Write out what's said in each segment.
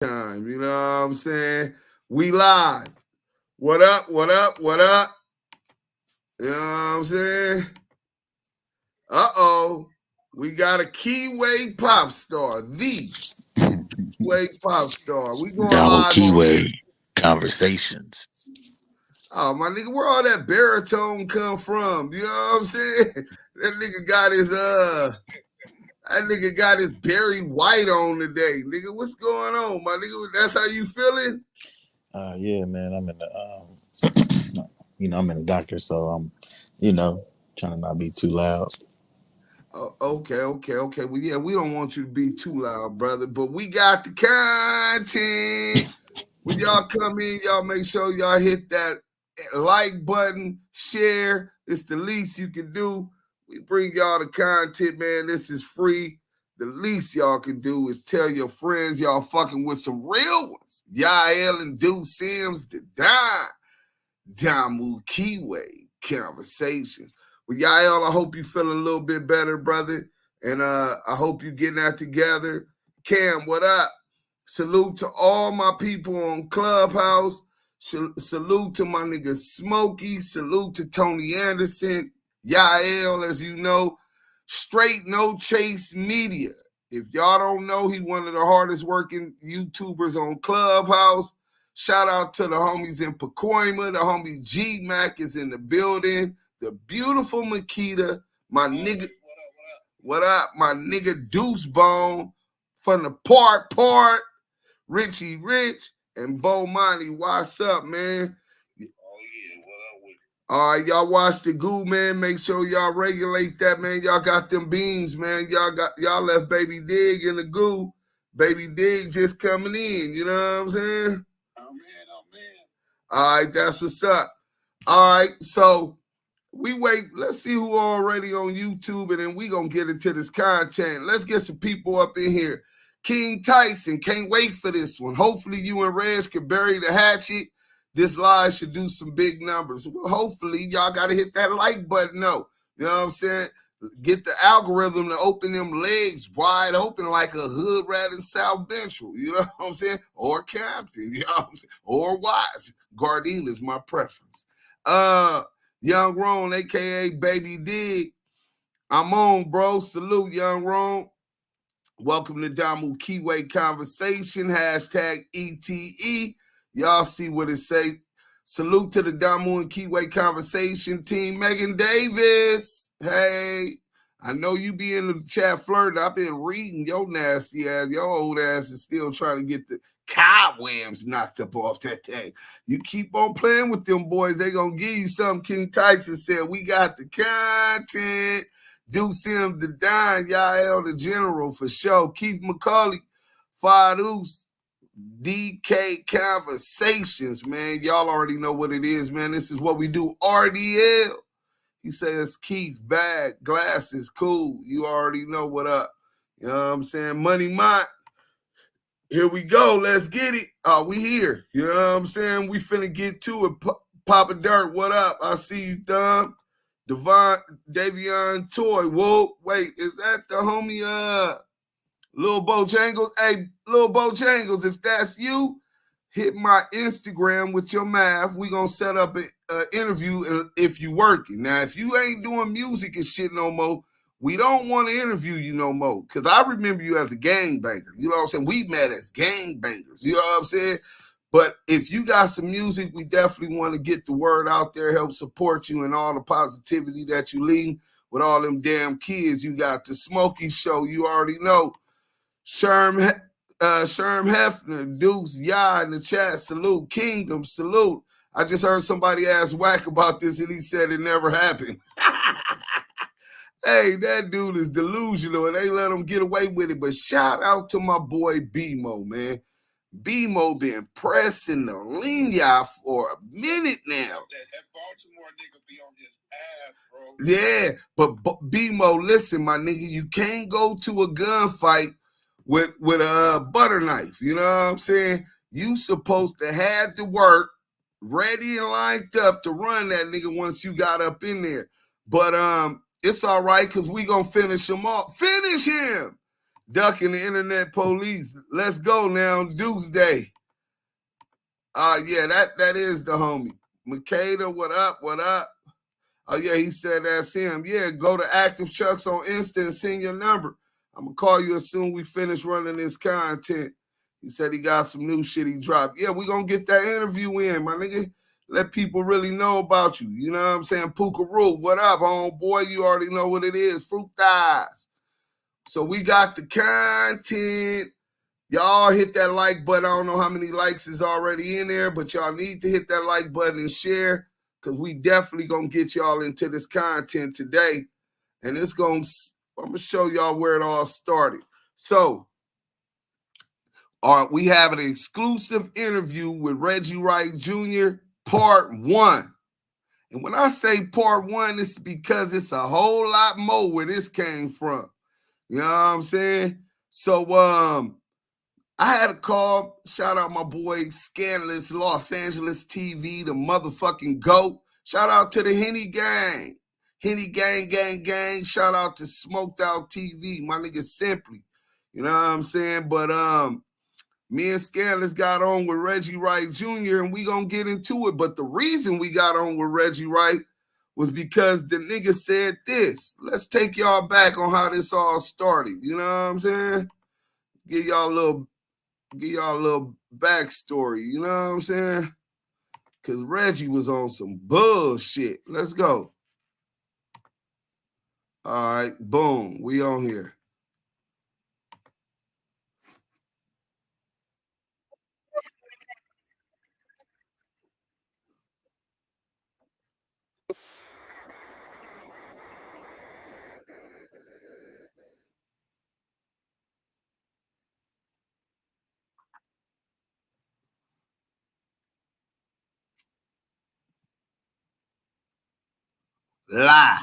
time. You know what I'm saying? We live. What up? What up? What up? You know what I'm saying? Uh-oh. We got a Kiwe pop star. The Kiwe pop star. We going Damu live on Kiwe here. conversations. Oh, my nigga, where all that baritone come from? You know what I'm saying? That nigga got his that nigga got his Barry White on today. Nigga, what's going on, my nigga? That's how you feeling? Yeah, man. I'm in the I'm in the doctor, so I'm, trying to not be too loud. Oh, okay. Well, yeah, we don't want you to be too loud, brother, but we got the content. When y'all come in, y'all make sure y'all hit that like button, share. It's the least you can do. We bring y'all the content, man. This is free. The least y'all can do is tell your friends y'all fucking with some real ones. Yael and Duke Sims, the Damu Kiwe conversations. Well, Yael, I hope you feeling a little bit better, brother. And I hope you getting that together. Cam, what up? Salute to all my people on Clubhouse. Salute to my nigga Smokey. Salute to Tony Anderson. Yael, as you know. Straight No Chase Media. If y'all don't know, he one of the hardest working YouTubers on Clubhouse. Shout out to the homies in Pacoima. The homie G Mac is in the building. The beautiful Makita. My nigga, what up? My nigga Deuce Bone from the part. Richie Rich and Bo Monty. What's up, man? All right, y'all watch the goo, man. Make sure y'all regulate that, man. Y'all got them beans, man. Y'all left Baby Dig in the goo. Baby Dig just coming in. You know what I'm saying? Oh man. All right, that's what's up. All right, so we wait. Let's see who already on YouTube, and then we gonna get into this content. Let's get some people up in here. King Tyson, can't wait for this one. Hopefully you and Rez can bury the hatchet. This live should do some big numbers. Well, hopefully y'all got to hit that like button, though. You know what I'm saying? Get the algorithm to open them legs wide open like a hood rat in South Central. You know what I'm saying? Or Compton. You know what I'm saying? Or Watts. Gardena is my preference. Young Ron, a.k.a. Baby Dig. I'm on, bro. Salute, Young Ron. Welcome to Damu Kiwe Conversation. Hashtag ETE. Y'all see what it say. Salute to the Damu and Kiwe Conversation team. Megan Davis. Hey. I know you be in the chat flirting. I've been reading your nasty ass. Your old ass is still trying to get the cobwebs knocked up off that thing. You keep on playing with them boys, they going to give you something. King Tyson said, we got the content. Deuce him the Don, Yael the General for sure. Keith McCauley, Fadoos, DK Conversations, man. Y'all already know what it is, man. This is what we do. RDL. He says, Keith, bag, glasses, cool. You already know what up. You know what I'm saying? Money Mott. Here we go. Let's get it. We here. You know what I'm saying? We finna get to it. Papa Dirt, what up? I see you, Thumb. Davion Toy. Whoa, wait, is that the homie Lil Bojangles? Hey, Lil Bojangles, if that's you, hit my Instagram with your math. We gonna set up an interview if you working. Now, if you ain't doing music and shit no more, we don't want to interview you no more. Cause I remember you as a gangbanger. You know what I'm saying? We met as gangbangers. You know what I'm saying? But if you got some music, we definitely want to get the word out there, help support you and all the positivity that you lead with all them damn kids. You got the Smokey Show, you already know. Sherm Hefner, Deuce, Ya in the chat, salute. Kingdom, salute. I just heard somebody ask Whack about this and he said it never happened. Hey, that dude is delusional and they let him get away with it. But shout out to my boy B-Mo, man. B-Mo been pressing the linea for a minute now. That Baltimore nigga be on his ass, bro. Yeah, but B-Mo, listen, my nigga, you can't go to a gunfight with a butter knife. You know what I'm saying? You supposed to have the work ready and lined up to run that nigga once you got up in there. But it's all right because we gonna finish him off. Finish him. ducking the internet police. Let's go now, Deuce Day. Yeah, that is the homie. Makeda, what up, what up? Oh, yeah, he said that's him. Yeah, go to Active Chucks on Insta and send your number. I'm going to call you as soon as we finish running this content. He said he got some new shit he dropped. Yeah, we going to get that interview in, my nigga. Let people really know about you. You know what I'm saying? Pookaroo, what up, homeboy? You already know what it is. Fruit thighs. So we got the content. Y'all hit that like button. I don't know how many likes is already in there, but y'all need to hit that like button and share, because we definitely going to get y'all into this content today. And I'm going to show y'all where it all started. So, we have an exclusive interview with Reggie Wright Jr., part 1. And when I say part 1, it's because it's a whole lot more where this came from. You know what I'm saying? So, I had a call. Shout out my boy, Scandalous Los Angeles TV, the motherfucking GOAT. Shout out to the Henny Gang. Henny Gang, gang, gang. Shout out to Smoked Out TV, my nigga Simply. You know what I'm saying? But me and Scandalous got on with Reggie Wright Jr., and we gonna get into it. But the reason we got on with Reggie Wright was because the nigga said this. Let's take y'all back on how this all started. You know what I'm saying? Give y'all a little backstory, you know what I'm saying? Because Reggie was on some bullshit. Let's go. All right, boom, we on here. Lie.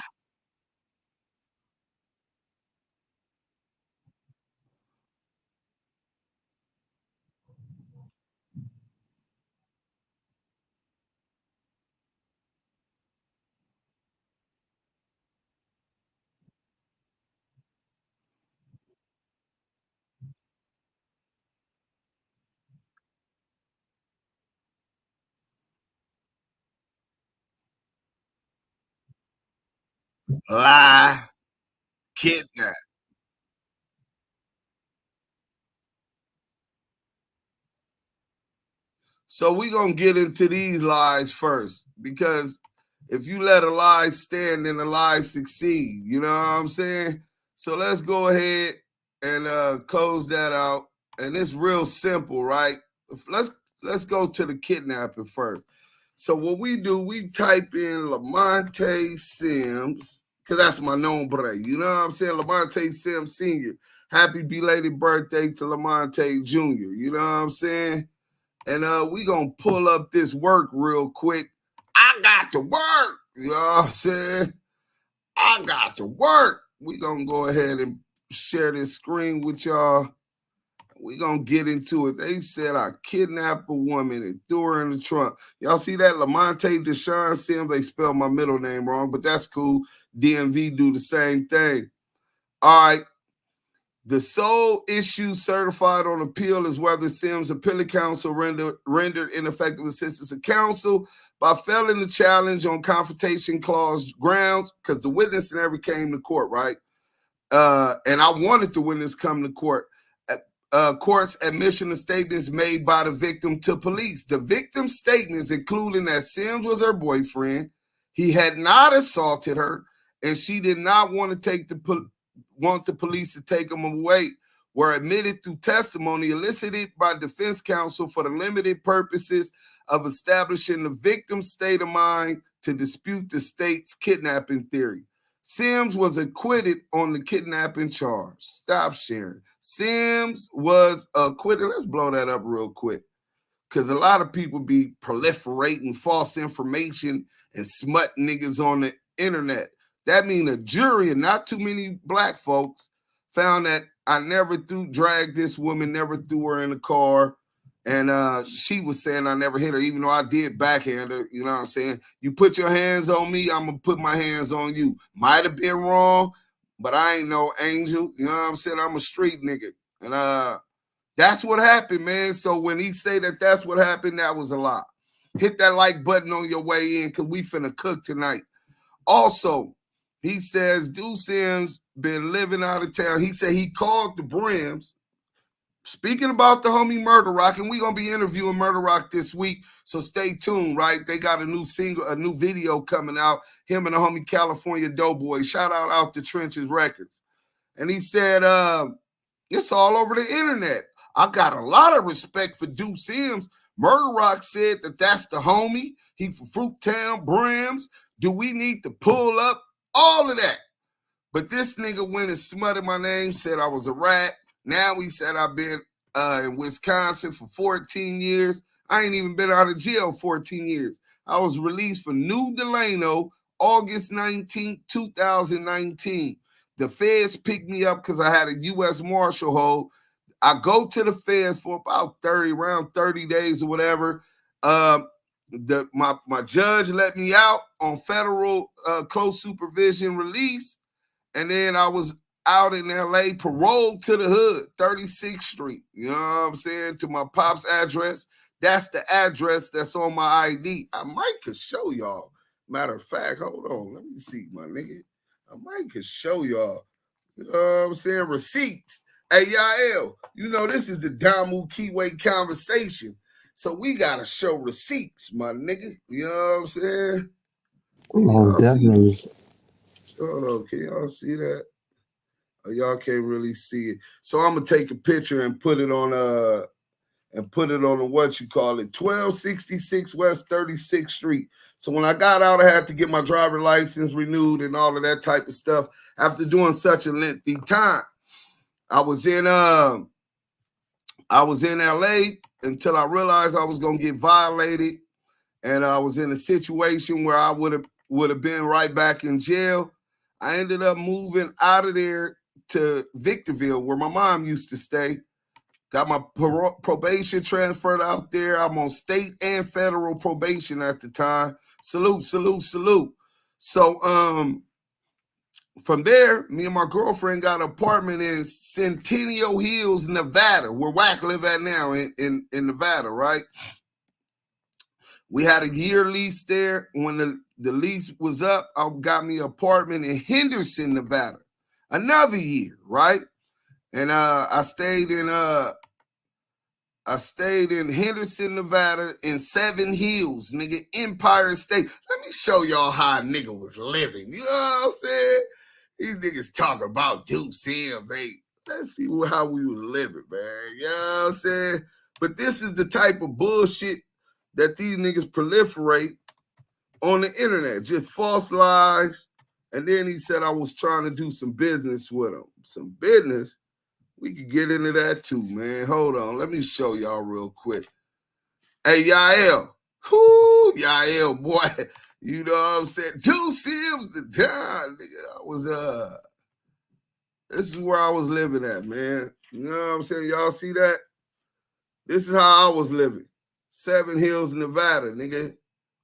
Lie. Kidnap. So we gonna get into these lies first, because if you let a lie stand, then the lie succeed. You know what I'm saying? So let's go ahead and close that out. And it's real simple, right? Let's go to the kidnapping first. So what we do, we type in Lamonte Sims, because that's my nombre. You know what I'm saying? Lamonte Sims Sr. Happy belated birthday to Lamonte Jr. You know what I'm saying? And we gonna pull up this work real quick. I got to work. You know what I'm saying? I got to work. We gonna go ahead and share this screen with y'all. We gonna get into it. They said I kidnapped a woman and threw her in the trunk. Y'all see that? Lamonte Deshaun Sims. They spelled my middle name wrong, but that's cool. DMV do the same thing. All right. The sole issue certified on appeal is whether Sims' appellate counsel rendered ineffective assistance of counsel by failing to challenge on confrontation clause grounds, because the witness never came to court, right? And I wanted the witness come to court. Court's admission of statements made by the victim to police. The victim's statements, including that Sims was her boyfriend, he had not assaulted her, and she did not want the police to take him away, were admitted through testimony elicited by defense counsel for the limited purposes of establishing the victim's state of mind to dispute the state's kidnapping theory. Sims was acquitted on the kidnapping charge. Stop sharing. Sims was acquitted. Let's blow that up real quick, because a lot of people be proliferating false information and smut niggas on the internet. That means a jury, and not too many black folks, found that I never dragged this woman, never threw her in the car. And she was saying I never hit her, even though I did backhand her. You know what I'm saying? You put your hands on me, I'm going to put my hands on you. Might have been wrong, but I ain't no angel. You know what I'm saying? I'm a street nigga. And that's what happened, man. So when he say that that's what happened, that was a lie. Hit that like button on your way in, because we finna cook tonight. Also, he says Deuce Sims been living out of town. He said he called the Brims. Speaking about the homie Murder Rock, and we're going to be interviewing Murder Rock this week, so stay tuned, right? They got a new single, a new video coming out, him and the homie California Doughboy. Shout out the Trenches Records. And he said, it's all over the internet. I got a lot of respect for Deuce Sims. Murder Rock said that that's the homie. He from Fruittown, Brims. Do we need to pull up? All of that. But this nigga went and smutted my name, said I was a rat. Now he said I've been in Wisconsin for 14 years. I ain't even been out of jail 14 years. I was released for New Delano August 19, 2019. The feds picked me up because I had a U.S. Marshal hold. I go to the feds for about around 30 days or whatever. My judge let me out on federal close supervision release. And then I was out in L.A., paroled to the hood, 36th Street. You know what I'm saying? To my pop's address. That's the address that's on my ID. I might could show y'all. Matter of fact, hold on. Let me see, my nigga. I might could show y'all. You know what I'm saying? Receipts. Hey, Yael, you know this is the Damu Kiwe conversation. So we got to show receipts, my nigga. You know what I'm saying? Oh, definitely. Hold on, can y'all see that? Oh, y'all can't really see it. So I'm gonna take a picture and put it on the what you call it, 1266 West 36th Street. So when I got out, I had to get my driver license renewed and all of that type of stuff after doing such a lengthy time. I was in LA until I realized I was gonna get violated, and I was in a situation where I would have been right back in jail. I ended up moving out of there to Victorville, where my mom used to stay. Got my probation transferred out there. I'm on state and federal probation at the time. Salute, salute, salute. So from there, me and my girlfriend got an apartment in Centennial Hills, Nevada, where Wack live at now in Nevada, right? We had a year lease there. When the lease was up, I got me an apartment in Henderson, Nevada. Another year, right? And I stayed in Henderson, Nevada, in Seven Hills, nigga, Empire State. Let me show y'all how a nigga was living. You know what I'm saying? These niggas talking about Deuce Sims. Hey, let's see how we was living, man. You know what I'm saying? But this is the type of bullshit that these niggas proliferate on the internet. Just false lies. And then he said I was trying to do some business with him. Some business? We could get into that too, man. Hold on. Let me show y'all real quick. Hey, Yael. Whoo, Yael, boy. You know what I'm saying? Deuce Sims the time, nigga. I was, this is where I was living at, man. You know what I'm saying? Y'all see that? This is how I was living. Seven Hills, Nevada, nigga.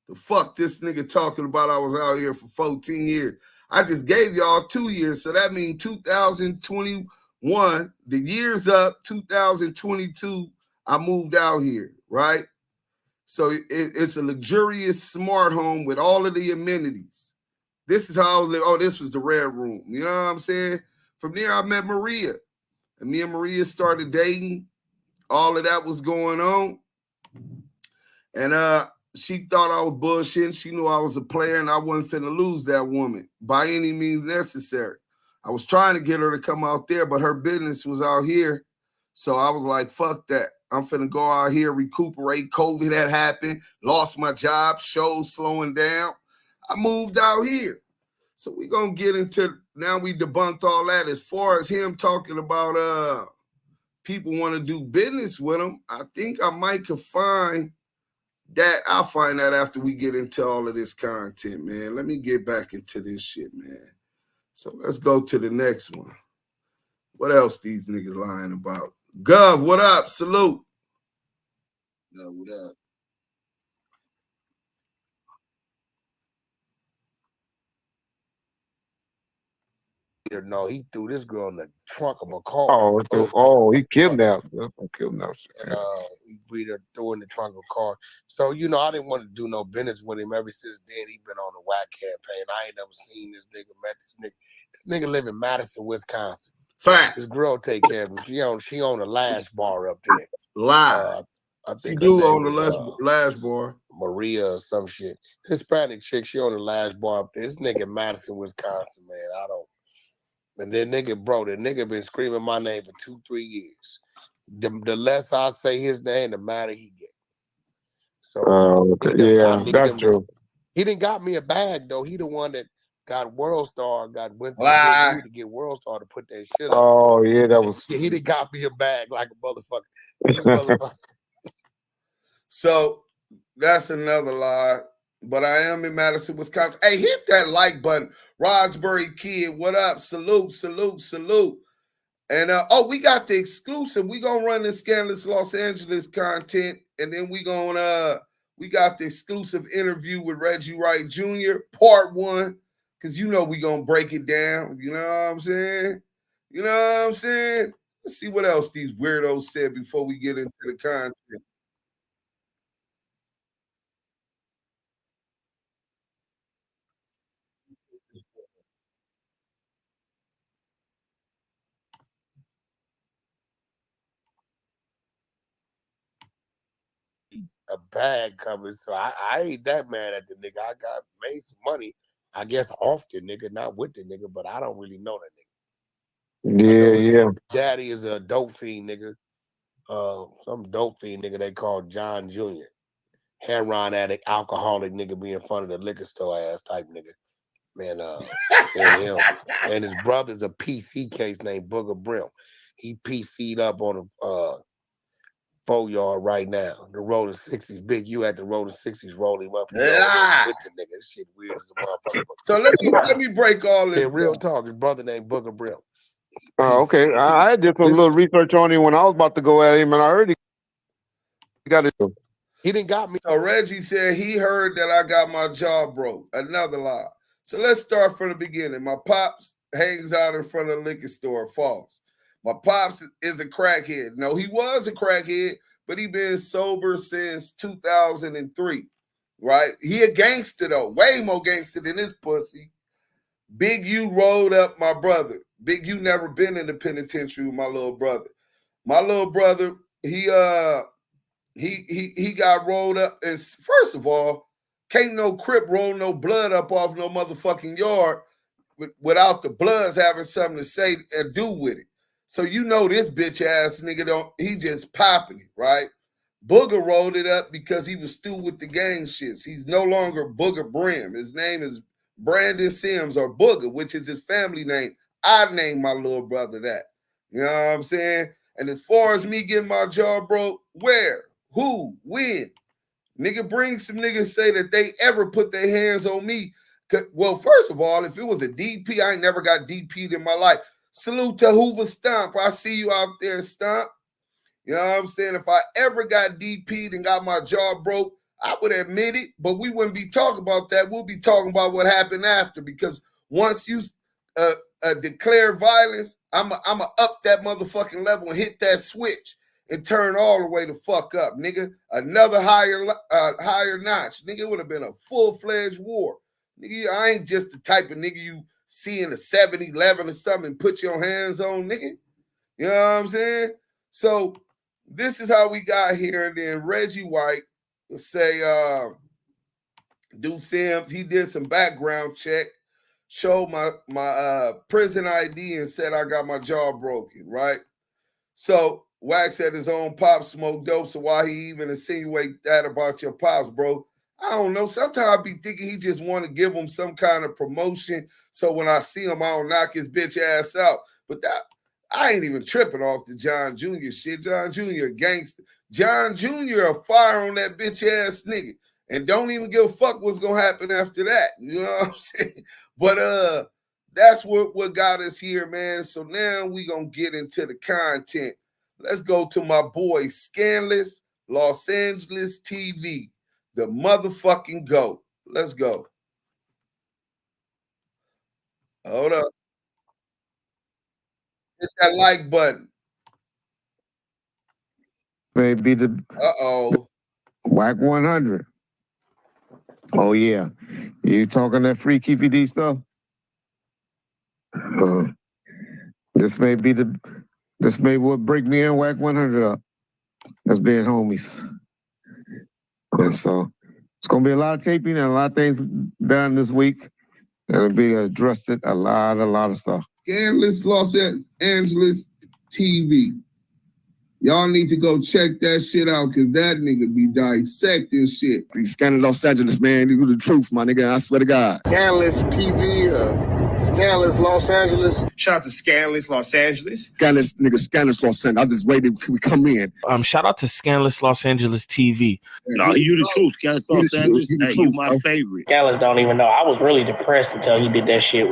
The fuck this nigga talking about I was out here for 14 years. I just gave y'all 2 years, so that means 2021, the year's up, 2022, I moved out here, right? So it's a luxurious smart home with all of the amenities. This is how I was living. Oh, this was the red room. You know what I'm saying? From there, I met Maria. And me and Maria started dating. All of that was going on. And she thought I was bullshitting. She knew I was a player and I wasn't finna lose that woman by any means necessary. I was trying to get her to come out there, but her business was out here. So I was like, fuck that. I'm finna go out here, recuperate. COVID had happened, lost my job, shows slowing down. I moved out here. So we gonna get into, now we debunked all that. As far as him talking about people want to do business with him, I think I might could find that. I'll find that after we get into all of this content, man. Let me get back into this shit, man. So let's go to the next one. What else these niggas lying about? Gov, what up? Salute. Yo, what up? No, he threw this girl in the trunk of a car. He kidnapped. That's some kidnapped shit. And he beat her, threw in the trunk of a car. So, I didn't want to do no business with him. Ever since then, he been on the whack campaign. I ain't never seen this nigga, met this nigga. This nigga live in Madison, Wisconsin. Fact. His girl take care of him. She on the Lash bar up there. Lie. I think she do on the Lash bar. Maria or some shit. Hispanic chick, she on the Lash bar up there. This nigga in Madison, Wisconsin, man. And then the nigga been screaming my name for 2-3 years. The less I say his name, the madder he get. So that's true. He didn't got me a bag though. He the one that got World Star, went to Big U to get World Star to put that shit up. Oh yeah, that was. He done got me a bag like a motherfucker. This motherfucker. So that's another lie. But I am in Madison, Wisconsin. Hey, hit that like button. Roxbury Kid, what up? Salute, salute, salute. And we got the exclusive. We gonna run the Scandalous Los Angeles content, and then we got the exclusive interview with Reggie Wright Jr. Part 1, because we gonna break it down. You know what I'm saying? Let's see what else these weirdos said before we get into the content. A bag coming, so I ain't that mad at the nigga. I got made some money, I guess, off the nigga, not with the nigga, but I don't really know that nigga. Yeah. Daddy is a dope fiend nigga. Some dope fiend nigga they call John Jr. Heroin addict, alcoholic nigga be in front of the liquor store ass type nigga. Man, and him. And his brother's a PC case named Booger Brim. He PC'd up on a 4-yard right now. The rolling 60s. Big U at the rolling 60s roll him up. With the nigga. This shit weird as a motherfucker. So let me break all this. Yeah, real talk. His brother named Booger Brim. Okay. I did some little research on him when I was about to go at him, and I heard he got it. He didn't got me. So Reggie said he heard that I got my jaw broke. Another lie. So let's start from the beginning. My pops hangs out in front of the liquor store. False. My pops is a crackhead. No, he was a crackhead, but he been sober since 2003, right? He a gangster, though. Way more gangster than this pussy. Big U rolled up my brother. Big U never been in the penitentiary with my little brother. My little brother, he got rolled up. And first of all, can't no Crip roll no blood up off no motherfucking yard without the Bloods having something to say and do with it. So this bitch ass nigga he just popping it, right? Booger rolled it up because he was through with the gang shits. He's no longer Booger Brim. His name is Brandon Sims, or Booger, which is his family name. I named my little brother that. You know what I'm saying? And as far as me getting my jaw broke, where? Who? When? Nigga, bring some niggas say that they ever put their hands on me. Well, first of all, if it was a DP, I ain't never got DP'd in my life. Salute to Hoover Stomp. I see you out there, Stomp. You know what I'm saying? If I ever got DP'd and got my jaw broke, I would admit it, but we wouldn't be talking about that. We'll be talking about what happened after, because once you declare violence, I'm a up that motherfucking level and hit that switch and turn all the way the fuck up, nigga. Another higher notch. Nigga, it would have been a full-fledged war. Nigga, I ain't just the type of nigga you see in a 7-Eleven or something and put your hands on, nigga. You know what I'm saying? So this is how we got here. And then Reggie White will say, Sims, he did some background check, showed my prison ID and said I got my jaw broken, right? So Wax said his own pop smoked dope, so why he even insinuate that about your pops, bro? I don't know. Sometimes I be thinking he just want to give him some kind of promotion, so when I see him, I don't knock his bitch ass out. But that I ain't even tripping off the John Jr. shit. John Jr. a gangster. John Jr. a fire on that bitch ass nigga, and don't even give a fuck what's gonna happen after that. You know what I'm saying? But that's what got us here, man. So now we gonna get into the content. Let's go to my boy Scandalous Los Angeles TV, the motherfucking GOAT. Let's go. Hold up. Hit that like button. Maybe the Whack 100. Oh yeah, you talking that free KPD stuff? This may what break me and Whack 100 up. That's being homies. And so it's gonna be a lot of taping and a lot of things done this week. It'll be addressed a lot of stuff. Scandalous Los Angeles TV. Y'all need to go check that shit out because that nigga be dissecting shit. Scandalous Los Angeles, man. You the truth, my nigga. I swear to God. Scandalous TV, Scandalous Los Angeles. Shout out to Scandalous Los Angeles. Scandalous Los Angeles. I just waited we come in. Shout out to Scandalous Los Angeles TV. No, you the truth. Scandalous Los Angeles. Hey, you my favorite. Scandalous don't even know. I was really depressed until he did that shit.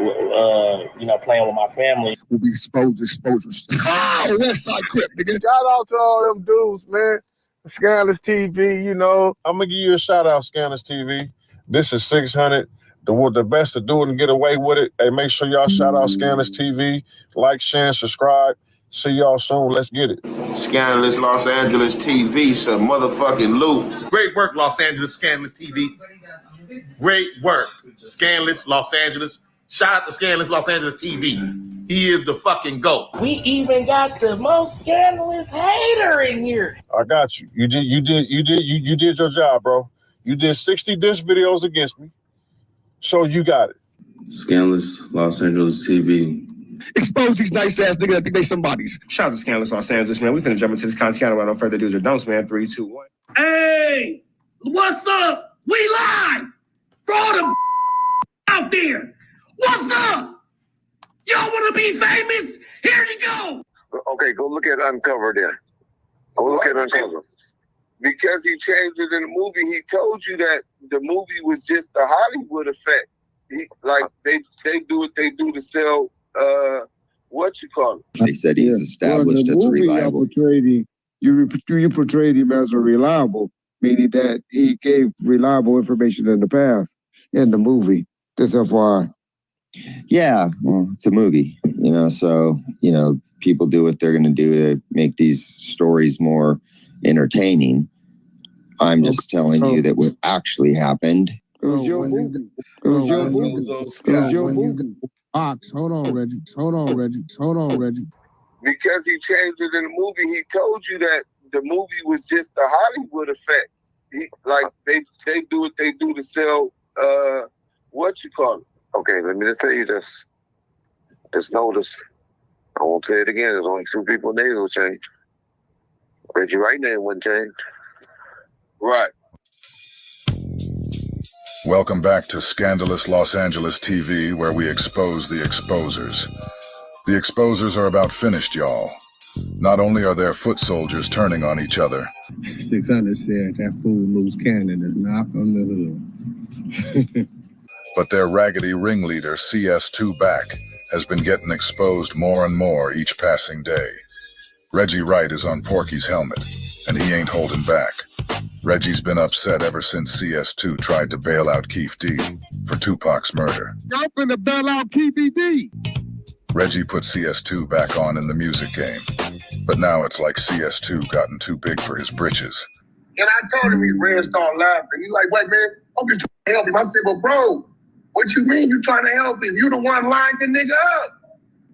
Playing with my family. We'll be exposures. West Side Crip, nigga. Shout out to all them dudes, man. Scandalous TV, you know. I'm gonna give you a shout out, Scandalous TV. This is 600. The best to do it and get away with it. Hey, make sure y'all shout out Scandalous TV. Like, share, and subscribe. See y'all soon. Let's get it. Scandalous Los Angeles TV, some motherfucking loot. Great work, Los Angeles Scandalous TV. Great work, Scandalous Los Angeles. Shout out to Scandalous Los Angeles TV. He is the fucking GOAT. We even got the most scandalous hater in here. I got you. You did your job, bro. You did 60 diss videos against me. So you got it. Scandalous Los Angeles TV. Expose these nice ass niggas that think they somebody's. Shout out to Scandalous Los Angeles, man. We finna jump into this content without no further do's or don'ts, man. 3, 2, 1. Hey, what's up? We live. Throw them out there. What's up? Y'all want to be famous? Here you go. Okay, go look at Uncover there. Go look at Uncover. Because he changed it in the movie, he told you that the movie was just the Hollywood effect. They do what they do to sell what you call it. They said he's established as reliable. You portrayed him as a reliable, meaning that he gave reliable information in the past in the movie. This FYI. Yeah, well, it's a movie, so, people do what they're going to do to make these stories more entertaining. I'm just telling you that what actually happened. It was your movie. It was your movie. Ox, hold on, Reggie. Because he changed it in the movie, he told you that the movie was just the Hollywood effect. They do what they do to sell what you call it. Okay, let me just tell you this. Just notice. I won't say it again. There's only 2 people's names will change. Reggie Wright name wouldn't change. Right. Welcome back to Scandalous Los Angeles TV, where we expose the exposers. The exposers are about finished, y'all. Not only are their foot soldiers turning on each other. 600 said that fool loose cannon is not from the hood. But their raggedy ringleader, CS2 Back, has been getting exposed more and more each passing day. Reggie Wright is on Porky's helmet, and he ain't holding back. Reggie's been upset ever since CS2 tried to bail out Keef D for Tupac's murder. Y'all finna bail out Keef D. Reggie put CS2 back on in the music game, but now it's like CS2 gotten too big for his britches. And I told him he ran, started laughing. He's like, wait, man, I'm just trying to help him. I said, well, bro, what you mean you trying to help him? You the one lined the nigga up.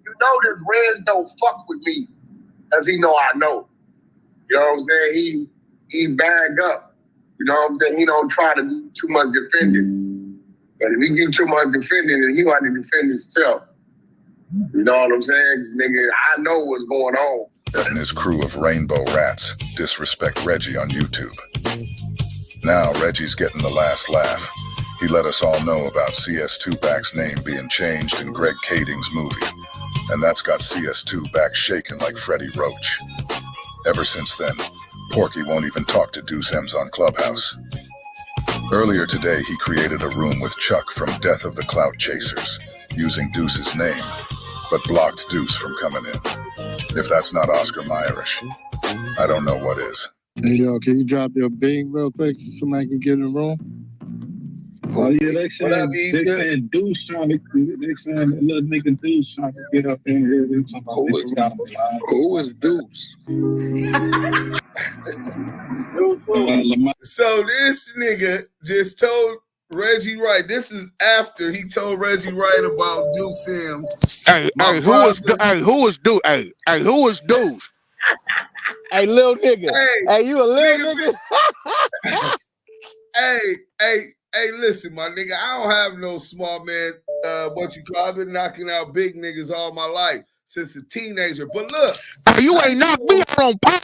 You know this Reds don't fuck with me, as he know I know. You know what I'm saying? He bagged up. You know what I'm saying? He don't try to do too much defending. But if he do too much defending, then he want to defend himself. You know what I'm saying? Nigga, I know what's going on. And his crew of rainbow rats disrespect Reggie on YouTube. Now Reggie's getting the last laugh. He let us all know about CS2 Back's name being changed in Greg Kading's movie. And that's got CS2 Back shaking like Freddie Roach. Ever since then, Porky won't even talk to Deuce M's on Clubhouse. Earlier today, he created a room with Chuck from Death of the Clout Chasers, using Deuce's name, but blocked Deuce from coming in. If that's not Oscar Mayerish, I don't know what is. Hey, yo, can you drop your beam real quick so somebody can get in the room? Oh yeah, they What up, saying Deuce trying to. They saying that little nigga Deuce trying to get up in here. They talking about they got him alive. Who is Deuce? So this nigga just told Reggie Wright. This is after he told Reggie Wright about Deuce Sims. Hey, who is Deuce? Hey, who is Deuce? Hey, little nigga. Hey, you a little nigga? Hey, listen, my nigga. I don't have no small man. I've been knocking out big niggas all my life since a teenager. But look, you ain't knocked me out on power.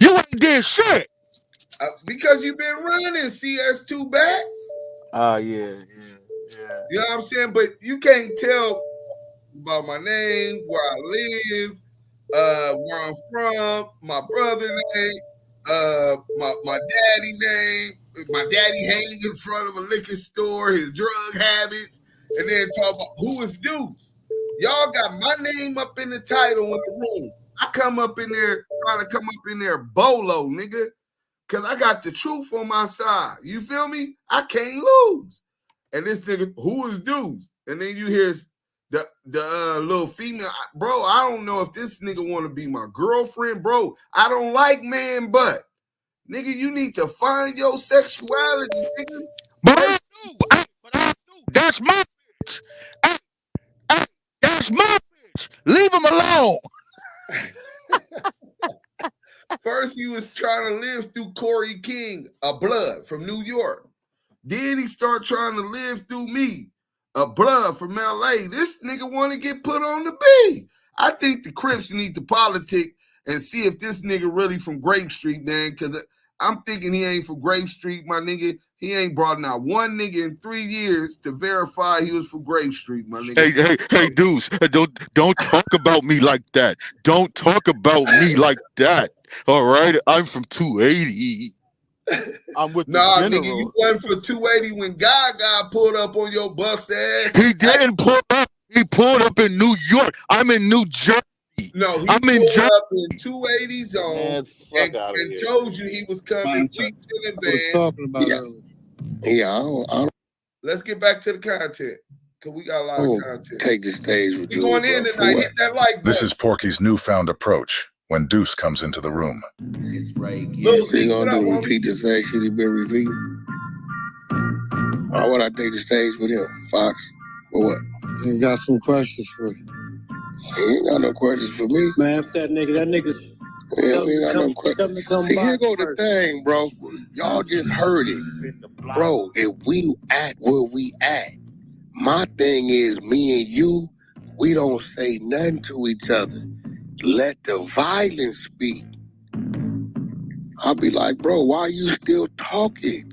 You ain't did shit. Because you've been running CS2 back. Yeah. You know what I'm saying? But you can't tell about my name, where I live, where I'm from, my brother name, my daddy name. My daddy hangs in front of a liquor store, his drug habits, and then talk about who is Deuce. Y'all got my name up in the title in the room. I come up in there, trying to come up in there bolo, nigga, because I got the truth on my side. You feel me? I can't lose. And this nigga, who is Deuce? And then you hear the little female, bro, I don't know if this nigga want to be my girlfriend, bro. I don't like man butt. Nigga, you need to find your sexuality, nigga. But I do. That's my bitch. Hey, that's my bitch. Leave him alone. First, he was trying to live through Corey King, a blood from New York. Then he started trying to live through me, a blood from LA. This nigga want to get put on the B. I think the Crips need to politic and see if this nigga really from Grape Street, man, because I'm thinking he ain't from Grape Street, my nigga. He ain't brought out one nigga in 3 years to verify he was from Grape Street, my nigga. Hey, Deuce, don't talk about me like that. Don't talk about me like that. All right, I'm from 280. I'm with the general. Nigga, you went for 280 when Gaga pulled up on your bust ass. He didn't pull up. He pulled up in New York. I'm in New Jersey. No, he I'm in pulled up in 280 zone and told you he was coming weeks in advance. Talking about Yeah, I don't Let's get back to the content because we got a lot of content. take the stage with you. Going in tonight, hit that like button. This is Porky's newfound approach when Deuce comes into the room. He gonna do repeat the same shit he been repeating. Why would I take the stage with him, Fox? For what? He got some questions for you. He ain't got no questions for me. Man, if that nigga. Yeah, we ain't got no questions. See, here go the thing, bro. Y'all just heard it. Bro, if we at where we at, my thing is me and you, we don't say nothing to each other. Let the violence speak. I'll be like, bro, why are you still talking?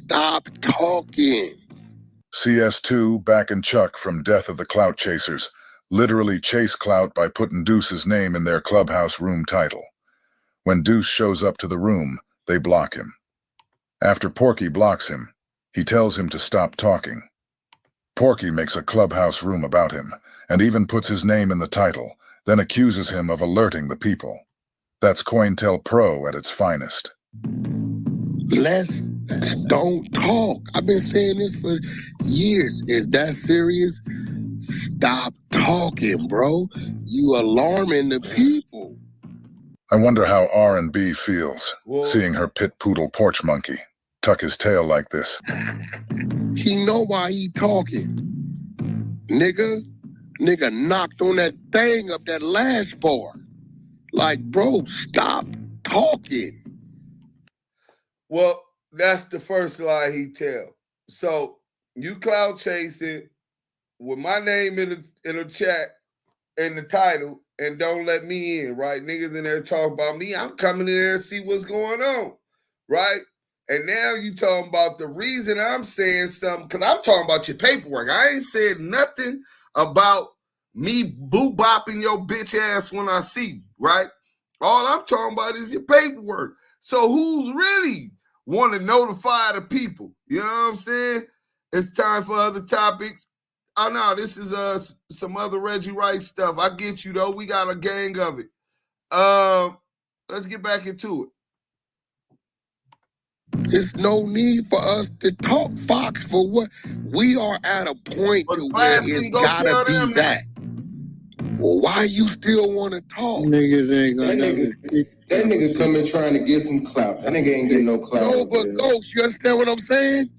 Stop talking. CS2 back and Chuck from Death of the Clout Chasers literally chase Clout by putting Deuce's name in their clubhouse room title. When Deuce shows up to the room, they block him. After Porky blocks him, he tells him to stop talking. Porky makes a clubhouse room about him and even puts his name in the title, then accuses him of alerting the people. That's COINTELPRO at its finest. Don't talk. I've been saying this for years. Is that serious? Stop talking, bro. You alarming the people. I wonder how R&B feels, seeing her pit poodle porch monkey tuck his tail like this. He know why he talking. Nigga knocked on that thing up that last bar. Like, bro, stop talking. Well, that's the first lie he tell. So you cloud chasing with my name in the chat in the title and don't let me in, right? Niggas in there talking about me. I'm coming in there and see what's going on, right? And now you talking about the reason I'm saying something, because I'm talking about your paperwork. I ain't said nothing about me boo-bopping your bitch ass when I see you, right? All I'm talking about is your paperwork. So who's really want to notify the people? You know what I'm saying? It's time for other topics. Oh, no, this is some other Reggie Wright stuff. I get you, though. We got a gang of it. Let's get back into it. There's no need for us to talk, Fox, for what? We are at a point to where it's gotta be that. Well, why you still want to talk? Niggas ain't gonna That nigga coming trying to get some clout. That nigga ain't getting no clout. No, but Ghost, you understand what I'm saying?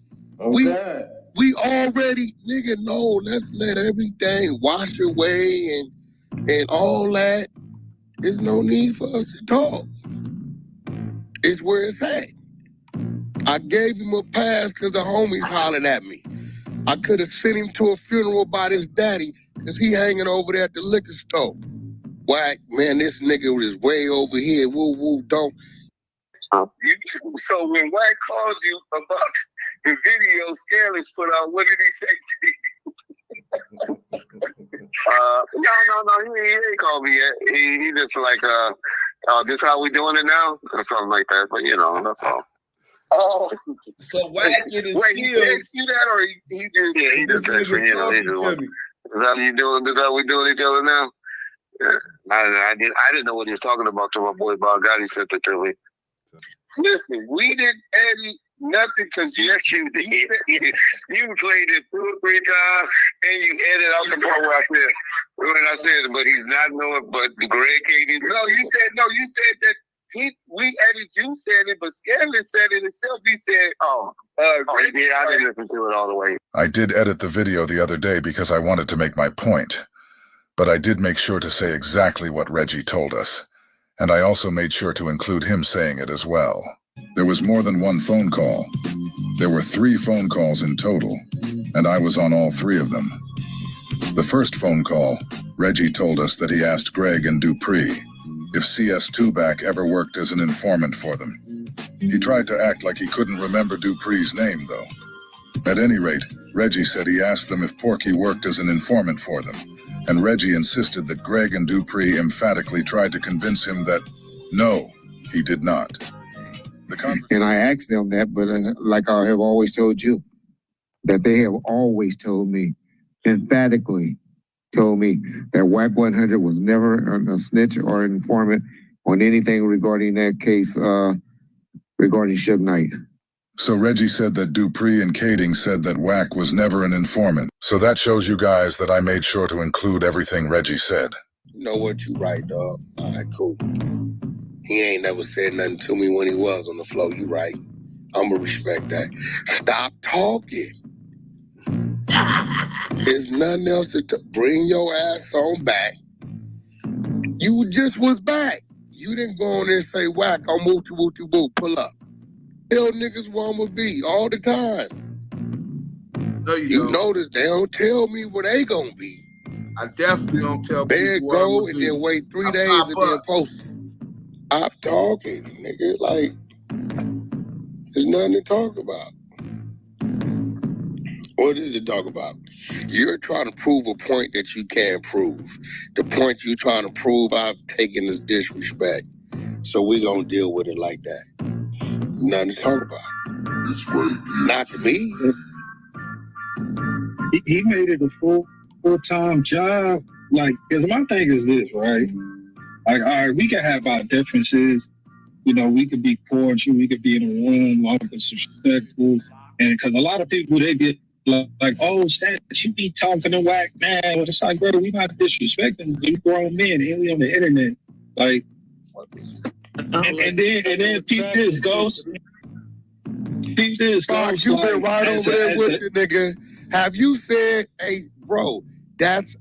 Okay. We already, nigga, no, let's let everything wash away and all that. There's no need for us to talk. It's where it's at. I gave him a pass because the homies hollered at me. I could have sent him to a funeral by his daddy because he hanging over there at the liquor store. Whack, man, this nigga was way over here. Woo, woo, don't. So when Wack calls you about the video Scandalous put out, what did he say to you? No, he ain't called me yet. He just like, this how we doing it now? Or something like that, but you know, that's all. Oh, so Wack in his wait, he text you that, or he just he just text me. You know, he just went, is that you doing? Is that we doing each other now? Yeah, I didn't know what he was talking about to my boy Bob Gotti sent it to me. Listen, we didn't edit nothing because yes, you did. You played it 2 or 3 times and you edited out the part where I said, when I said, but he's not knowing, but Greg Kading. No, you said that we edited, you said it, but Scandalous said it himself. He said, Greg, yeah, I didn't listen to it all the way. I did edit the video the other day because I wanted to make my point, but I did make sure to say exactly what Reggie told us. And I also made sure to include him saying it as well. There was more than one phone call. There were 3 phone calls in total, and I was on all 3 of them. The first phone call, Reggie told us that he asked Greg and Dupree if CS2 back ever worked as an informant for them. He tried to act like he couldn't remember Dupree's name, though. At any rate, Reggie said he asked them if Porky worked as an informant for them, and Reggie insisted that Greg and Dupree emphatically tried to convince him that, no, he did not. And I asked them that, but like I have always told you, that they have always told me, emphatically told me that Wack 100 was never a snitch or an informant on anything regarding that case, regarding Suge Knight. So Reggie said that Dupree and Kading said that Wack was never an informant. So that shows you guys that I made sure to include everything Reggie said. You know what, you right, dog. All right, cool. He ain't never said nothing to me when he was on the floor. You right. I'ma respect that. Stop talking. There's nothing else to bring your ass on back. You just was back. You didn't go on there and say, Wack, I'm woo-to-woo-to-woo, pull up. Tell niggas where I'ma be all the time. No, you notice they don't tell me where they gonna be. I definitely don't tell Bed people go and then wait 3 days and then post it. Stop talking, nigga. Like, there's nothing to talk about. What is it to talk about? You're trying to prove a point that you can't prove. The point you're trying to prove I've taken is disrespect. So we gonna deal with it like that. Nothing to talk about. It's right. Not to me. He made it a full-time job. Like, because my thing is this, right? Like, all right, we can have our differences. You know, we could be cordial, we could be in a room, all disrespectful. And because a lot of people, they get like, oh, Stan, you be talking to Wack, man. Well, it's like, bro, we not disrespecting. We grown men, and we on the internet. Like, and then peep this, Ghost. Peep this, Ghost. You've been right over there with the nigga. Have you said, hey, bro, that's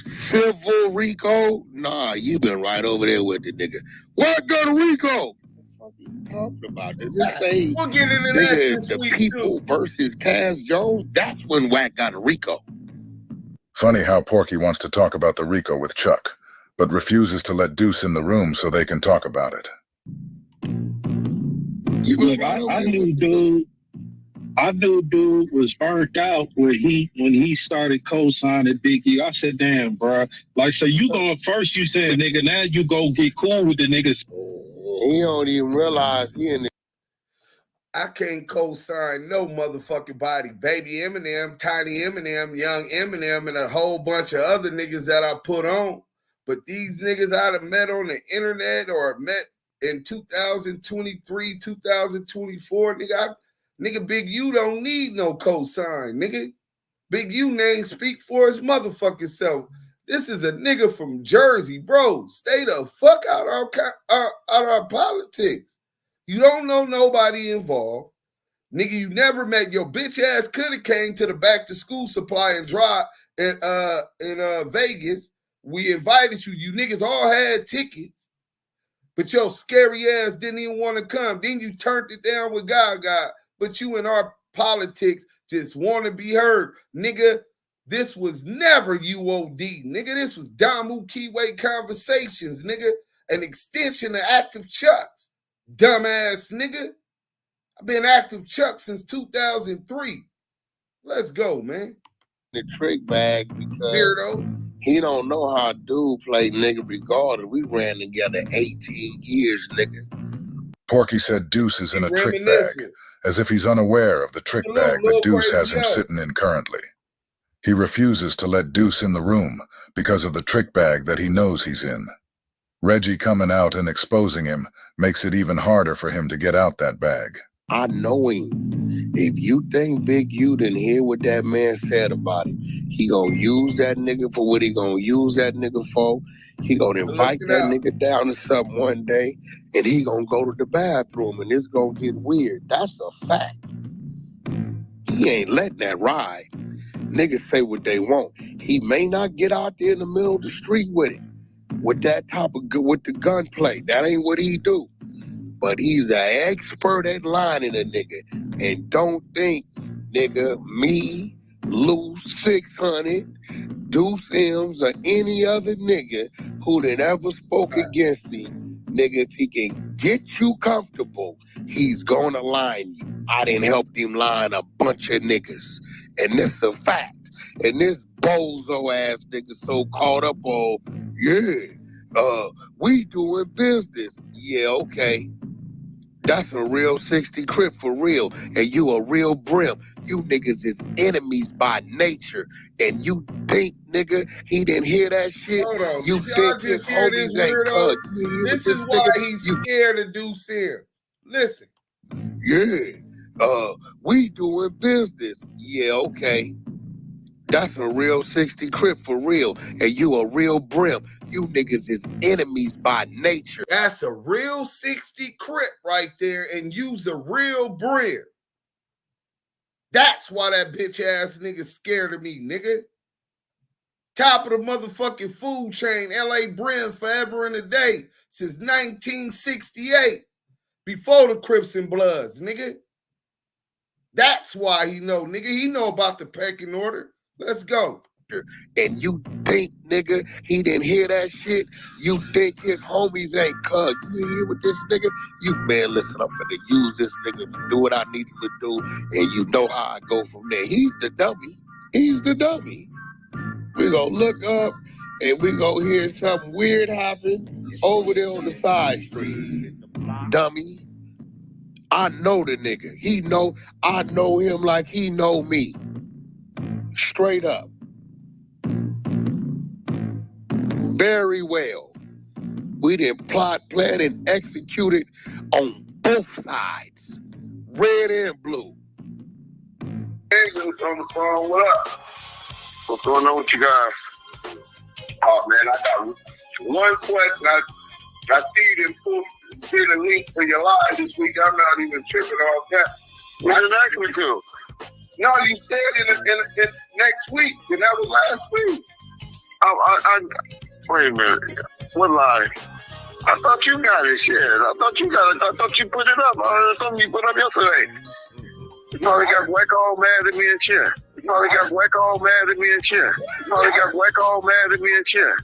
civil RICO? Nah, you been right over there with the nigga. What got a RICO? What are you talking about? Does it say we'll get into that this the week people too. versus Cass Jones? That's when Wack got a RICO. Funny how Porky wants to talk about the RICO with Chuck, but refuses to let Deuce in the room so they can talk about it. Look, I knew dude was burnt out when he started co-signing Biggie. I said, damn, bro. Like, so you going first, you said, nigga, now you go get cool with the niggas. He don't even realize he in the... I can't co-sign no motherfucking body. Baby Eminem, Tiny Eminem, Young Eminem, and a whole bunch of other niggas that I put on. But these niggas I'd have met on the internet or met in 2023, 2024, nigga, Big U don't need no cosign, nigga. Big U name speak for his motherfucking self. This is a nigga from Jersey, bro. Stay the fuck out our politics. You don't know nobody involved. Nigga, you never met your bitch ass could have came to the back to school supply and drive in Vegas. We invited you. You niggas all had tickets, but your scary ass didn't even want to come. Then you turned it down with God. But you in our politics just want to be heard. Nigga, this was never UOD. Nigga, this was Damu Kiwe Conversations, nigga. An extension of Active Chucks. Dumbass nigga. I've been Active Chuck since 2003. Let's go, man. The trick bag because he don't know how a dude play, nigga, regardless. We ran together 18 years, nigga. Porky said Deuce is in a trick bag, as if he's unaware of the trick bag that Deuce has him sitting in currently. He refuses to let Deuce in the room because of the trick bag that he knows he's in. Reggie coming out and exposing him makes it even harder for him to get out that bag. I know him. If you think Big U didn't hear what that man said about it, he gonna use that nigga for what he gonna use that nigga for. He gonna invite that nigga down to something one day, and he gonna go to the bathroom, and it's gonna get weird. That's a fact. He ain't letting that ride. Niggas say what they want. He may not get out there in the middle of the street with it, with that type of with the gunplay. That ain't what he do. But he's an expert at lying a nigga. And don't think, nigga, me, Lou 600, Deuce M's, or any other nigga who done ever spoke against him, nigga, if he can get you comfortable, he's gonna line you. I done helped him line a bunch of niggas. And this a fact. And this bozo ass nigga so caught up on, we doing business. Yeah, okay. That's a real 60 Crip for real. And you a real brim. You niggas is enemies by nature. And you think, nigga, he didn't hear that shit? You think his homies ain't cut. This is why he's scared to do sin. Listen. We doing business. Yeah, okay. That's a real 60 Crip for real. And you a real brim. You niggas is enemies by nature. That's a real 60 Crip right there, and you's a real brim. That's why that bitch ass nigga scared of me, nigga. Top of the motherfucking food chain, LA Brims forever and a day since 1968. Before the Crips and Bloods, nigga. That's why he know, nigga. He know about the pecking order. Let's go. And you think, nigga, he didn't hear that shit? You think his homies ain't cut? You hear with this nigga? You, man, listen, I'm gonna use this nigga to do what I need him to do, and you know how I go from there. He's the dummy. He's the dummy. We gonna look up, and we gonna hear something weird happen over there on the side street. Dummy. I know the nigga. He know, I know him like he know me. Straight up. Very well. We didn't plot, plan, and execute it on both sides. Red and blue. Hey, on the phone. What up? What's going on with you guys? Oh, man, I got one question. I see the link for your live this week. I'm not even tripping off that. What did I actually do? No, you said in next week, and that was last week. I wait a minute. What lie? I thought you got it, shit. I thought you put it up. Something you put up yesterday. You probably got Wacko mad at me and shit. You probably got Wacko mad at me and shit. You probably got Wacko mad at me and shit.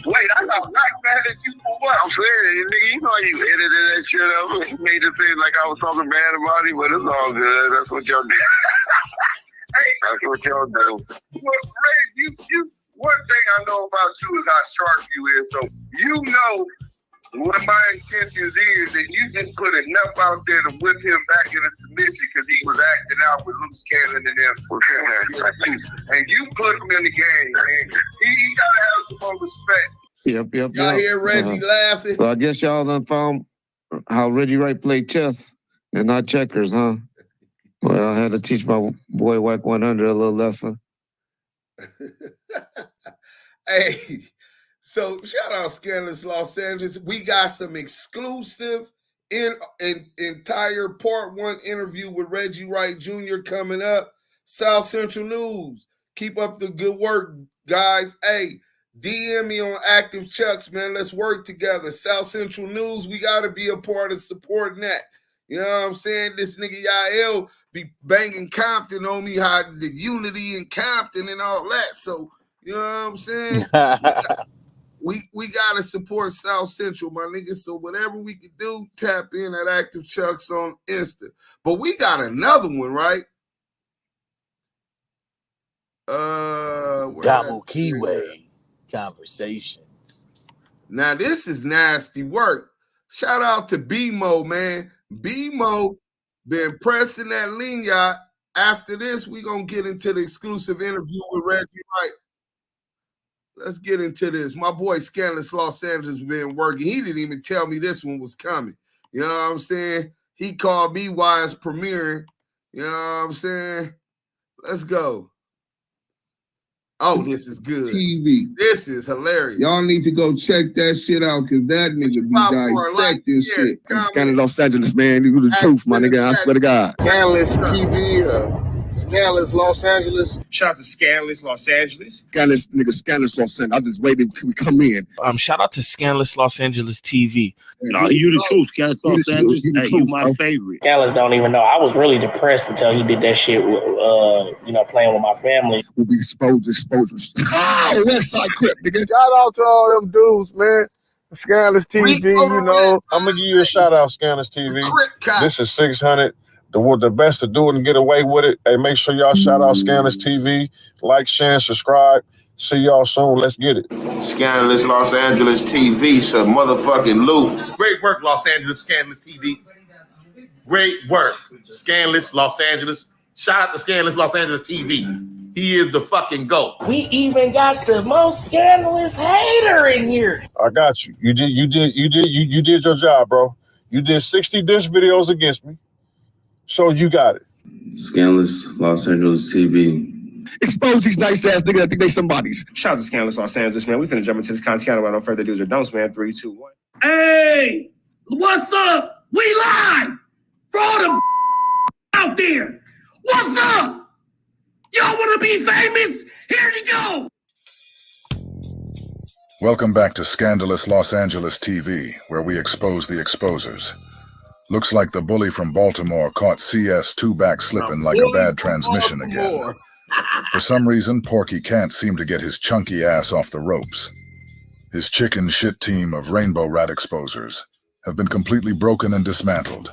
Wait, I got Wack mad at you for what? I'm saying, nigga, you know you edited that shit up. You made it seem like I was talking bad about it, but it's all good. That's what y'all did. Hey, that's what y'all do. Well, Ray, you. One thing I know about you is how sharp you is. So you know what my intentions is, and you just put enough out there to whip him back into submission because he was acting out with Luke Cannon and them. And you put him in the game, man. He gotta have some more respect. Yep. Y'all hear Reggie laughing? So I guess y'all done found how Reggie Wright played chess and not checkers, huh? Well, I had to teach my boy Wack 100 a little lesson. Hey, so shout out Scandalous Los Angeles. We got some exclusive entire part 1 interview with Reggie Wright Jr. coming up. South Central News. Keep up the good work, guys. Hey, DM me on Active Chucks, man. Let's work together. South Central News, we got to be a part of supporting that. You know what I'm saying? This nigga Yael be banging Compton on me, how the unity in Compton and all that. So, you know what I'm saying? we got to support South Central, my nigga. So whatever we can do, tap in at Active Chucks on Insta. But we got another one, right? Damu Kiwe conversations. Now this is nasty work. Shout out to B-Mo, man. B-Mo been pressing that linya. After this, we gonna get into the exclusive interview with Reggie Wright. Let's get into this. My boy Scandalous Los Angeles been working. He didn't even tell me this one was coming. You know what I'm saying? He called me while it's premiering. You know what I'm saying? Let's go. Oh, this is good. TV. This is hilarious. Y'all need to go check that shit out because that nigga be dissecting shit. Scandalous Los Angeles, man. You the truth, my nigga. I swear to God. Scandalous TV, Scandalous Los Angeles. Shout out to Scandalous Los Angeles. Scandalous Los Angeles. I just waited till we come in. Shout out to Scandalous Los Angeles TV. No, you the truth, Scandalous Los Angeles. Hey, you my favorite. Scandalous don't even know. I was really depressed until he did that shit with, playing with my family. We'll be exposures. Oh, West Side Crip, nigga. Shout out to all them dudes, man. Scandalous TV, you know. I'm gonna give you a shout out, Scandalous TV. This is 600. The best to do it and get away with it. Hey, make sure y'all shout out Scandalous TV. Like, share, and subscribe. See y'all soon. Let's get it. Scandalous Los Angeles TV, some motherfucking loot. Great work, Los Angeles Scandalous TV. Great work, Scandalous Los Angeles. Shout out to Scandalous Los Angeles TV. He is the fucking GOAT. We even got the most scandalous hater in here. I got you. You did your job, bro. You did 60 diss videos against me. So you got it. Scandalous Los Angeles TV. Expose these nice ass niggas that think they somebody's. Shout out to Scandalous Los Angeles, man. We finna jump into this content without no further ado or don'ts, man. 3, 2, 1. Hey, what's up? We live for all the out there. What's up? Y'all want to be famous? Here you go. Welcome back to Scandalous Los Angeles TV, where we expose the exposers. Looks like the bully from Baltimore caught CS2 back slipping like a bad transmission again. For some reason, Porky can't seem to get his chunky ass off the ropes. His chicken shit team of rainbow rat exposers have been completely broken and dismantled,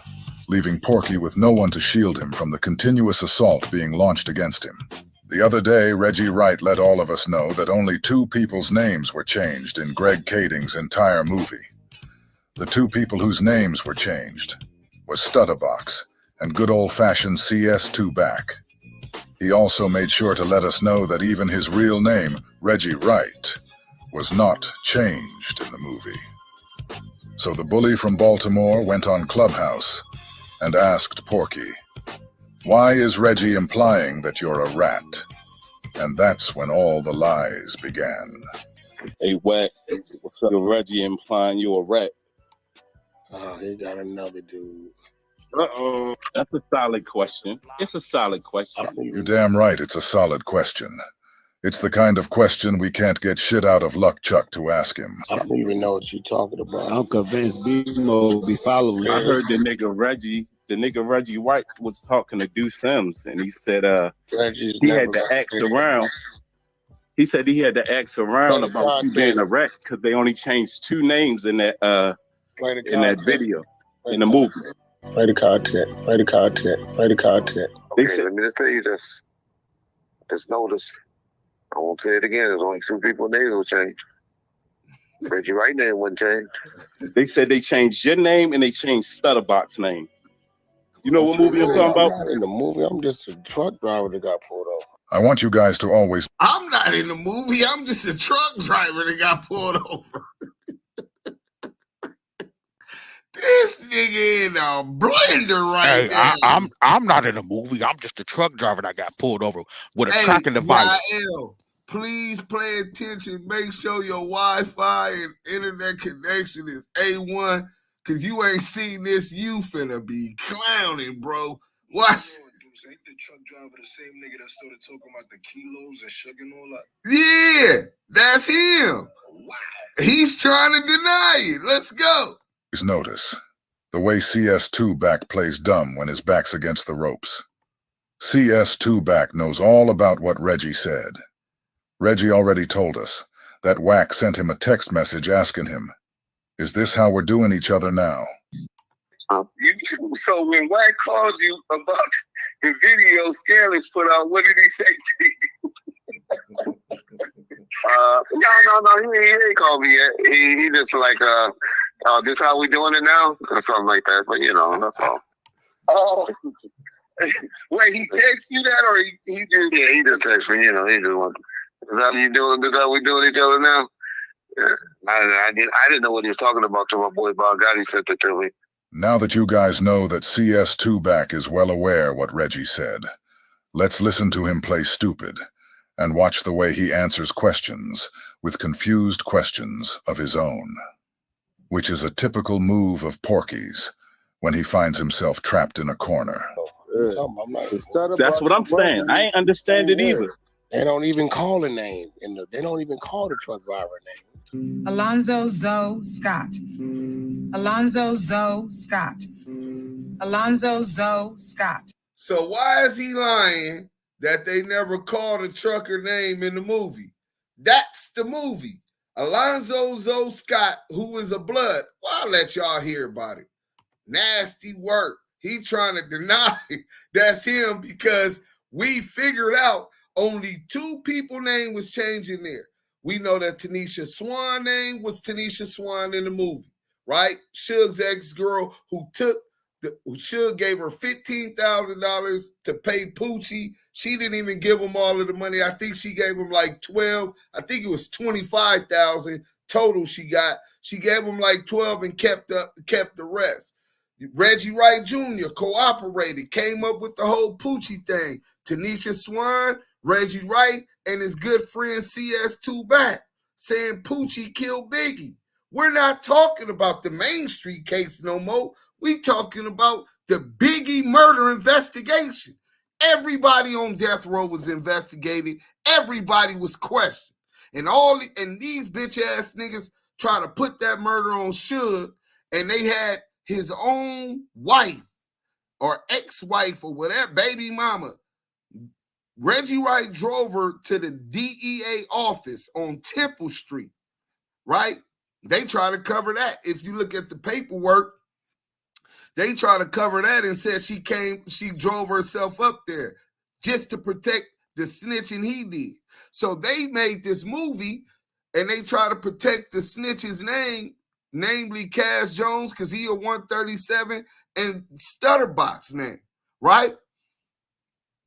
leaving Porky with no one to shield him from the continuous assault being launched against him. The other day, Reggie Wright let all of us know that only 2 people's names were changed in Greg Kading's entire movie. The 2 people whose names were changed was Stutterbox and good old-fashioned CS2 back. He also made sure to let us know that even his real name, Reggie Wright, was not changed in the movie. So the bully from Baltimore went on Clubhouse and asked Porky, "Why is Reggie implying that you're a rat?" And that's when all the lies began. Hey, Wack, what's up? Reggie implying you're a rat. Oh, he got another dude. Uh-oh. That's a solid question. It's a solid question. You're damn right it's a solid question. It's the kind of question we can't get shit out of Luck Chuck to ask him. I don't even know what you're talking about. I'm convinced B-Mo be following. I heard the nigga Reggie White was talking to Do Sims, and he said he had to ask around. He said he had to ask around about you being a rat because they only changed 2 names in that video, in the movie. Play the content. Okay, let me just tell you this. Just notice. I won't say it again. There's only 2 people's names will change. Reggie Wright name wouldn't change. They said they changed your name and they changed Stutterbox's name. You know what movie I'm talking about? I'm not in the movie. I'm just a truck driver that got pulled over. I want you guys to always... I'm not in the movie. I'm just a truck driver that got pulled over. This nigga in a blender right now. I'm not in a movie. I'm just a truck driver that got pulled over with a tracking device. Yael, please pay attention. Make sure your Wi-Fi and internet connection is A1, because you ain't seen this. You finna be clowning, bro. Watch. Ain't the truck driver the same nigga that started talking about the kilos and sugar and all that? Yeah, that's him. Wow. He's trying to deny it. Let's go. Please notice the way CS2 back plays dumb when his back's against the ropes. CS2 back knows all about what Reggie said. Reggie already told us that Wack sent him a text message asking him, "Is this how we're doing each other now?" So when Wack called you about the video Scandalous put out, what did he say to you? No, he ain't called me yet. He just like, this how we doing it now? Or something like that, but that's all. Oh, wait, he text you that, or he just... Yeah, he just text me, he just want, is that you doing, is that we doing each other now? Yeah. I didn't know what he was talking about till my boy Bob Gotti sent it to me. Now that you guys know that CS2 back is well aware what Reggie said, let's listen to him play stupid and watch the way he answers questions with confused questions of his own, which is a typical move of Porky's when he finds himself trapped in a corner. That's what I'm saying. I ain't understand it either. They don't even call a name, they don't even call the truck driver name. Alonzo Zoe Scott. Alonzo Zoe Scott. Alonzo Zoe Scott. So why is he lying that they never called a trucker name in the movie? That's the movie. Alonzo Zoe Scott, who is a blood. Well, I'll let y'all hear about it. Nasty work. He trying to deny that's him because we figured out only 2 people name was changing there. We know that Tanisha Swan name was Tanisha Swan in the movie, right? Suge's ex-girl who Suge gave her $15,000 to pay Poochie. She didn't even give him all of the money. I think she gave him like 12. I think it was 25,000 total she got. She gave him like 12 and kept the rest. Reggie Wright Jr. cooperated, came up with the whole Poochie thing. Tanisha Swan, Reggie Wright, and his good friend CS2 back saying Poochie killed Biggie. We're not talking about the Main Street case no more. We talking about the Biggie murder investigation. Everybody on death row was investigated. Everybody was questioned. And these bitch ass niggas try to put that murder on Suge, and they had his own wife or ex-wife or whatever, baby mama. Reggie Wright drove her to the DEA office on Temple Street, right? They try to cover that. If you look at the paperwork, they try to cover that and said she drove herself up there just to protect the snitching he did. So they made this movie and they try to protect the snitch's name, namely Cash Jones, because he a 137, and Stutterbox name, right?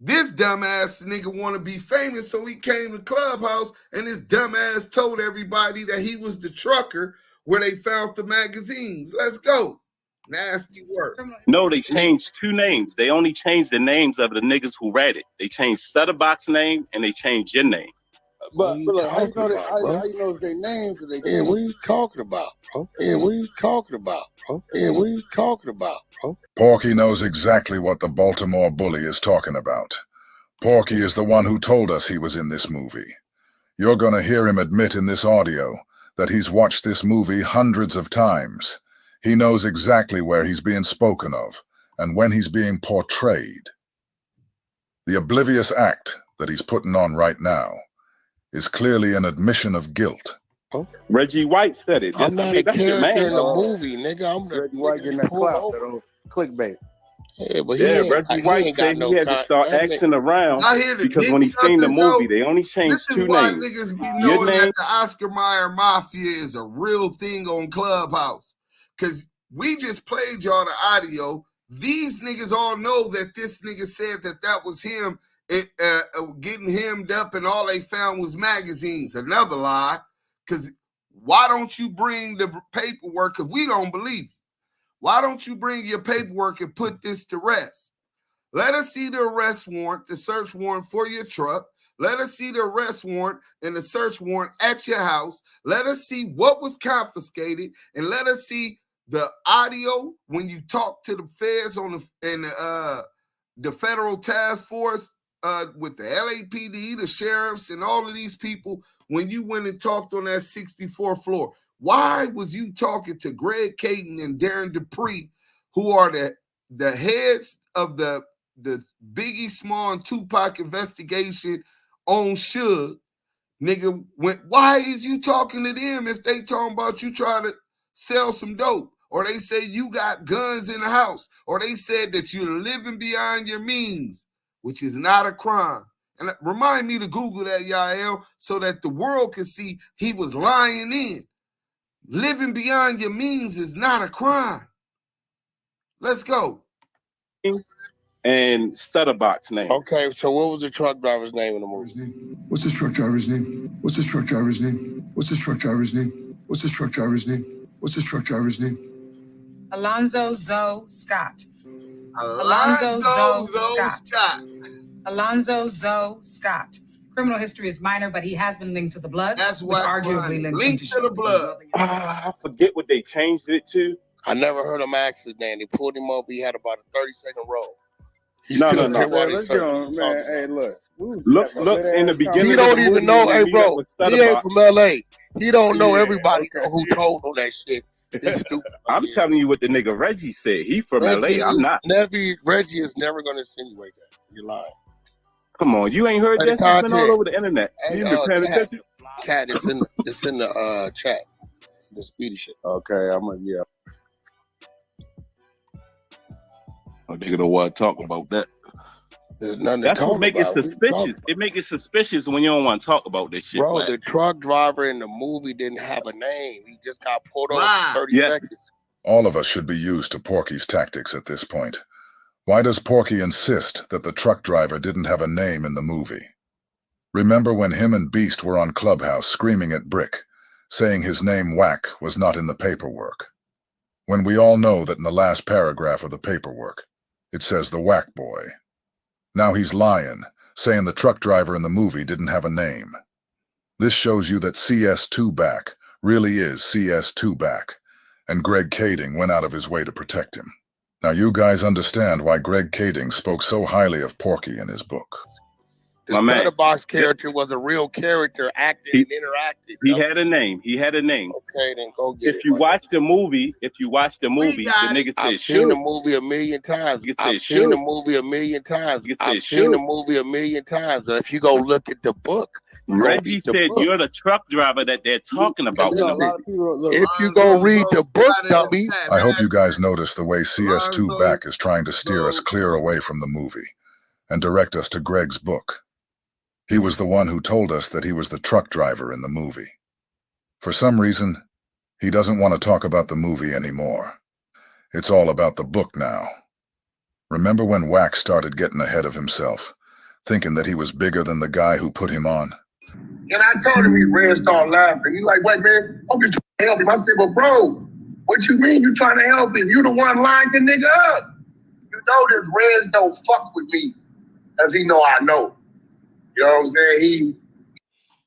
This dumbass nigga want to be famous, so he came to Clubhouse, and this dumbass told everybody that he was the trucker where they found the magazines. Let's go. Nasty work. No, they changed 2 names. They only changed the names of the niggas who read it. They changed Stutterbox's name, and they changed your name. But look, how you know if they names or they names? What are you talking about, bro? What are you talking about, bro? What are you talking about, bro? Porky knows exactly what the Baltimore bully is talking about. Porky is the one who told us he was in this movie. You're gonna hear him admit in this audio that he's watched this movie hundreds of times. He knows exactly where he's being spoken of and when he's being portrayed. The oblivious act that he's putting on right now is clearly an admission of guilt. Reggie White said it. I'm not a character in the movie, nigga. I'm the Reggie White getting that clout, that old clickbait. Yeah, but Reggie White said he had to start asking around because when he seen the movie, they only changed 2 names. Niggas be knowing that the Oscar Mayer Mafia is a real thing on Clubhouse. Because we just played y'all the audio. These niggas all know that this nigga said that was him getting hemmed up, and all they found was magazines. Another lie. Because why don't you bring the paperwork? Because we don't believe it. Why don't you bring your paperwork and put this to rest? Let us see the arrest warrant, the search warrant for your truck. Let us see the arrest warrant and the search warrant at your house. Let us see what was confiscated, and let us see the audio when you talk to the feds on the federal task force with the LAPD, the sheriffs, and all of these people when you went and talked on that 64th floor. Why was you talking to Greg Kading and Darren Dupree, who are the heads of the Biggie Smalls and Tupac investigation on Suge? Nigga, why is you talking to them if they talking about you trying to sell some dope? Or they say you got guns in the house? Or they said that you're living beyond your means, which is not a crime. And remind me to Google that, Yael, so that the world can see he was lying in. Living beyond your means is not a crime. Let's go. And Stutterbox name. Okay, so what was the truck driver's name in the movie? What's this truck driver's name? What's this truck driver's name? What's this truck driver's name? What's this truck driver's name? What's this truck driver's name? Alonzo Zoe Scott. Alonzo Zoe Scott. Alonzo Zoe Scott. Criminal history is minor, but he has been linked to the blood. That's which arguably links linked to the blood. I forget what they changed it to. I never heard him ask his name. They pulled him up. He had about a 30-second roll. No. Let's go, man. Hey, look. Look in the beginning. He don't even know. Hey, bro. He ain't from LA. He don't know everybody who told him that shit. I'm telling you what the nigga Reggie said. He from LA. I'm not. Reggie is never going to insinuate that. You're lying. Come on, you ain't heard that? It's been all over the internet. Hey, You been paying attention? Cat, it's in the chat. The speedy shit. Okay, yeah. Oh, nigga don't want to talk about that. There's nothing That's to talk what make it about. suspicious. It make it suspicious when you don't want to talk about this shit. Bro, man. the truck driver in the movie didn't have a name. He just got pulled over for 30 seconds. All of us should be used to Porky's tactics at this point. Why does Porky insist that the truck driver didn't have a name in the movie? Remember when him and Beast were on Clubhouse screaming at Brick, saying his name Whack was not in the paperwork? When we all know that in the last paragraph of the paperwork, it says the Whack Boy. Now he's lying, saying the truck driver in the movie didn't have a name. This shows you that CS2 Back really is CS2 Back, and Greg Kading went out of his way to protect him. Now you guys understand why Greg Kading spoke so highly of Porky in his book. The Letterbox character was a real character, acted and interacted. He had a name. He had a name. Okay, then go get it. If you watch the movie, the nigga said I've seen the movie a million times. I've seen the movie a million times. I've seen the movie a million times. And if you go look at the book, Reggie said you're the truck driver that they're talking about. If you go read the book, dummy. I hope you guys notice the way CS2 Back is trying to steer us clear away from the movie and direct us to Greg's book. He was the one who told us that he was the truck driver in the movie. For some reason, he doesn't want to talk about the movie anymore. It's all about the book now. Remember when Whack started getting ahead of himself, thinking that he was bigger than the guy who put him on? And I told him, he ran, started laughing. He's like, wait, man, I'm just trying to help him. I said, well, bro, what you mean you trying to help him? You the one lined the nigga up. You know this Reds don't fuck with me, as he know I know. You know what I'm saying?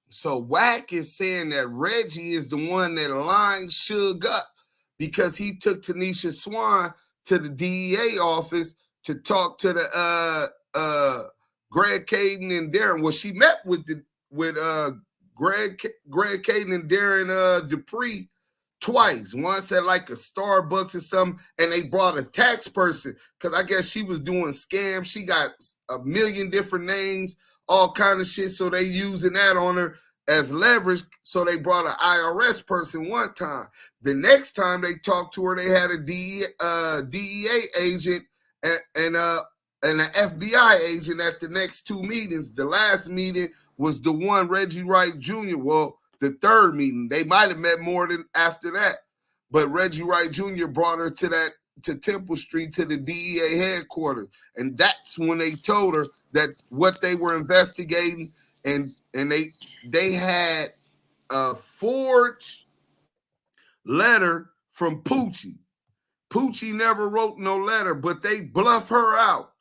So Whack is saying that Reggie is the one that lined Suge up because he took Tanisha Swan to the DEA office to talk to the Greg Kading and Darren. Well, she met with Greg Kading and Darren Dupree twice. Once at like a Starbucks or something, and they brought a tax person because I guess she was doing scams. She got a million different names, all kind of shit. So they using that on her as leverage. So they brought an IRS person one time. The next time they talked to her, they had a DEA agent and an FBI agent at the next two meetings. The last meeting was the one Reggie Wright Jr. Well, the third meeting. They might have met more than after that. But Reggie Wright Jr. brought her to Temple Street to the DEA headquarters. And that's when they told her that what they were investigating, and they had a forged letter from Poochie. Poochie never wrote no letter, but they bluff her out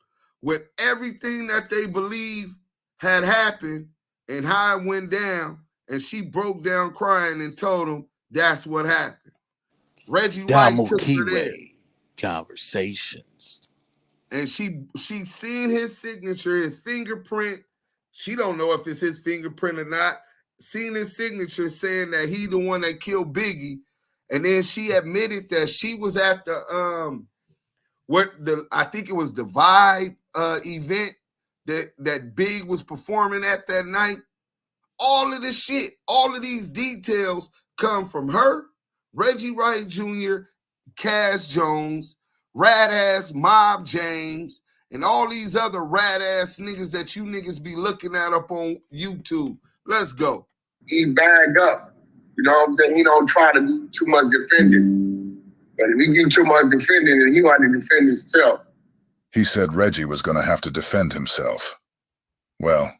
with everything that they believe had happened and how it went down. And she broke down crying and told him that's what happened. Reggie Wright Damu took her there. Kiwe conversations. And she seen his signature, his fingerprint. She don't know if it's his fingerprint or not. Seen his signature saying that he the one that killed Biggie. And then she admitted that she was at the I think it was the Vibe event that Big was performing at that night. All of this shit, all of these details come from her, Reggie Wright Jr., Cass Jones, rat ass Mob James, and all these other rat ass niggas that you niggas be looking at up on YouTube. Let's go. He bagged up. You know what I'm saying? He don't try to do too much defending. But if he do too much defending, then he want to defend himself. He said Reggie was going to have to defend himself. Well,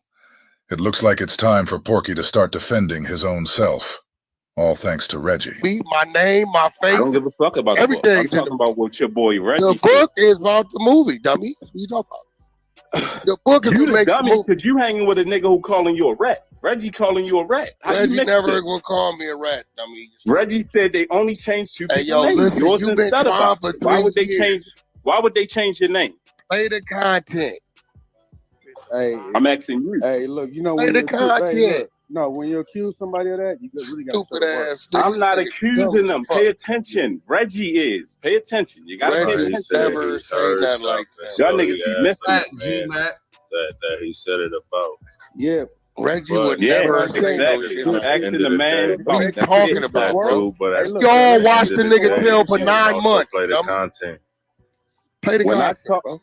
it looks like it's time for Porky to start defending his own self. All thanks to Reggie. Me, my name, my face. I don't give a fuck about everything. The book. I'm talking about what your boy Reggie The book is about the movie, dummy. What you talking about? The book is you what the makes the dummy movie. because you hanging with a nigga who calling you a rat. Reggie calling you a rat. How Reggie you never this? gonna call me a rat, dummy. Reggie said they only changed two Hey, people's yo, names. listen, Yours you and been Stutter. gone for 3 Why would they years. change? Why would they change your name? Play the content. Hey, I'm asking you. Hey, look, you know Play when the you content. when you accuse somebody of that, you really got Stupid ass. I'm not nigga. accusing them. Pay attention. Reggie is. Pay attention. You gotta pay Reggie attention. never say nothing like that. Y'all niggas be missing. G-Mac. That he said it about. Yeah. Reggie But- would Yeah, never say no exactly. shit At like the Asking end the of the man day, about What you that's talking it. about, that bro? too, but at Y'all the watched end the of the nigga day, tell for you 9 also months. play the dummy. content. Play the When I content, talk, bro.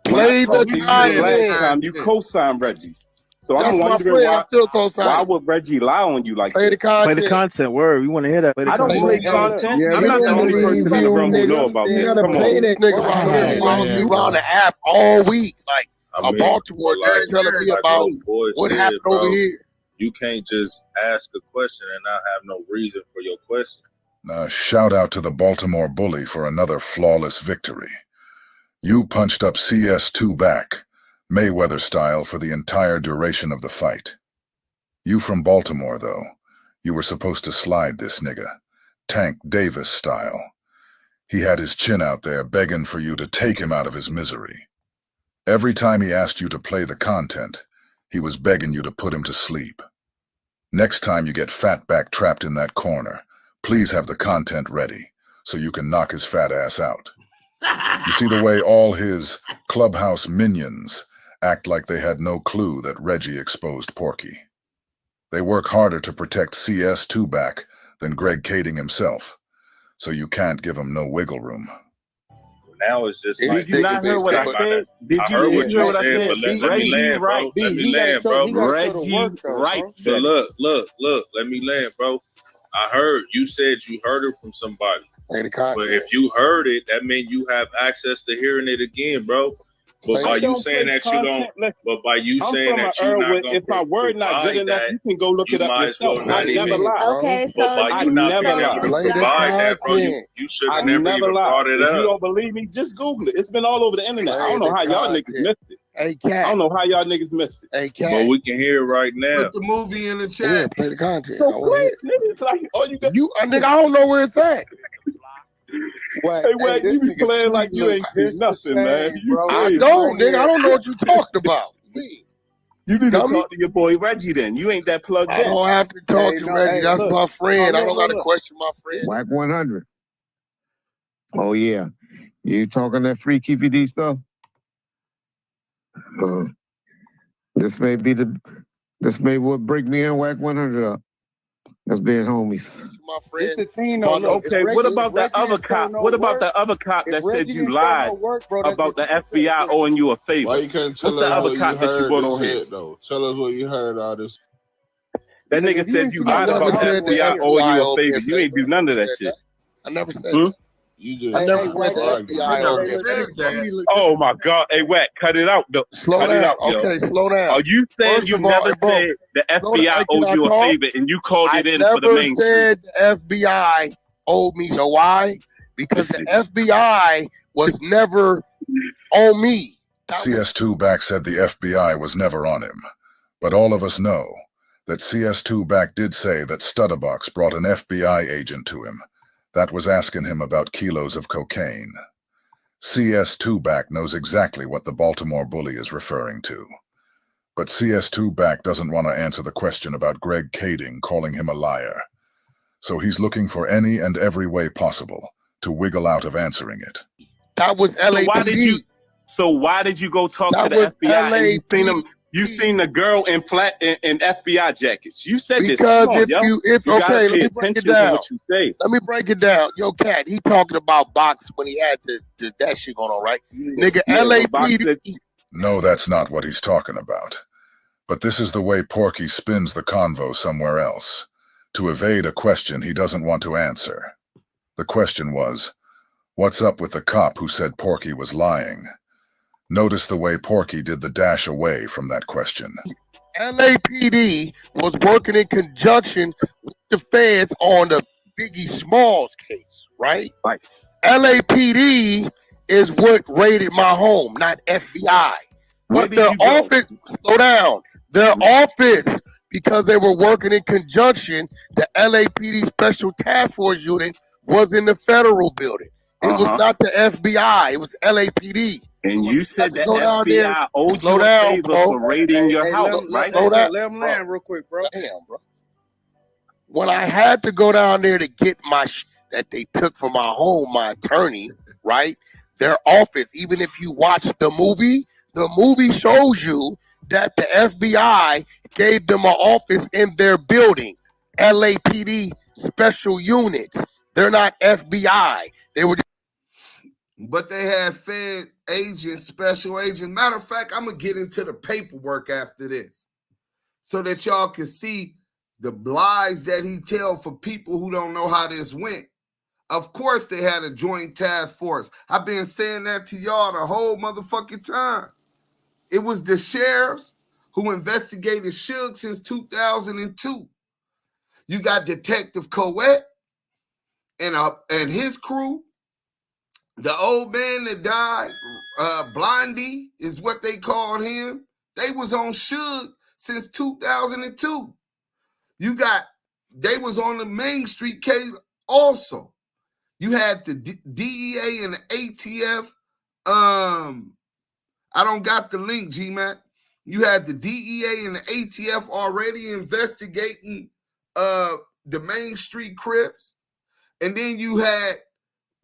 when I Play the talked to you the last content. time, you co-signed Reggie. So That's I'm my wondering friend. I'm why. still Why co-signing. would Reggie lie on you like Play the this? content. Play the content. Word. We want to hear that. Play the I don't content. play content. Yeah, I'm we not the don't only believe person in the you, room who know nigga. about You this. gotta Come pay on. that. Nigga around here, Hey, follow man, me bro. around the app all week. Like, I mean, Baltimore, like, they're telling me like about old boy what said, happened bro, over here. you can't just ask a question and not have no reason for your question. Now, shout out to the Baltimore Bully for another flawless victory. You punched up CS2 back, Mayweather style, for the entire duration of the fight. You from Baltimore, though. You were supposed to slide this nigga, Tank Davis style. He had his chin out there begging for you to take him out of his misery. Every time he asked you to play the content, he was begging you to put him to sleep. Next time you get Fatback trapped in that corner, please have the content ready so you can knock his fat ass out. You see the way all his clubhouse minions act like they had no clue that Reggie exposed Porky. They work harder to protect CS2 back than Greg Kading himself, so you can't give him no wiggle room. Now it's just Did like, Did you not hear what I said? Did I you heard hear what you what I said, said? but let me Reggie land, bro. Wright. Let me land, bro. Reggie Wright But said. look, let me land, bro. I heard you said you heard it from somebody. But if you heard it, that means you have access to hearing it again, bro. But by you saying that you don't, but by you I'm saying from that an you're era not where going if my word not good enough, you can go look you it up might as yourself. well not I never even. lie. Okay, But so by I you not never being lie. able to provide that, bro, you should I have never never even lie. brought it If you up. don't believe me, just Google it. It's been all over the internet. I don't know how y'all niggas missed it. Hey, I don't know how y'all niggas missed it. Hey, But we can hear it right now. Put the movie in the chat. Yeah, play the content. So play it, nigga. Like, all you got. Nigga, I don't know where it's at. Hey, Wack, you be playing like you ain't seen nothing, man. You I crazy. don't, nigga. I don't know what you talking about. You need to Dummy. talk to your boy Reggie then. You ain't that plugged I in. don't have to talk to Reggie. That's my friend. I don't got to question my friend. Whack 100. Oh, yeah. You talking that free KPD stuff? This may what break me and Whack 100 up. That's being homies. My friend. It's the thing, though. Look, Okay, what about the other cop? What about the other cop that said you lied about the FBI owing you a favor? Why you couldn't tell What's the us other what you cop that you heard brought and on here? said, though? Tell us what you heard all this. That nigga said you lied about the FBI owing you a favor. You ain't do none of that shit. I never said that. You just I never Oh my God! Hey, Wack, cut it out, though. Slow Cut it down. out, yo. Okay, slow down. Are you saying First you of all, never hey, bro, said the FBI owed you a favor and you called it in for the I main never street? said the FBI owed me. So why? because the FBI was never on me. CS2 back said the FBI was never on him, but all of us know that CS2 back did say that Stutterbox brought an FBI agent to him that was asking him about kilos of cocaine. CS2 back knows exactly what the Baltimore bully is referring to. But CS2 back doesn't want to answer the question about Greg Kading calling him a liar. So he's looking for any and every way possible to wiggle out of answering it. That was LAPD. So why did you go talk to the FBI and you seen them? You seen the girl in FBI jackets. You said this. Because Come on, you gotta let pay me break it attention to down. what you say. Let me break it down. Yo, Cat, he talking about box when he had that shit going on, right? Nigga, LAPD. No, that's not what he's talking about. But this is the way Porky spins the convo somewhere else, to evade a question he doesn't want to answer. The question was, what's up with the cop who said Porky was lying? Notice the way Porky did the dash away from that question. LAPD was working in conjunction with the feds on the Biggie Smalls case, right? Right. LAPD is what raided my home, not FBI. But their office, slow down, their office, because they were working in conjunction, the LAPD Special Task Force Unit was in the federal building. It was not the FBI, it was LAPD. And you said the FBI owed you a favor for raiding your house, right? Let him land real quick, bro. Damn, bro. When I had to go down there to get my that they took from my home, my attorney, right? Their office, even if you watch the movie shows you that the FBI gave them an office in their building. LAPD special units. They're not FBI. They were. But they had Fed agents, special agents. Matter of fact, I'm going to get into the paperwork after this so that y'all can see the lies that he tell for people who don't know how this went. Of course, they had a joint task force. I've been saying that to y'all the whole motherfucking time. It was the sheriffs who investigated Suge since 2002. You got Detective Coet and his crew. The old man that died, Blondie is what they called him. They was on Suge since 2002. They was on the Main Street case also. You had the DEA and the ATF. I don't got the link, G-Mac. You had the DEA and the ATF already investigating the Main Street Crips. And then you had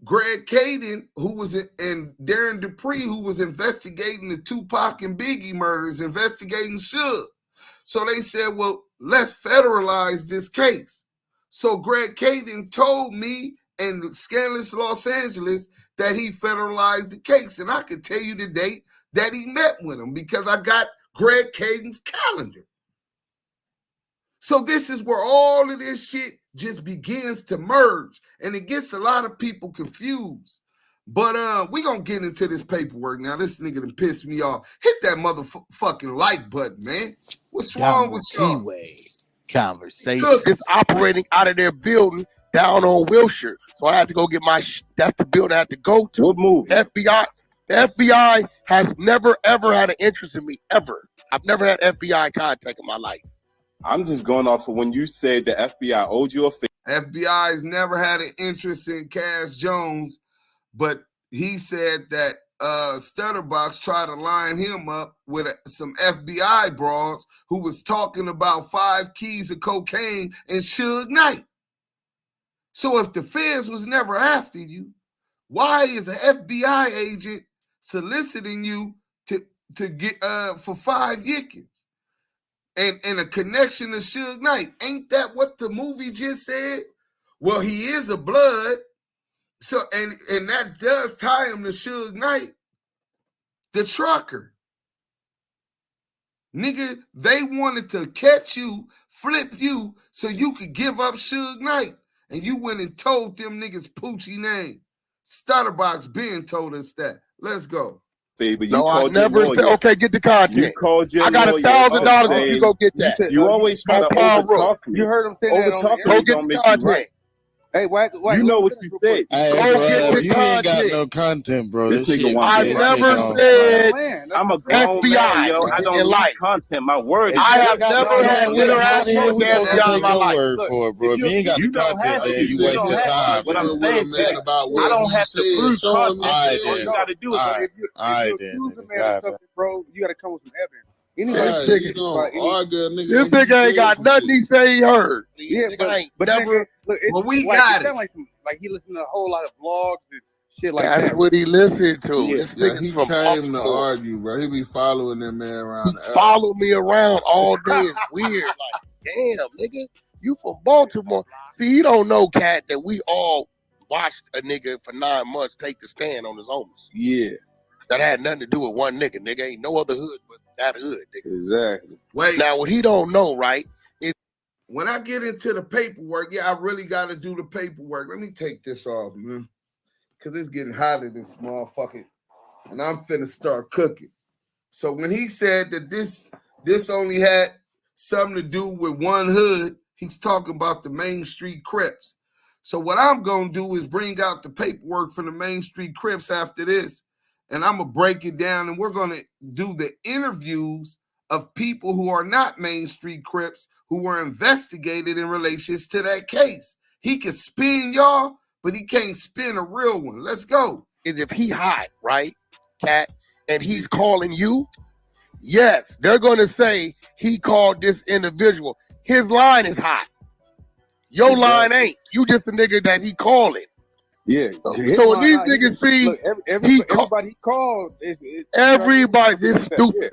Greg Kading, who was and Darren Dupree, who was investigating the Tupac and Biggie murders, investigating Suge. So they said, well, let's federalize this case. So Greg Kading told me and Scandalous Los Angeles that he federalized the case. And I could tell you the date that he met with him because I got Greg Kading's calendar. So this is where all of this shit just begins to merge, and it gets a lot of people confused. But we gonna get into this paperwork now. This nigga done pissed me off. Hit that motherfucking like button, man. What's wrong with y'all? Conversation. It's operating out of their building down on Wilshire. So I had to go get that's the building I had to go to. What movie? FBI. The FBI has never, ever had an interest in me, ever. I've never had FBI contact in my life. I'm just going off of when you said the FBI owed you a favor. FBI has never had an interest in Cash Jones, but he said that Stutterbox tried to line him up with some FBI broads who was talking about 5 keys of cocaine and Suge Knight. So if the feds was never after you, why is an FBI agent soliciting you to get for 5 yickins? And a connection to Suge Knight. Ain't that what the movie just said? Well, he is a blood. So and that does tie him to Suge Knight, the trucker. Nigga, they wanted to catch you, flip you, so you could give up Suge Knight. And you went and told them niggas Poochie name. Stutterbox Ben told us that. Let's go. No, I never said, okay, get the content. I got $1,000 if you go get that. You always try to over-talk me. You heard him say that. Go get the content. Hey, Wack, You know what you said. Hey, Go bro, get if the you ain't got content. no content, bro, This this nigga shit want I to gets never on, said I'm a grown man, yo. I FBI don't in need life. content. My word is I If you have got the never had content, dinner come at on here. so We damn gonna down in take my your life. word Look, for it, bro. If you ain't got the you don't content, have then to. you You don't wasting have to. time, What I'm bro. saying to you, I don't have to prove content. All you gotta do is All right, If you accuse a man of something, bro, you gotta come with some evidence. Anybody This can about any. This nigga ain't got nothing he say he heard. Yeah, Nigga but never. look, it sound like he listened to a whole lot of vlogs and shit like that. That's what he listened to. Yeah. This Yeah, nigga's he from came to Baltimore. argue, bro. He be following that man around the Follow me around all day is weird. Like, damn, nigga, you from Baltimore. See, you don't know, Cat, that we all watched a nigga for 9 months take the stand on his homies. Yeah. That had nothing to do with one nigga. Nigga ain't no other hood but that hood, nigga. Exactly. Wait. Now, what he don't know, right, is when I get into the paperwork, I really got to do the paperwork. Let me take this off, man, because it's getting hot in this motherfucker, and I'm finna start cooking. So when he said that this only had something to do with one hood, he's talking about the Main Street Crips. So what I'm going to do is bring out the paperwork from the Main Street Crips after this, and I'm going to break it down, and we're going to do the interviews of people who are not Main Street Crips who were investigated in relations to that case. He can spin y'all, but he can't spin a real one. Let's go. if he hot, right, Cat, and he's calling you, yes, they're going to say he called this individual. His line is hot. Your line ain't. You just a nigga that he calling. Yeah. So when these niggas see look, everybody he called, everybody, this stupid,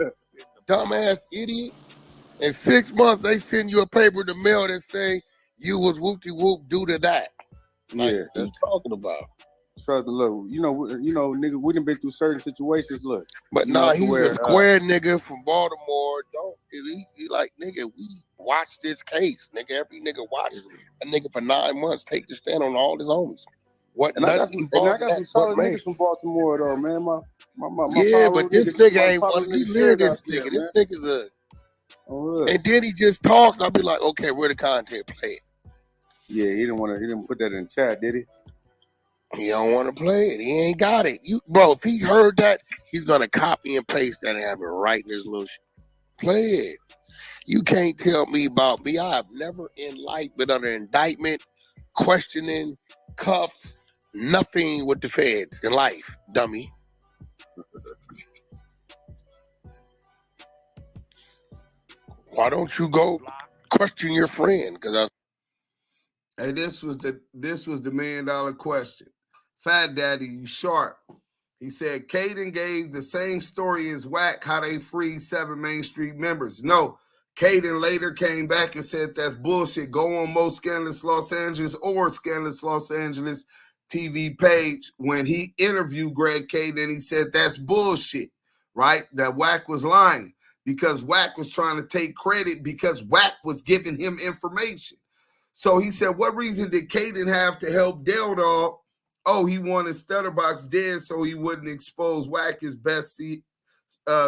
dumbass idiot, in 6 months they send you a paper in the mail that say you was whoop-de-whoop due to that. Like, Yeah. what you talking about? Trust me, look, you know, nigga, we done been through certain situations. Look, But nah, he's a square nigga from Baltimore. He like, nigga, we watch this case. Nigga, every nigga watches a nigga for 9 months take the stand on all his homies. What? And I got some solid niggas from Baltimore though, man. My yeah, but this nigga ain't one. He live this there, nigga. This man. nigga's a. And then he just talks. I'll be like, okay, where the content play it? Yeah, he didn't put that in the chat, did he? He don't want to play it. He ain't got it. Bro, if he heard that, he's gonna copy and paste that and have it right in his little shit. Play it. You can't tell me about me. I have never in life been under indictment, questioning, cuffed, nothing with the feds in life, dummy. Why don't you go question your friend? Hey, this was the $1 million question. Fat Daddy, you sharp. He said Kading gave the same story as Wack, how they freed 7 Main Street members. No, Kading later came back and said that's bullshit. Go on Most Scandalous Los Angeles or Scandalous Los Angeles TV page. When he interviewed Greg Kading, he said that's bullshit, right? That Wack was lying because Wack was trying to take credit because Wack was giving him information. So he said, what reason did Kading have to help Del Dog? Oh, he wanted Stutterbox dead so he wouldn't expose Wack, his best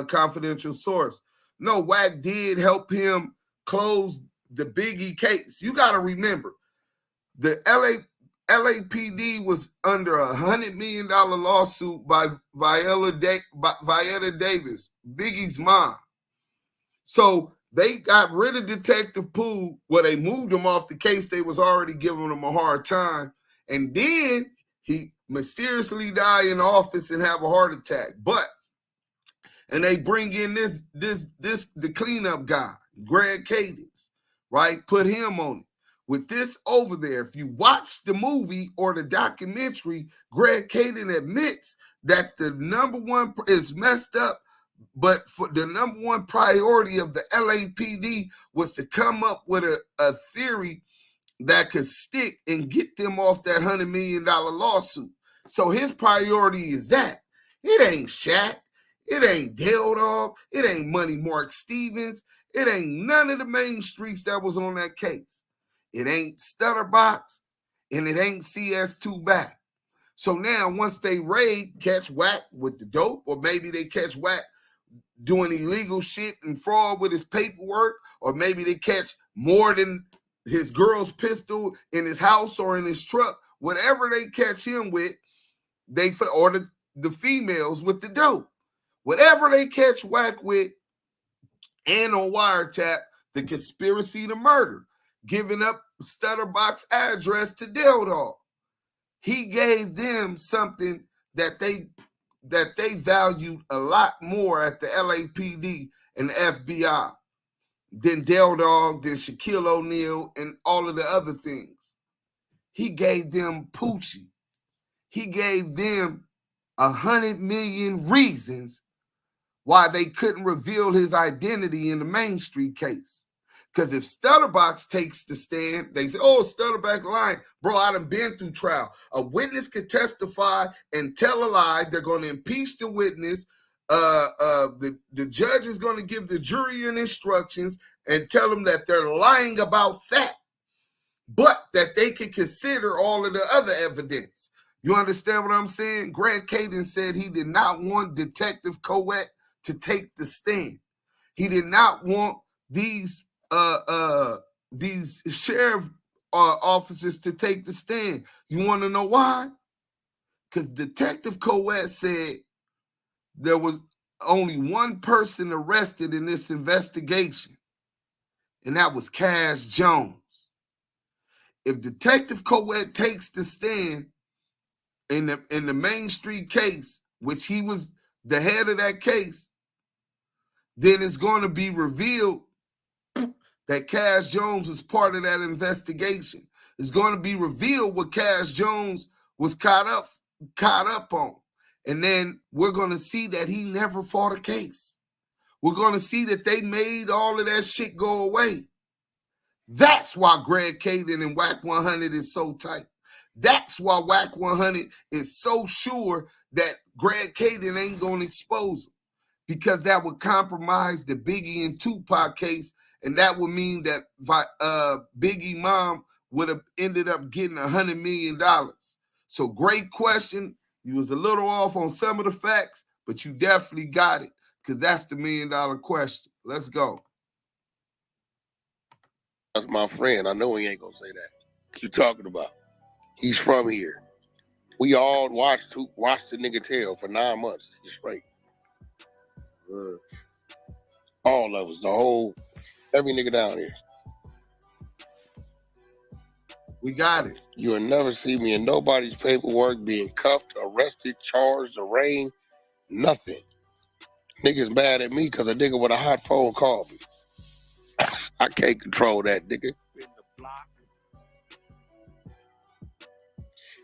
confidential source. No, Wack did help him close the Biggie case. You got to remember, the LAPD was under $100 million lawsuit by Viola Davis, Biggie's mom. So they got rid of Detective Poole. Well, they moved him off the case. They was already giving him a hard time. And then he mysteriously died in the office and have a heart attack. And they bring in the cleanup guy, Greg Kading, right? Put him on it. With this over there, if you watch the movie or the documentary, Greg Kading admits that the number one is messed up, but for the number one priority of the LAPD was to come up with a theory that could stick and get them off that $100 million lawsuit. So his priority is that. It ain't Shaq. It ain't Del Dog. It ain't Money Mark Stevens. It ain't none of the main streets that was on that case. It ain't Stutterbox, and it ain't CS2 back. So now once they catch Wack with the dope, or maybe they catch Wack doing illegal shit and fraud with his paperwork, or maybe they catch more than his girl's pistol in his house or in his truck, whatever they catch him with, or the females with the dope. Whatever they catch Wack with and on wiretap, the conspiracy to murder, giving up Stutterbox address to Del Dog. He gave them something that they valued a lot more at the LAPD and the FBI than Del Dog, than Shaquille O'Neal, and all of the other things. He gave them Poochie. He gave them 100 million reasons why they couldn't reveal his identity in the Main Street case. Because if Stutterbox takes the stand, they say, oh, Stutterbox lying. Bro, I done been through trial. A witness could testify and tell a lie. They're going to impeach the witness. The judge is going to give the jury instructions and tell them that they're lying about that, but that they can consider all of the other evidence. You understand what I'm saying? Greg Kading said he did not want Detective Coet to take the stand. He did not want these sheriff officers to take the stand. You want to know why? Because Detective Coet said there was only one person arrested in this investigation, and that was Cash Jones. If Detective Coet takes the stand in the Main Street case, which he was the head of that case, then it's going to be revealed that Cash Jones was part of that investigation. It's going to be revealed what Cash Jones was caught up on. And then we're going to see that he never fought a case. We're going to see that they made all of that shit go away. That's why Greg Kading and Wack 100 is so tight. That's why Wack 100 is so sure that Greg Kading ain't going to expose him, because that would compromise the Biggie and Tupac case, and that would mean that Biggie mom would have ended up getting $100 million. So great question. You was a little off on some of the facts, but you definitely got it, because that's the $1 million question. Let's go. That's my friend. I know he ain't gonna say that. What you talking about? He's from here. We all watched the nigga tail for 9 months straight. All of us, every nigga down here. We got it. You'll never see me in nobody's paperwork being cuffed, arrested, charged, arraigned, nothing. Niggas mad at me because a nigga with a hot phone called me. I can't control that nigga.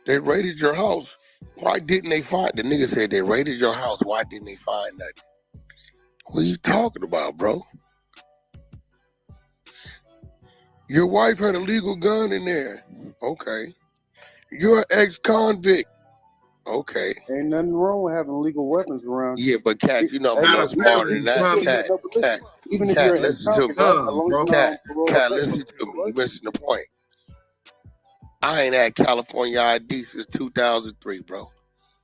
They raided your house. Why didn't they find? The nigga said they raided your house. Why didn't they find nothing? What are you talking about, bro? Your wife had a legal gun in there. Okay. You're an ex-convict. Okay. Ain't nothing wrong with having legal weapons around. Yeah, but Cat, you know I'm a little smarter than that. Cat, even if you're listen to me. Cat, listen to me. You missing the point. I ain't had California ID since 2003, bro.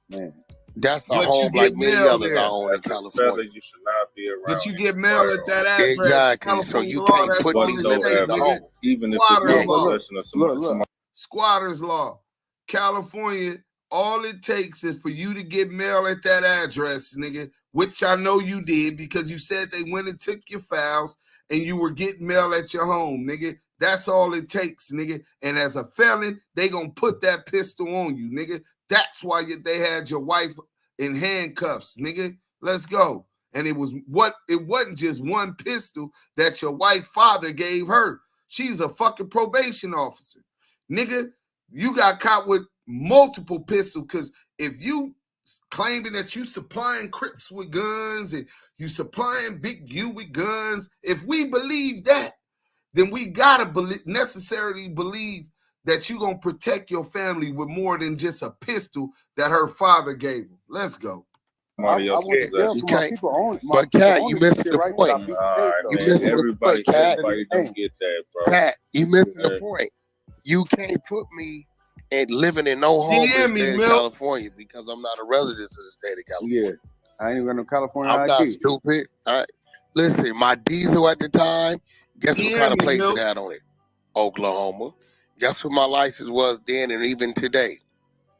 Man. That's a home like many others I own in As a California. feather, you should not be around. But you get mail at that address. Exactly. So you can't put me whatsoever, nigga. even if it's in possession of somebody. Squatter's law. California, all it takes is for you to get mail at that address, nigga, which I know you did because you said they went and took your files and you were getting mail at your home, nigga. That's all it takes, nigga. And as a felon, they gonna put that pistol on you, nigga. That's why they had your wife in handcuffs, nigga. Let's go. And it wasn't just one pistol that your white father gave her. She's a fucking probation officer. Nigga, you got caught with multiple pistols, because if you claiming that you supplying Crips with guns and you supplying Big U with guns, if we believe that, then we gotta necessarily believe that you're gonna protect your family with more than just a pistol that her father gave him. Let's go. Somebody else possession. You can't. But Cat, you missed the point. You missed the point, Cat. Everybody don't get that, bro. Cat, you missed the point. You can't put me and living in no home in the state of California because I'm not a resident of the state of California. Yeah, I ain't got no California I'm ID. not stupid. All right. Listen, my diesel at the time, guess what kind of plate it had on it? Oklahoma. Guess what my license was then and even today?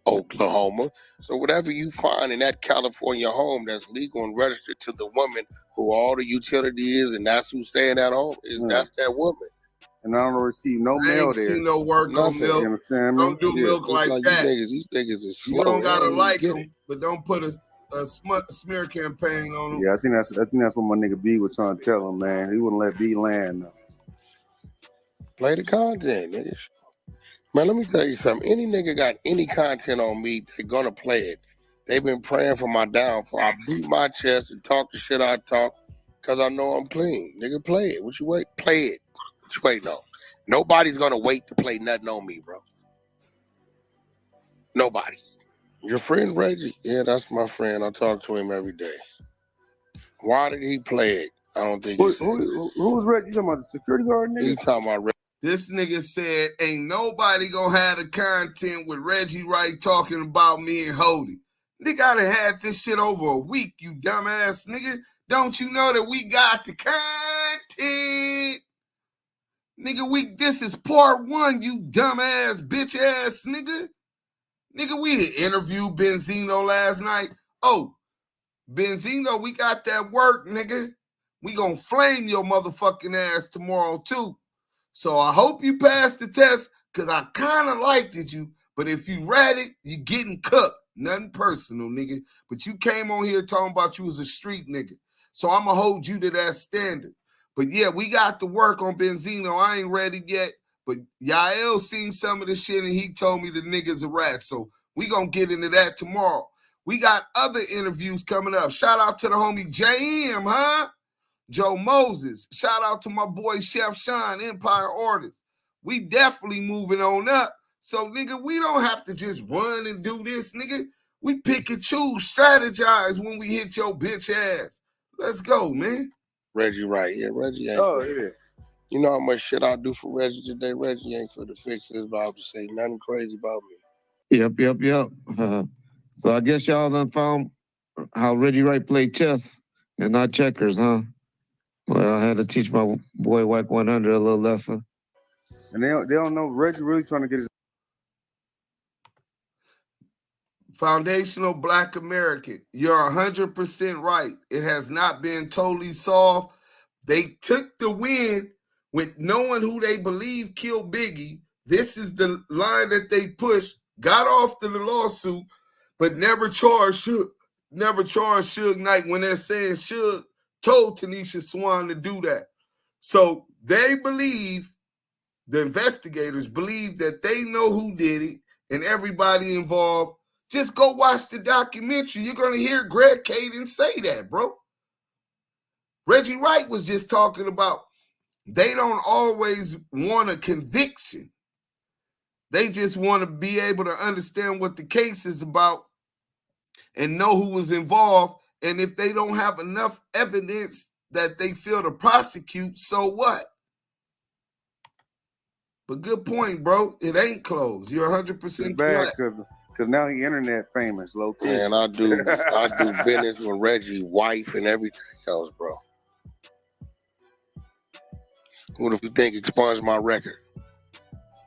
Oklahoma. So whatever you find in that California home that's legal and registered to the woman who all the utility is, and that's who's staying at home, that's that woman. And I don't receive no I mail ain't there. seen no work on Nothing. milk. You understand me? Don't do milk like that. These niggas is slow. You don't gotta They like get them, but don't put a smear campaign on them. Yeah, I think that's what my nigga B was trying to tell him, man. He wouldn't let B land. Play the content, niggas. Man, let me tell you something. Any nigga got any content on me, they're gonna play it. They've been praying for my downfall. I beat my chest and talk the shit I talk because I know I'm clean. Nigga, play it. What you wait? Play it. What you waiting on? Nobody's gonna wait to play nothing on me, bro. Nobody. Your friend Reggie? Yeah, that's my friend. I talk to him every day. Why did he play it? I don't think Who's Reggie? You talking about the security guard nigga? He talking about Reggie. This nigga said, ain't nobody gonna have the content with Reggie Wright talking about me and Hody. Nigga, I done had this shit over a week, you dumbass nigga. Don't you know that we got the content? Nigga, this is part one, you dumbass bitch ass nigga. Nigga, we interviewed Benzino last night. Oh, Benzino, we got that work, nigga. We gonna flame your motherfucking ass tomorrow too. So I hope you passed the test, because I kind of liked it, you. But if you read it, you getting cooked. Nothing personal, nigga. But you came on here talking about you was a street nigga. So I'm going to hold you to that standard. But yeah, we got the work on Benzino. I ain't read it yet. But Yael seen some of the shit, and he told me the nigga's a rat. So we going to get into that tomorrow. We got other interviews coming up. Shout out to the homie JM, huh? Joe Moses. Shout out to my boy Chef Sean, Empire Artist. We definitely moving on up. So, nigga, we don't have to just run and do this, nigga. We pick and choose, strategize when we hit your bitch ass. Let's go, man. Reggie Wright. Yeah, Reggie ain't. Yeah. You know how much shit I do for Reggie today? Reggie ain't for the fix his vibe to say nothing crazy about me. Yep. So I guess y'all done found how Reggie Wright played chess and not checkers, huh? Well, I had to teach my boy Wack 100 a little lesson. And they don't know Reggie really trying to get his Foundational Black American. You're 100% right. It has not been totally solved. They took the win with knowing who they believe killed Biggie. This is the line that they pushed, got off the lawsuit, but never charged Suge Knight when they're saying Suge told Tanisha Swan to do that. So they believe, the investigators believe that they know who did it and everybody involved. Just go watch the documentary. You're going to hear Greg Kading say that, bro. Reggie Wright was just talking about they don't always want a conviction. They just want to be able to understand what the case is about and know who was involved. And if they don't have enough evidence that they feel to prosecute, so what? But good point, bro. It ain't closed. You're 100% correct. Because now he internet famous, low key. Man, I do business with Reggie's wife and everything else, bro. Who do you think expunged my record?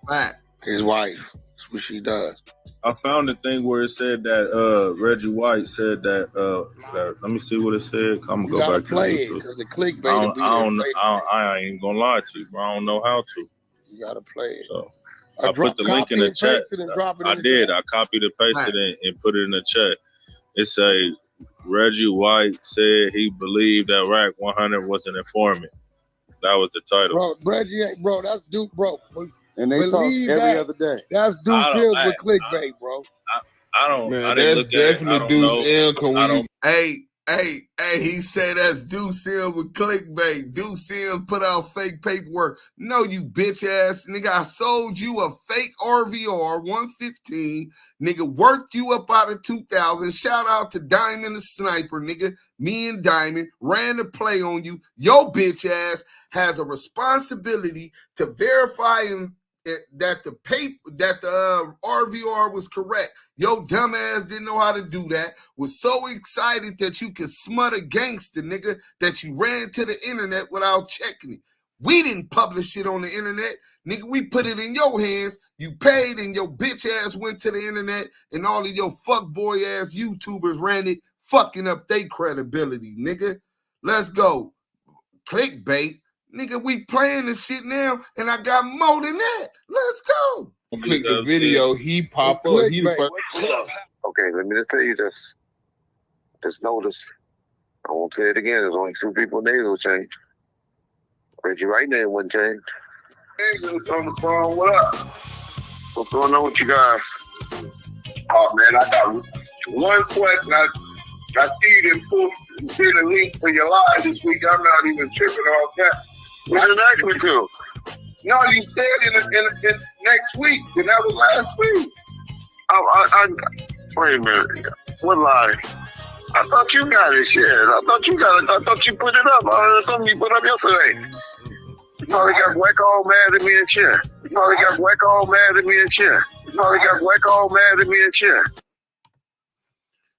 Right. His wife. That's what she does. I found the thing where it said that Reggie White said that, let me see what it said. I'm gonna go back to YouTube. Because the clickbait. I ain't gonna lie to you, bro. I don't know how to. You gotta play it. So I put the link in the chat. I did. I copied and pasted it and put it in the chat. It say Reggie White said he believed that Rack 100 was an informant. That was the title. Bro, Reggie, bro, that's Duke, bro. And they talk every other day. That's Duke Fields with clickbait, bro. I don't. Man, I didn't look at it. I don't know. Hey, he said that's Deuce Sims with clickbait. Deuce Sims put out fake paperwork. No, you bitch ass nigga. I sold you a fake RVR 115. Nigga, worked you up out of 2000. Shout out to Diamond the Sniper, nigga. Me and Diamond ran the play on you. Your bitch ass has a responsibility to verify that the RVR was correct. Yo dumb ass didn't know how to do that. Was so excited that you could smut a gangster, nigga, that you ran to the internet without checking it. We didn't publish it on the internet. Nigga, we put it in your hands. You paid and your bitch ass went to the internet and all of your fuckboy ass YouTubers ran it, fucking up their credibility, nigga. Let's go. Clickbait. Nigga, we playing this shit now and I got more than that. Let's go. Click the video, he pop up. He the first. Okay, let me just tell you this. Just notice. I won't say it again. There's only 2 people names will change. Reggie Wright name wouldn't change. It's on the phone. What up? What's going on with you guys? Oh man, I got one question. I see you didn't see the link for your live this week. I'm not even tripping off that. You didn't ask me to. No, you said in next week, and that was last week. Wait a minute. What lie? I thought you got it, shit. I thought you put it up. Something you put up yesterday. You probably got Wacko mad at me and shit. You probably got Wacko mad at me and shit. You probably got Wacko mad at me and shit.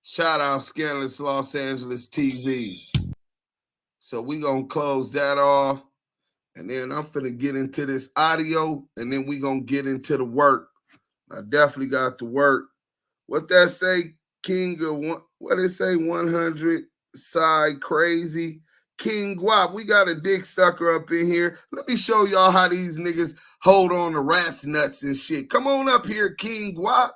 Shout out Scandalous Los Angeles TV. So we gonna close that off. And then I'm finna get into this audio. And then we gonna get into the work. I definitely got the work. What that say, King of what it say, 100 side crazy. King Guap, we got a dick sucker up in here. Let me show y'all how these niggas hold on to rat's nuts and shit. Come on up here, King Guap.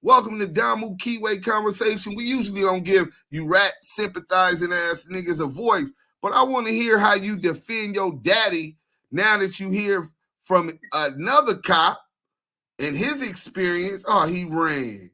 Welcome to Damu Kiwe Conversation. We usually don't give you rat sympathizing ass niggas a voice, but I want to hear how you defend your daddy now that you hear from another cop and his experience. Oh, he ran.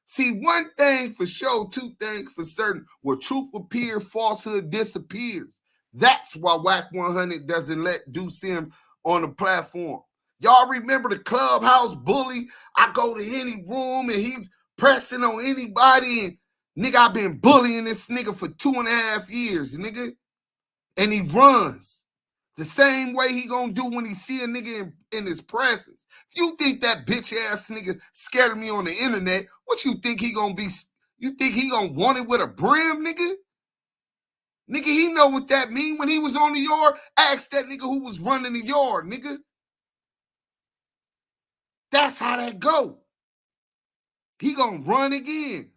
See, one thing for sure, 2 things for certain. Where truth appears, falsehood disappears. That's why Whack 100 doesn't let Deuce him on the platform. Y'all remember the Clubhouse bully? I go to any room and he pressing on anybody and nigga, I've been bullying this nigga for 2.5 years, nigga. And he runs. The same way he gonna do when he see a nigga in his presence. If you think that bitch ass nigga scared of me on the internet, what you think he gonna be? You think he gonna want it with a brim, nigga? Nigga, he know what that mean. When he was on the yard, ask that nigga who was running the yard, nigga. That's how that go. He gonna run again.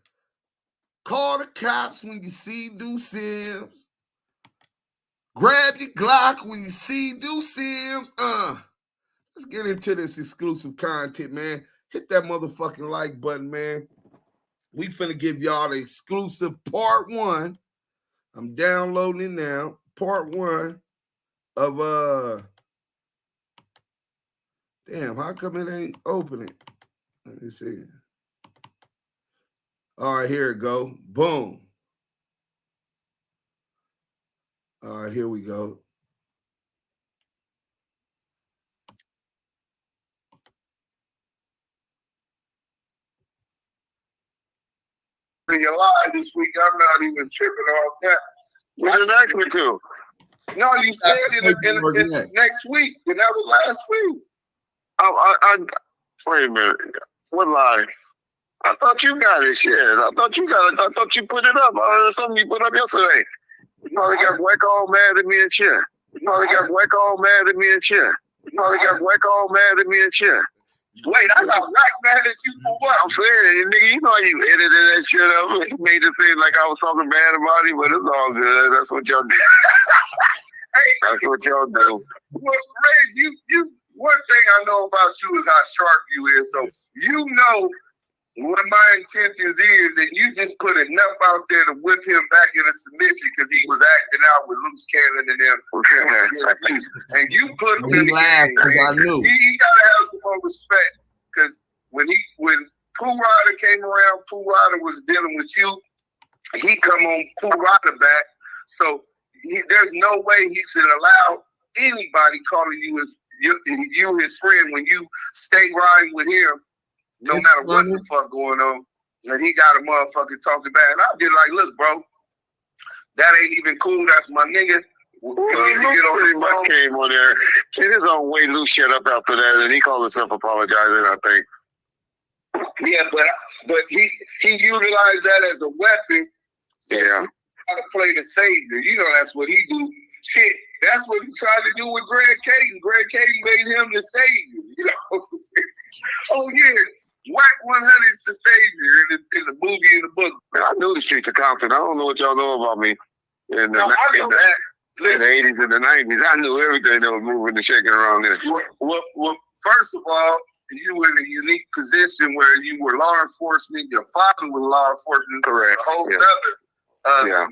Call the cops when you see Deuce Sims. Grab your Glock when you see Deuce Sims. Let's get into this exclusive content, man. Hit that motherfucking like button, man. We finna give y'all the exclusive part 1. I'm downloading it now. Part 1 of damn, how come it ain't opening? Let me see. All right, here it go. Boom. All right, here we go. In your live this week, I'm not even tripping off that. You didn't ask me to. No, you said it next week, and that was last week. Wait a minute. What lie? I thought you got it, shit. I thought you put it up. Something you put up yesterday. You probably got Wacko mad at me and shit. You probably got Wacko mad at me and shit. You probably got Wacko mad at me and shit. Wait, I got Wack mad at you for what? I'm saying, nigga, you know you edited that shit up. Made it seem like I was talking bad about him, but it's all good. That's what y'all do. That's what y'all do. Well, Reg, you. One thing I know about you is how sharp you is. So you know what my intentions is, and you just put enough out there to whip him back into submission because he was acting out with loose cannon and them. And you put him in the game. I knew. He gotta have some more respect because when Pooh Rider came around, Pooh Rider was dealing with you. He come on Pooh Rider back, so there's no way he should allow anybody calling you his friend when you stay riding with him. No matter what the fuck going on, and he got a motherfucker talking bad. And I'll be like, look, bro, that ain't even cool. That's my nigga. Pretty much came on there. In his own way, Lou shut up after that, and he called himself apologizing, I think. Yeah, but he utilized that as a weapon. So yeah. How to play the savior. You know that's what he do. Shit, that that's what he tried to do with Greg Kading. Greg Kading made him the savior. You know what I'm saying? Oh yeah, Whack 100 is the savior in the movie and the book. Man, I knew the streets of Compton. I don't know what y'all know about me. In the 80s and the 90s, I knew everything that was moving and shaking around there. Well, first of all, you were in a unique position where you were law enforcement. Your father was law enforcement. Correct. A whole Yeah.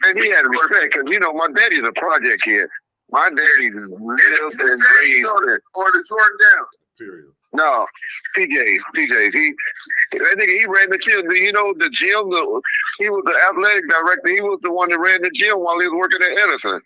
And he had respect because, you know, my daddy's a project kid. My daddy's lived and raised. Or the Jordan down. Period. No, PJs. That nigga, he ran the gym. You know, the gym, he was the athletic director. He was the one that ran the gym while he was working at Edison.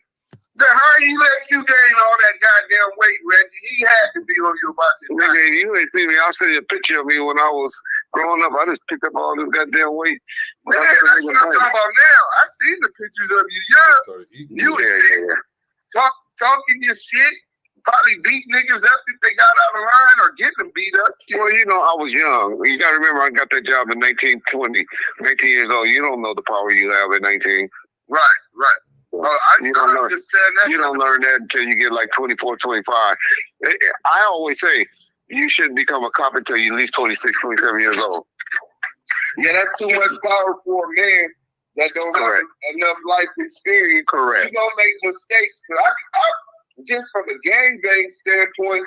How he let you gain all that goddamn weight, Reggie? He had to be on your body. Nigga, you ain't seen me. I'll send you a picture of me when I was growing up. I just picked up all this goddamn weight. Man, that's what I'm talking about now. I seen the pictures of you young. You talking your shit. Probably beat niggas up if they got out of line or getting them beat up. Well, you know, I was young. You got to remember, I got that job in 19 years old. You don't know the power you have at 19. Right. You don't learn that until you get like 24, 25. I always say, you shouldn't become a cop until you're at least 26, 27 years old. Yeah, that's too much power for a man that don't have enough life experience. Correct. You're going to make mistakes. Just from a gangbang standpoint,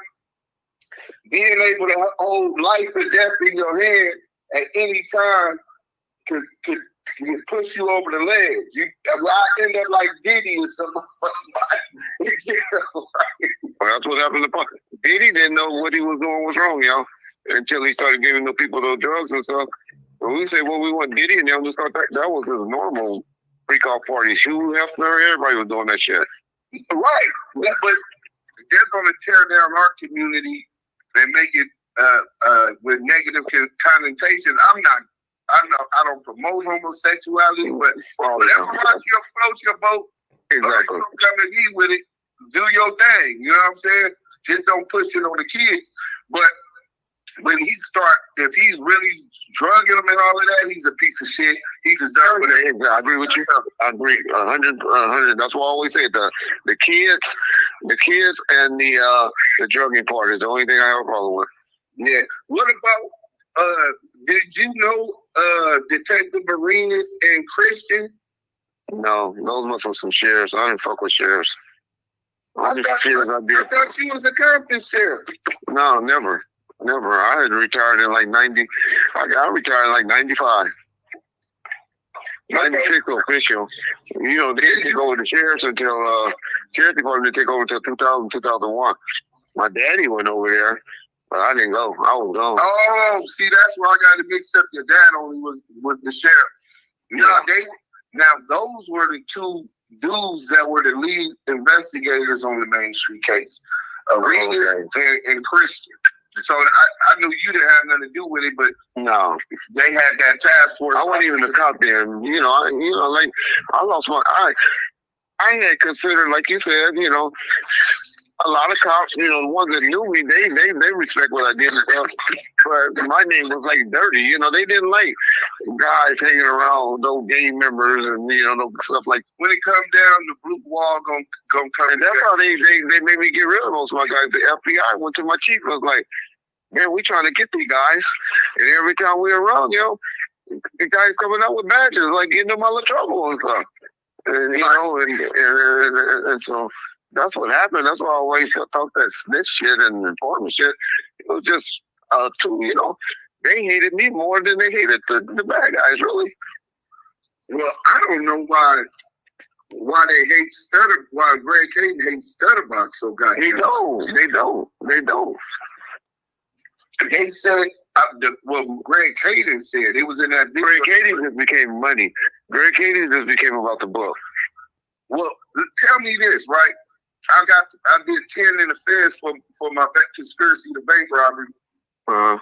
being able to hold life or death in your hand at any time could push you over the ledge. I end up like Diddy or something. Well, that's what happened to Pop. Diddy didn't know what he was doing was wrong, y'all, until he started giving the people those drugs and stuff. When we say, well, we want Diddy, and y'all just thought that was his normal freak-off party. Hugh Hefner, everybody was doing that shit. Right, but they're going to tear down our community and make it with negative connotation. I don't promote homosexuality, but whatever rock you float your boat, exactly. Don't come to me with it. Do your thing. You know what I'm saying? Just don't push it on the kids. But when if he's really drugging them and all of that, he's a piece of shit. He deserves it. I agree with you. I agree 100. That's what I always say. The kids and the drugging part is the only thing I have a problem with. Yeah. What about did you know Detective Arenas and Christian? No, those must have some sheriffs. I didn't fuck with sheriffs. I thought you was a Compton sheriff. No, never. I had retired in like 90. I retired in like 95. 96 official. You know, they didn't take over the sheriffs until sheriff department didn't take over until 2000, 2001. My daddy went over there, but I didn't go. I was gone. Oh, see, that's where I got it mixed up. Your dad only was the sheriff. Yeah. Now those were the two dudes that were the lead investigators on the Main Street case. Arenas and Christian. So I knew you didn't have nothing to do with it, but no, they had that task force. I wasn't even a cop then. You know, like I lost my. I had considered, like you said, you know, a lot of cops. You know, the ones that knew me, they respect what I did and stuff. But my name was like dirty. You know, they didn't like guys hanging around with those gang members and no stuff like. When it come down, the blue wall gonna come. And that's how they made me get rid of most of my guys. The FBI went to my chief and was like, man, we trying to get these guys. And every time we around, the guys coming out with badges, like getting them out of trouble and stuff. And, and so that's what happened. That's why I always thought that snitch shit and informant shit. It was just they hated me more than they hated the bad guys, really. Well, I don't know why they hate why Greg Kading hates Stutterbox so goddamn. They don't. They said, Greg Kading said, it was in that video. Greg Kading just became money. Greg Kading just became about the book. Well, tell me this, right? I did 10 in the feds for my conspiracy to bank robbery. I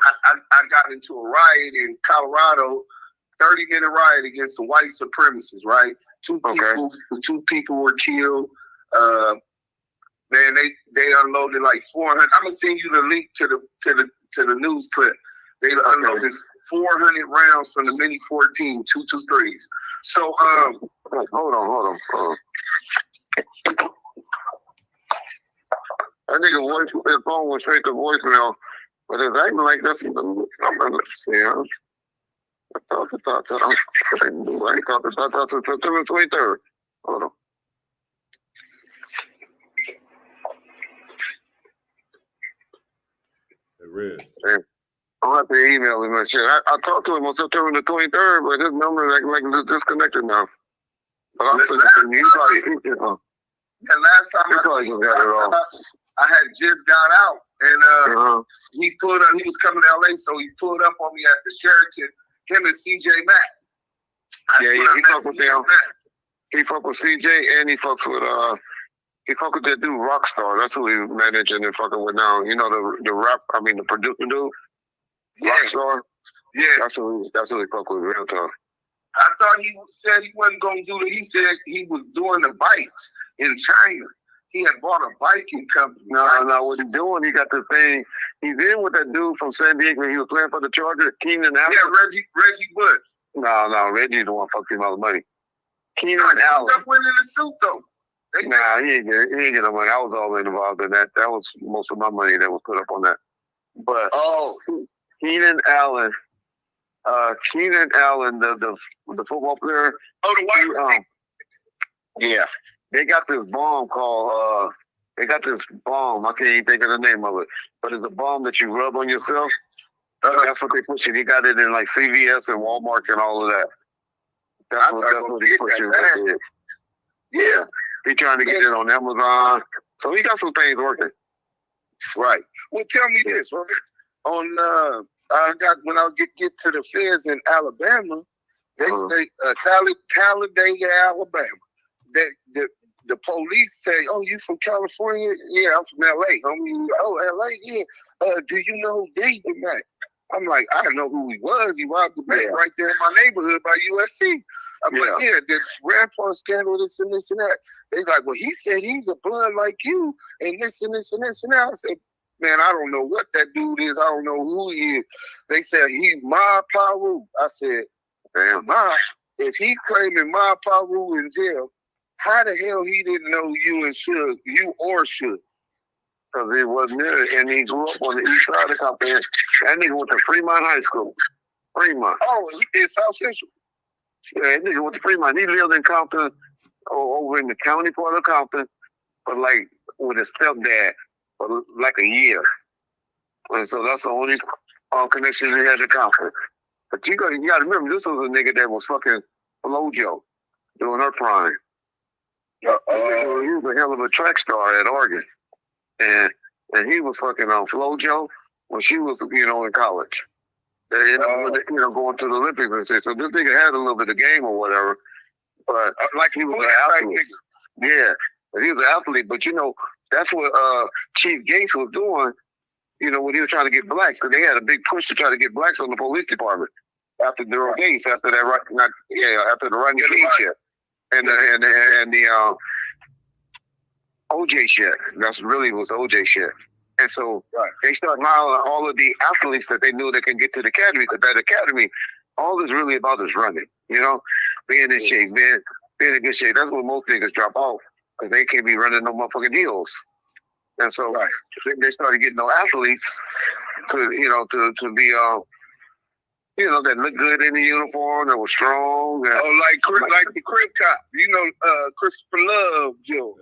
got into a riot in Colorado, 30-minute riot against the white supremacists, right? Two people were killed. Man, they unloaded like 400. I'm gonna send you the link to the news clip. They unloaded 400 rounds from the Mini 14 223s. So hold on. That nigga voice, his phone went straight to voicemail, but it's acting like that's. Let's see, huh? I ain't talked to September 23rd. Hold on. Red. I'll have to email him and shit. I talked to him on September the 23rd, but his number is acting like it's disconnected now. But I'm saying you probably think it. Yeah, last time I had just got out, and he pulled up. He was coming to LA, so he pulled up on me at the Sheraton. Him and CJ Mack. Yeah, he fuck with them. He fuck with CJ, and he fucks with that dude Rockstar. That's who he's managing and fucking with now. You know the producer dude. Yeah. Rockstar. Yeah, that's who he fuck with real tough. I thought he said he wasn't gonna do it. He said he was doing the bikes in China. He had bought a biking company. No, what he's doing, he got the thing. He's in with that dude from San Diego when he was playing for the Chargers, Keenan Allen. Yeah, Reggie Bush. No, Reggie's the one fucking all the money. Keenan Allen. He went in the suit though. Nah, he ain't getting no money. I was all involved in that. That was most of my money that was put up on that. But Keenan Allen, the football player. Oh, the white receiver. Yeah. They got this bomb called, I can't even think of the name of it, but it's a balm that you rub on yourself. That's what they push it. He got it in like CVS and Walmart and all of that. That's what he pushing. Yeah. He trying to get it on Amazon. So he got some things working. Right. Well, tell me this, right? When I get to the feds in Alabama, they say Talladega, Alabama. The police say, "Oh, you from California?" "Yeah, I'm from LA." "Oh, LA, yeah. Do you know David Mack?" I'm like, I didn't know who he was. He robbed the bank right there in my neighborhood by USC. I'm like, yeah, the grandpa scandal, this and this and that. They like, well, he said he's a blood like you, and this and this and this and that. I said, man, I don't know what that dude is. I don't know who he is. They said he's Ma Paru. I said, damn, Ma, if he's claiming Ma Paru in jail, how the hell he didn't know you or Suge? Because he wasn't there, and he grew up on the east side of Compton. That nigga went to Fremont High School. Fremont. Oh, he did South Central. Yeah, that nigga went to Fremont. He lived in Compton, over in the county part of Compton, but like with his stepdad for like a year. And so that's the only connection he had to Compton. But you got to remember, this was a nigga that was fucking Flojo during her prime. He was a hell of a track star at Oregon. And he was fucking on Flojo when she was, in college. Going to the Olympics and shit. So this nigga had a little bit of game or whatever. But like he was an athlete. Yeah, but he was an athlete. But that's what Chief Gates was doing. When he was trying to get blacks, because they had a big push to try to get blacks on the police department after Daryl Gates, after the Rodney King shit, and the OJ shit. That's really was OJ shit. And so they started hiring all of the athletes that they knew that can get to the academy, because that academy, all it's really about is running, being in shape, being in good shape. That's what most niggas drop off, because they can't be running no motherfucking deals. And so they started getting no athletes to be, that look good in the uniform, that was strong. And, like the Crib Cop, Christopher Love, Joe.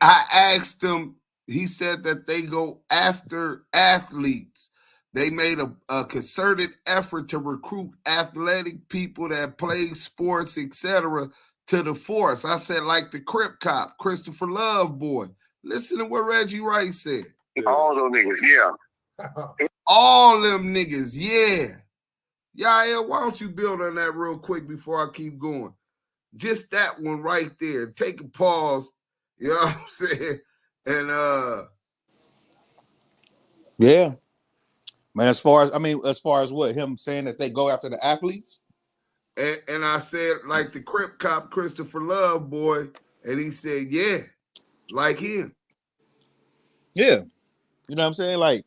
I asked him, he said that they go after athletes. They made a concerted effort to recruit athletic people that play sports, etc., to the force. I said, like the Crip Cop, Christopher Love boy. Listen to what Reggie Wright said. All those niggas, yeah. All them niggas, yeah. Yael, why don't you build on that real quick before I keep going? Just that one right there. Take a pause. You know what I'm saying? And yeah. Man, as far as what, him saying that they go after the athletes? And I said, like the Crip Cop, Christopher Love boy, and he said, yeah, like him. Yeah. You know what I'm saying? Like,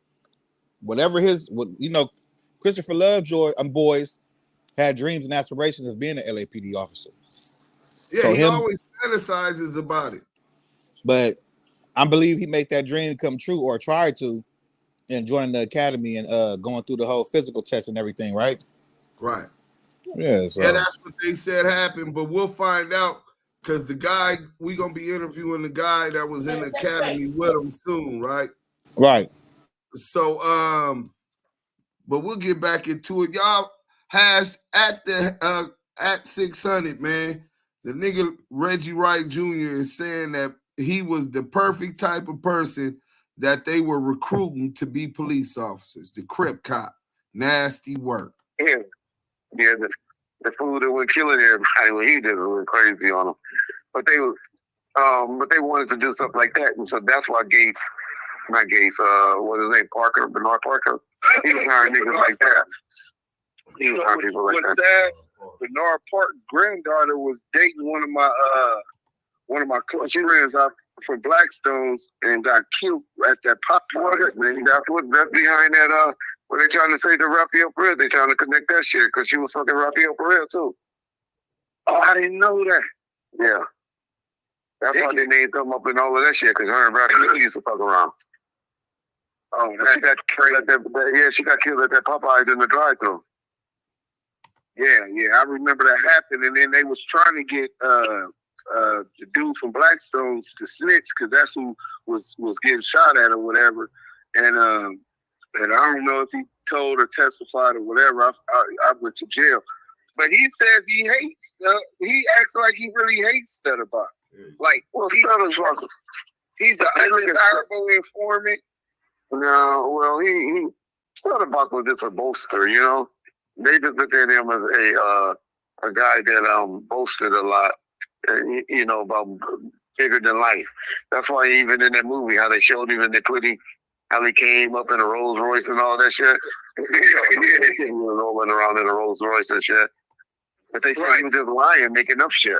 whatever Christopher Love boys had dreams and aspirations of being an LAPD officer. Yeah, so he always fantasizes about it. But I believe he made that dream come true or tried to, and joining the academy and going through the whole physical test and everything, right? Right. Yeah, so. Yeah, that's what they said happened, but we'll find out because the guy, we're going to be interviewing the guy that was in the academy with him soon, right? Right. So, but we'll get back into it. Y'all has at 600, man, the nigga Reggie Wright Jr. is saying that he was the perfect type of person that they were recruiting to be police officers, the Crip cop. Nasty work. Yeah, the fool that was killing everybody when he just went crazy on them. But they wanted to do something like that, and so that's why Gates, what his name, Bernard Parker, he was hiring niggas like that. He was hiring people like that. Sad, Bernard Parker's granddaughter was dating one of my close friends out from Blackstones and got killed at that pop party. Man, that's behind that. What they trying to say to Rafael Perez? They trying to connect that shit because she was fucking Rafael Perez too. Oh, I didn't know that. Yeah. That's why they named them up and all of that shit, because her and Rafael used to fuck around. Oh, she got killed at that. She got killed at that Popeyes in the drive-thru. Yeah, I remember that happened, and then they was trying to get the dude from Blackstones to snitch because that's who was getting shot at or whatever, and I don't know if he told or testified or whatever. I went to jail, but he says he hates. He acts like he really hates Stutterbox. Like, well, he's an undesirable informant. No, well, he Stutterbox was just a boaster, you know. They just looked at him as a guy that boasted a lot, you know, about bigger than life. That's why even in that movie, how they showed him in the Twitty, how he came up in a Rolls Royce and all that shit. He was rolling around in a Rolls Royce and shit. But they said he was just lying, making up shit.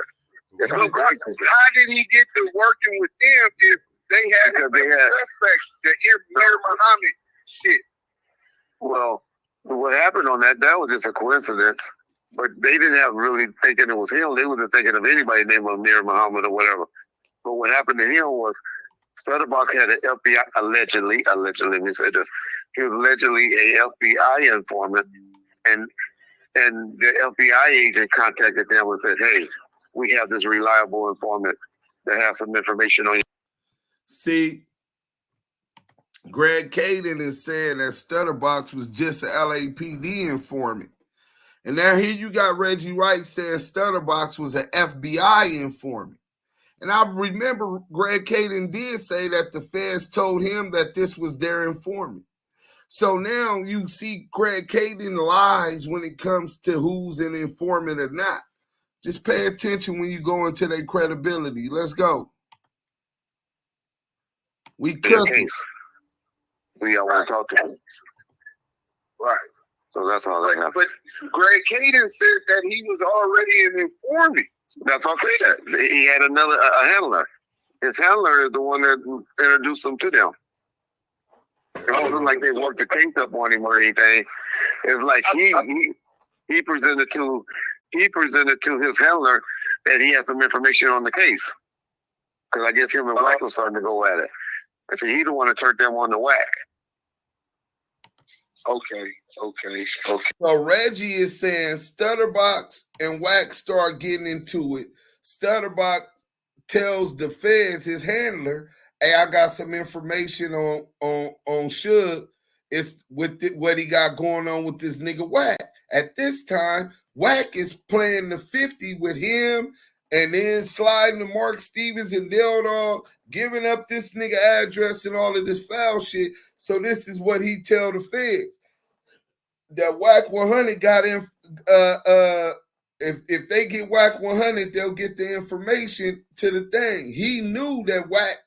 So how did he get to working with them if they had suspect, the Mir Muhammad shit? Well, what happened on that was just a coincidence. But they didn't have really thinking it was him. They wasn't thinking of anybody named Mir Muhammad or whatever. But what happened to him was Stutterbox had an FBI, allegedly, we said this. He was allegedly a FBI informant, and the FBI agent contacted them and said, "Hey, we have this reliable informant that has some information on you." See, Greg Kading is saying that Stutterbox was just an LAPD informant. And now here you got Reggie Wright saying Stutterbox was an FBI informant. And I remember Greg Kading did say that the feds told him that this was their informant. So now you see Greg Kading lies when it comes to who's an informant or not. Just pay attention when you go into their credibility. Let's go. We cooking. We all want to talk to him. Right. So that's all that happened. But Greg Kading said that he was already an informant. That's all I say that. He had a handler. His handler is the one that introduced him to them. It wasn't like they worked the case up on him or anything. It's like he presented to his handler that he had some information on the case. Because I guess him and Whack was starting to go at it. I said he the one that turned them on to Whack. Okay. So Reggie is saying Stutterbox and Whack start getting into it. Stutterbox tells the feds, his handler, "Hey, I got some information on Suge. It's with what he got going on with this nigga Whack." At this time, Whack is playing the 50 with him and then sliding to Mark Stevens and Dildal, giving up this nigga address and all of this foul shit. So this is what he tell the feds. That Whack 100 got in. If they get Whack 100, they'll get the information to the thing. He knew that Whack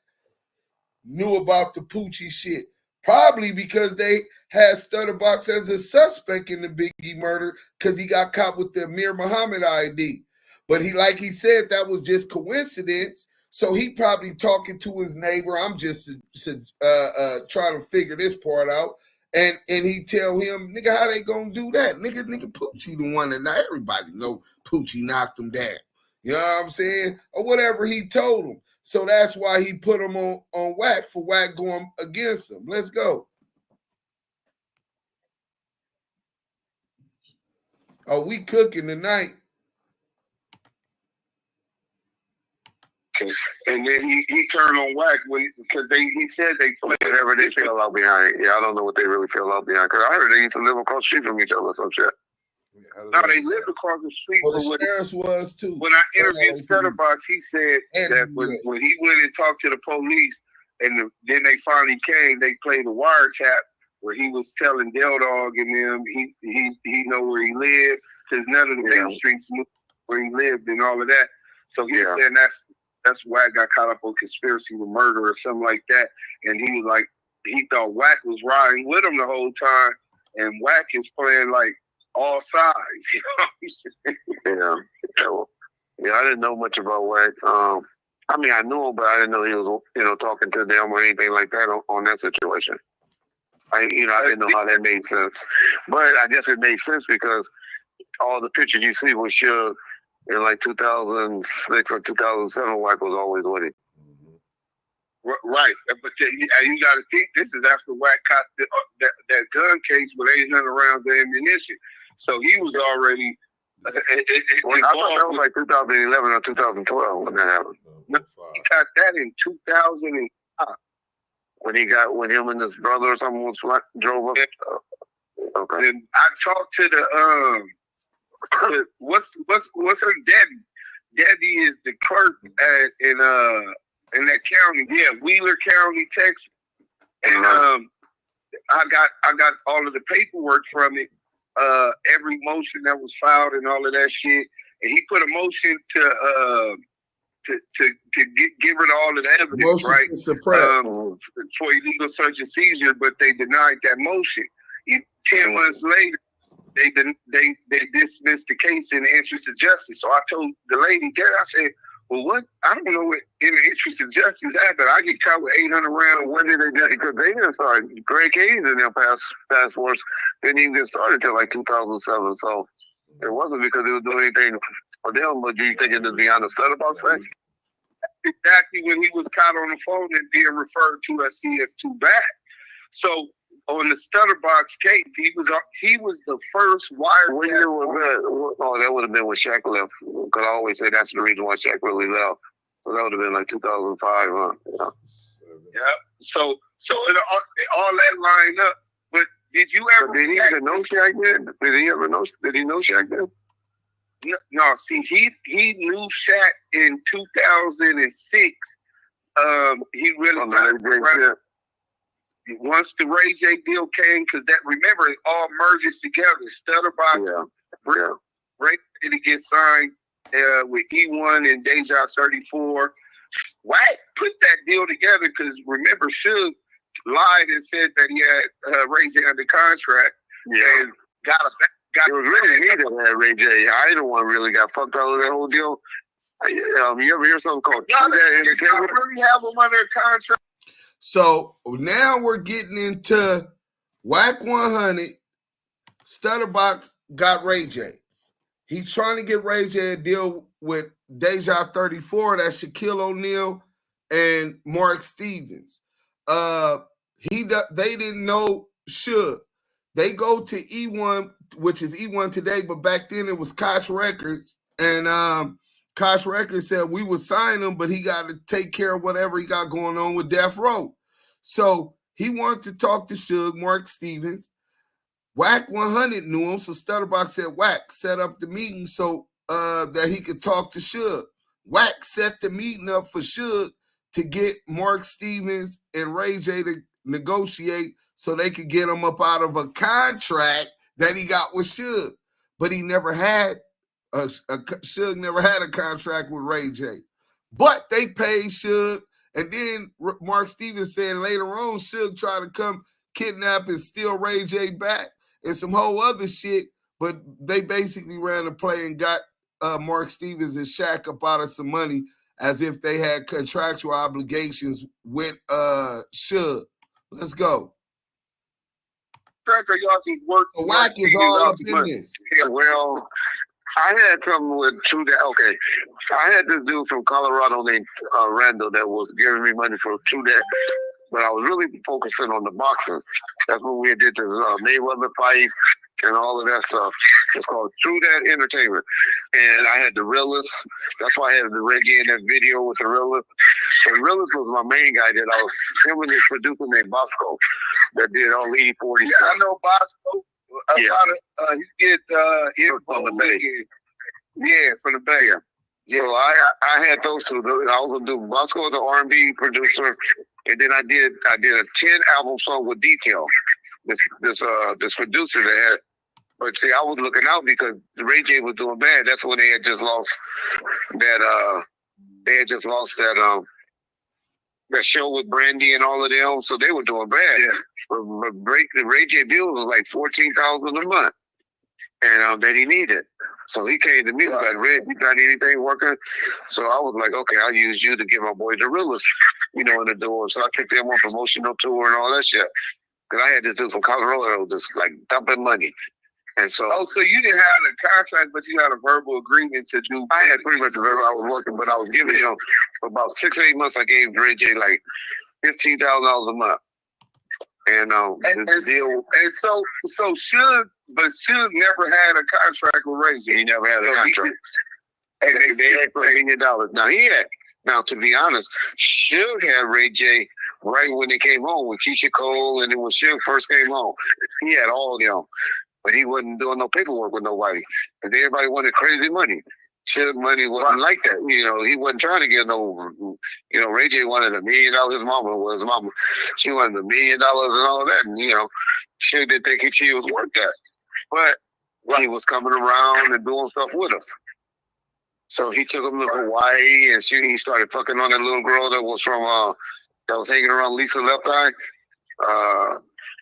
knew about the Poochie shit, probably because they had Stutterbox as a suspect in the Biggie murder because he got caught with the Mir Muhammad ID. But like he said, that was just coincidence. So he probably talking to his neighbor. I'm just trying to figure this part out. And he tell him, "Nigga, how they gonna do that? Nigga, Poochie the one that not everybody know Poochie knocked him down." You know what I'm saying? Or whatever he told him. So that's why he put him on Wack for Wack going against him. Let's go. Oh, we cooking tonight. And then he turned on Wack because he said they played whatever they feel out behind. Yeah, I don't know what they really feel out behind. Because I heard they used to live across the street from each other or some shit. No, they lived across the street. Well, the sheriff was too. When I interviewed Stutterbox, he said that when he went and talked to the police, and then they finally came, they played a wiretap where he was telling Del Dog and them he know where he lived because none of the big streets knew where he lived and all of that. So he was saying that's why I got caught up on conspiracy to murder or something like that. And he was like, he thought Wack was riding with him the whole time, and Wack is playing like all sides. You know what I'm saying? Yeah, I didn't know much about Wack. I mean, I knew him, but I didn't know he was, talking to them or anything like that on that situation. I didn't know how that made sense. But I guess it made sense because all the pictures you see with Suge in like 2006 or 2007, Wack was always with him. Right, but you got to think this is after Wack caught that gun case with 800 rounds of ammunition. So he was already. I thought that was like 2011 or 2012 when that happened. No, he got that in 2005 when him and his brother or someone drove up. Okay. And I talked to the what's her daddy? Daddy is the clerk in that county. Yeah, Wheeler County, Texas. And I got all of the paperwork from it. Every motion that was filed and all of that shit, and he put a motion to get rid of all of the evidence, right? For illegal search and seizure, but they denied that motion. 10 months later, they dismissed the case in the interest of justice. So I told the lady there, I said, well, what? I don't know what in the interest of justice happened. I get caught with 800 rounds. When did they do it? Because they didn't start. Greg Hayes and their task force didn't even get started until like 2007. So it wasn't because they were doing anything for them. But do you think it was beyond the Stutterbox thing? Exactly when he was caught on the phone and being referred to as CS2 back. So on the Stutterbox case, he was the first wiretap. When year was that? Oh, that would have been when Shaq left. Because I always say that's the reason why Shaq really left. So that would have been like 2005, huh? Yeah. So it all that lined up. But did you ever? Did he even know Shaq then? Did he ever know? Did he know Shaq then? No. See, he knew Shaq in 2006. He really. Once the Ray J deal came, because remember, it all merges together. Stutterbox, Ray to get signed with E1 and Deja 34. Wack put that deal together because remember, Suge lied and said that he had Ray J under contract and got it was really me that had Ray J. I ain't the one really got fucked out of that whole deal. You ever hear something called I really have him under contract. So now we're getting into Wack 100. Stutterbox got Ray J. He's trying to get Ray J a deal with Deja 34. That's Shaquille O'Neal and Mark Stevens. They didn't know Suge. They go to E1, which is E1 today, but back then it was Koch Records. And Koch Records said we would sign him, but he got to take care of whatever he got going on with Death Row. So he wanted to talk to Suge, Mark Stevens. Wack 100 knew him, so Stutterbox said Wack set up the meeting so that he could talk to Suge. Wack set the meeting up for Suge to get Mark Stevens and Ray J to negotiate so they could get him up out of a contract that he got with Suge. But he never had Suge never had a contract with Ray J. But they paid Suge, and then Mark Stevens said later on Suge tried to come kidnap and steal Ray J back and some whole other shit, but they basically ran a play and got Mark Stevens and Shaq up out of some money as if they had contractual obligations with Suge. Let's go. Y'all just work. So Wack is all up in this. Yeah, well, I had something with True Dat. Okay, I had this dude from Colorado named Randall that was giving me money for True Dat, but I was really focusing on the boxing. That's when we did this Mayweather fight and all of that stuff. It's called True Dat Entertainment, and I had the realist. That's why I had the Reggie in that video with the realist. The realist was my main guy that I was him and his producer named Bosco that did all the E40 Yeah, stuff. I know Bosco. Yeah. He did From the Bay. Yeah, from the Bay. So I had those two. I was gonna do Bosco, the R&B producer, and then I did a 10-album song with Detail. This producer that had. But see, I was looking out because Ray J was doing bad. That's when they had just lost that. They had just lost that show with Brandy and all of them, so they were doing bad. Yeah. But Ray J bill was like $14,000 a month, and that he needed. So he came to me and was like, "Red, you got anything working?" So I was like, "Okay, I'll use you to get my boy the realest, in the door." So I took them on promotional tour and all that shit. Cause I had this dude from Colorado just like dumping money. And so, so you didn't have a contract, but you had a verbal agreement to do. I had pretty much a verbal. I was working, but I was giving him for about 6 or 8 months. I gave Ray J like $15,000 a month, and so Suge, but Suge never had a contract with Ray J. He never had a contract. And they had $1 million. Now he had. Now to be honest, Suge had Ray J right when they came home with Keisha Cole, and then when Suge first came home, he had all of them. But he wasn't doing no paperwork with nobody. And everybody wanted crazy money. Suge money wasn't like that. He wasn't trying to get no, Ray J wanted $1 million. His mama, she wanted $1 million and all of that. And, Suge didn't think she was worth that. But he was coming around and doing stuff with us. So he took him to Hawaii, and he started fucking on that little girl that was from, that was hanging around Lisa Left Eye.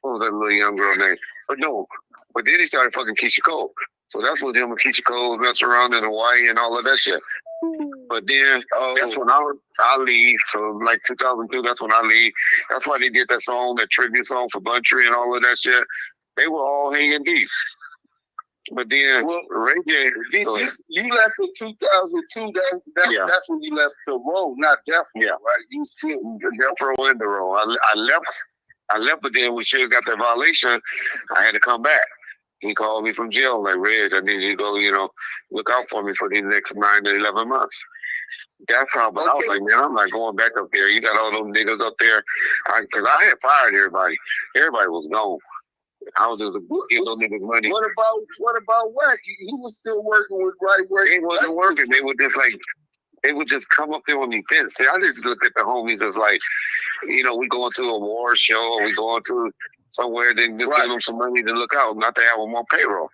What was that little young girl name? But then he started fucking Keisha Cole. So that's what him and Keisha Cole messing around in Hawaii and all of that shit. But then that's when I leave. So like 2002, that's when I leave. That's why they did that song, that tribute song for Buntry and all of that shit. They were all hanging deep. But then Ray J, you left in 2002. That's when you left the road, not Death Row, right? You still Death Row in the row. I left, but then when Suge got that violation, I had to come back. He called me from jail, like, "Reg, I need you to go, look out for me for these next 9 to 11 months." That's how, but I was like, man, I'm not going back up there. You got all those niggas up there. Because I had fired everybody. Everybody was gone. I was just giving those niggas money. What about Wack? He was still working with Right Word. They wasn't working. They would just come up there on the fence. See, I just look at the homies as like, we going to a war show, or we going to somewhere, then just give them some money to look out, not to have them on payroll.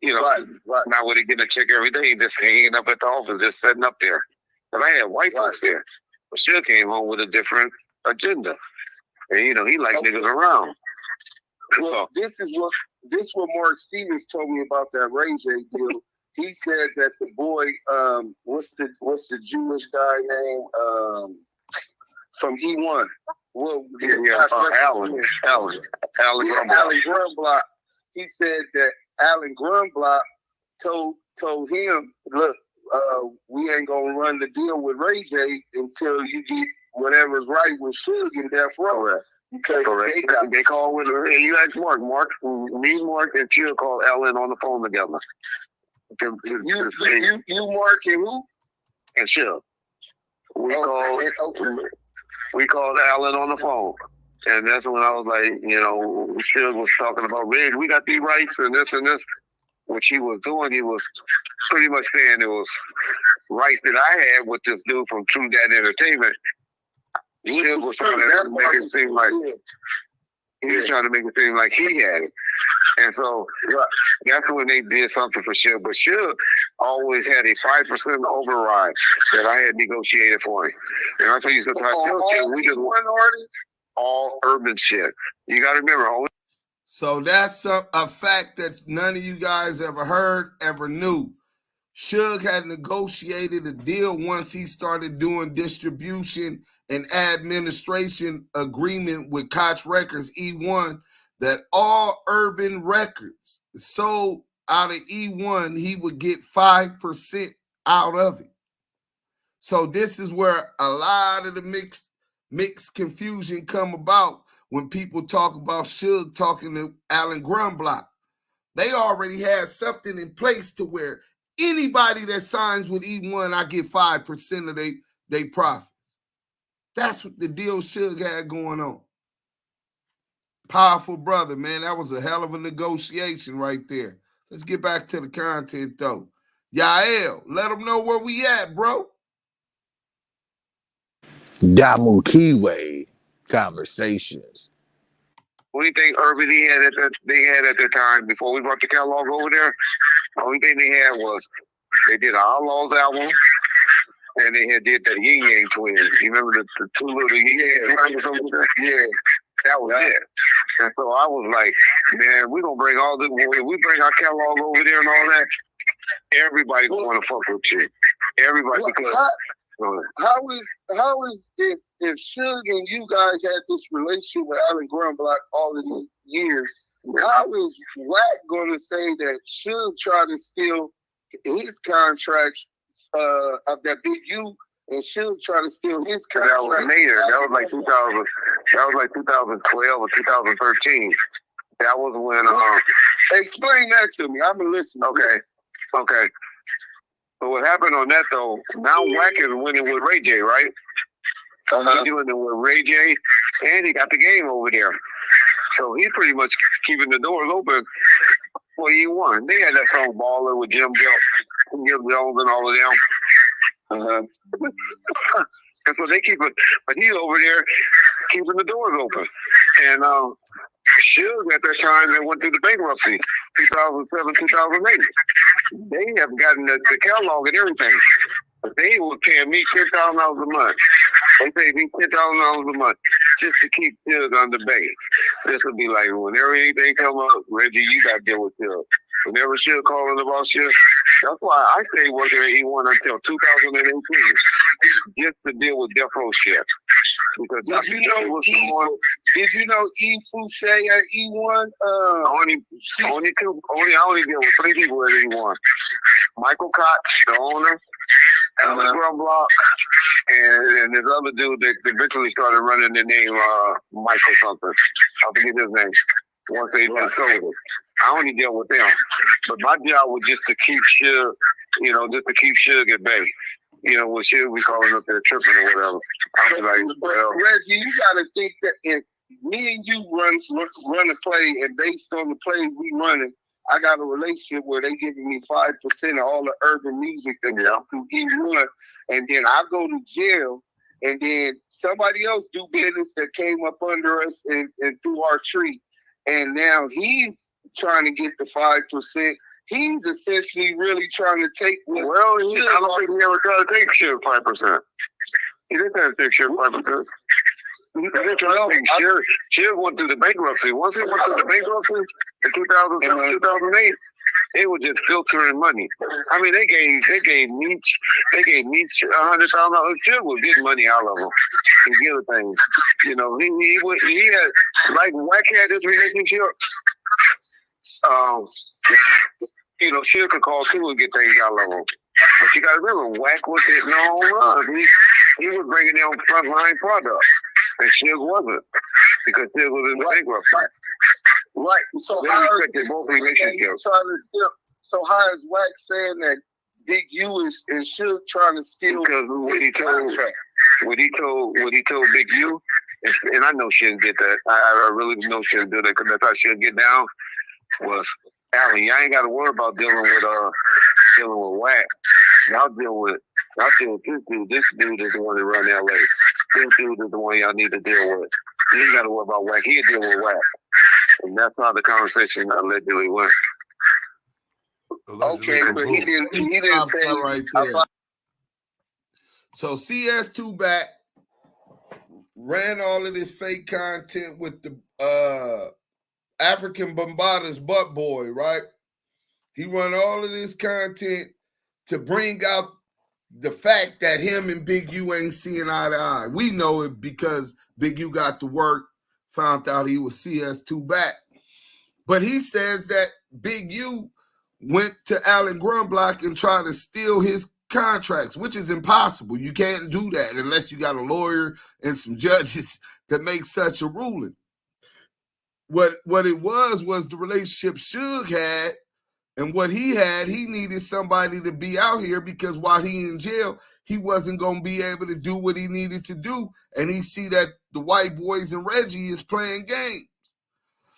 Not when they get a check every day, just hanging up at the office, just sitting up there. But I had white folks there. But Suge came home with a different agenda. And, he liked niggas around. Well, so, this is what Mark Stevens told me about that Ray J deal. He said that the boy, what's the Jewish guy name from E1? Well, Alan Grunblock. He said that Alan Grunblock told him, "Look, we ain't gonna run the deal with Ray J until you get whatever's right with Suge and Death Row." Because they call with you ask Mark, Mark, and Suge called Alan on the phone together. You Mark and who? And Suge. We called Alan on the phone. And that's when I was like, Suge was talking about, "Red, we got these rights and this and this." What he was doing, he was pretty much saying it was rights that I had with this dude from True Dat Entertainment. Suge was trying to make it seem like he was trying to make it seem like he had it. And so that's when they did something for Suge. But Suge always had a 5% override that I had negotiated for him. And I tell you something, we just one artist, all urban shit. You got to remember. So that's a fact that none of you guys ever heard, ever knew. Suge had negotiated a deal once he started doing distribution and administration agreement with Koch Records, E1, that all urban records sold out of E1, he would get 5% out of it. So this is where a lot of the mixed confusion come about when people talk about Suge talking to Alan Grumblock. They already had something in place to where anybody that signs with E1, I get 5% of they profits. That's what the deal Suge had going on. Powerful brother, man. That was a hell of a negotiation right there. Let's get back to the content, though. Yael, let them know where we at, bro. Damu Kiwe conversations. What do you think Urban they had at the time before we brought the catalog over there? The only thing they had was they did an Outlaws album and they had did the Yin Yang Twins. You remember the two little Yin Yang Twins or something? Yeah, that was it. And so I was like, man, we're gonna bring all this. If we bring our catalog over there and all that, everybody's gonna fuck with you. Everybody. How is if Suge and you guys had this relationship with Alan Grumblock all of these years, how is Wack gonna say that Suge tried to steal his contracts of that Big U and Suge tried to steal his contract? That was later. That was like 2000. That was like 2012 or 2013. That was when. Explain that to me. I'm listening. Okay. So what happened on that though? Now Wack is winning with Ray J, right? He's doing it with Ray J, and he got the game over there. So he's pretty much keeping the doors open for E1. They had that song "Baller" with Jim Jones, and all of them. And so they keep it, but he's over there keeping the doors open. And Suge at that time, they went through the bankruptcy, 2007, 2008. They have gotten the catalog and everything. But they were paying me $10,000 a month. They paid me $10,000 a month just to keep Suge on the bay. This would be like, whenever anything come up, Reggie, you got to deal with Suge. Whenever Suge calling about Suge, that's why I stayed working at E1 until 2018, just to deal with Death Row shit. Because did you know E Fouché at E1? I only deal with 3 people at E1. Michael Koch, the owner, Alan Grumblock, and this other dude that eventually started running the name Michael something. I forget his name. Once they just sold it. I only deal with them. But my job was just to keep Suge, just to keep Suge at bay. When Suge be calling up there tripping or whatever. I was like, well, Reggie, you gotta think that if me and you run a play and based on the play we running, I got a relationship where they giving me 5% of all the urban music that come through E1, and then I go to jail, and then somebody else do business that came up under us and through our tree. And now he's trying to get the 5%. He's essentially really trying to take. I don't think he ever tried to take Suge 5%. He didn't try to take Suge 5%. Suge went through the bankruptcy. Once he went through the bankruptcy in 2007, 2008, they were just filtering money. I mean, they gave Meech $100,000. Suge was getting money out of them and give things. He had, like Wack had this relationship. Suge could call too and get things out of them. But you got to remember, Wack was hitting the home runs. He was bringing in frontline products, and Suge wasn't, because Suge was in bankruptcy. Right. So how is Wack saying that Big U and Suge trying to steal? Because what he told Big U, and I know Suge did that. I really know Suge did that, because that's how Suge get down. Was Alan, y'all ain't got to worry about dealing with Wack. Y'all deal with this dude. This dude is the one that run LA. This dude is the one y'all need to deal with. You ain't got to worry about Wack. He'll deal with Wack. And that's how the conversation allegedly went. Okay, but he didn't say right there. So CS2 back ran all of this fake content with the African Bombada's butt boy, right? He run all of this content to bring out the fact that him and Big U ain't seeing eye to eye. We know it because Big U got to work, found out he was CS2 back. But he says that Big U went to Alan Grunblock and tried to steal his contracts, which is impossible. You can't do that unless you got a lawyer and some judges that make such a ruling. What it was the relationship Suge had, and what he had, he needed somebody to be out here because while he in jail, he wasn't going to be able to do what he needed to do. And he see that the white boys and Reggie is playing games.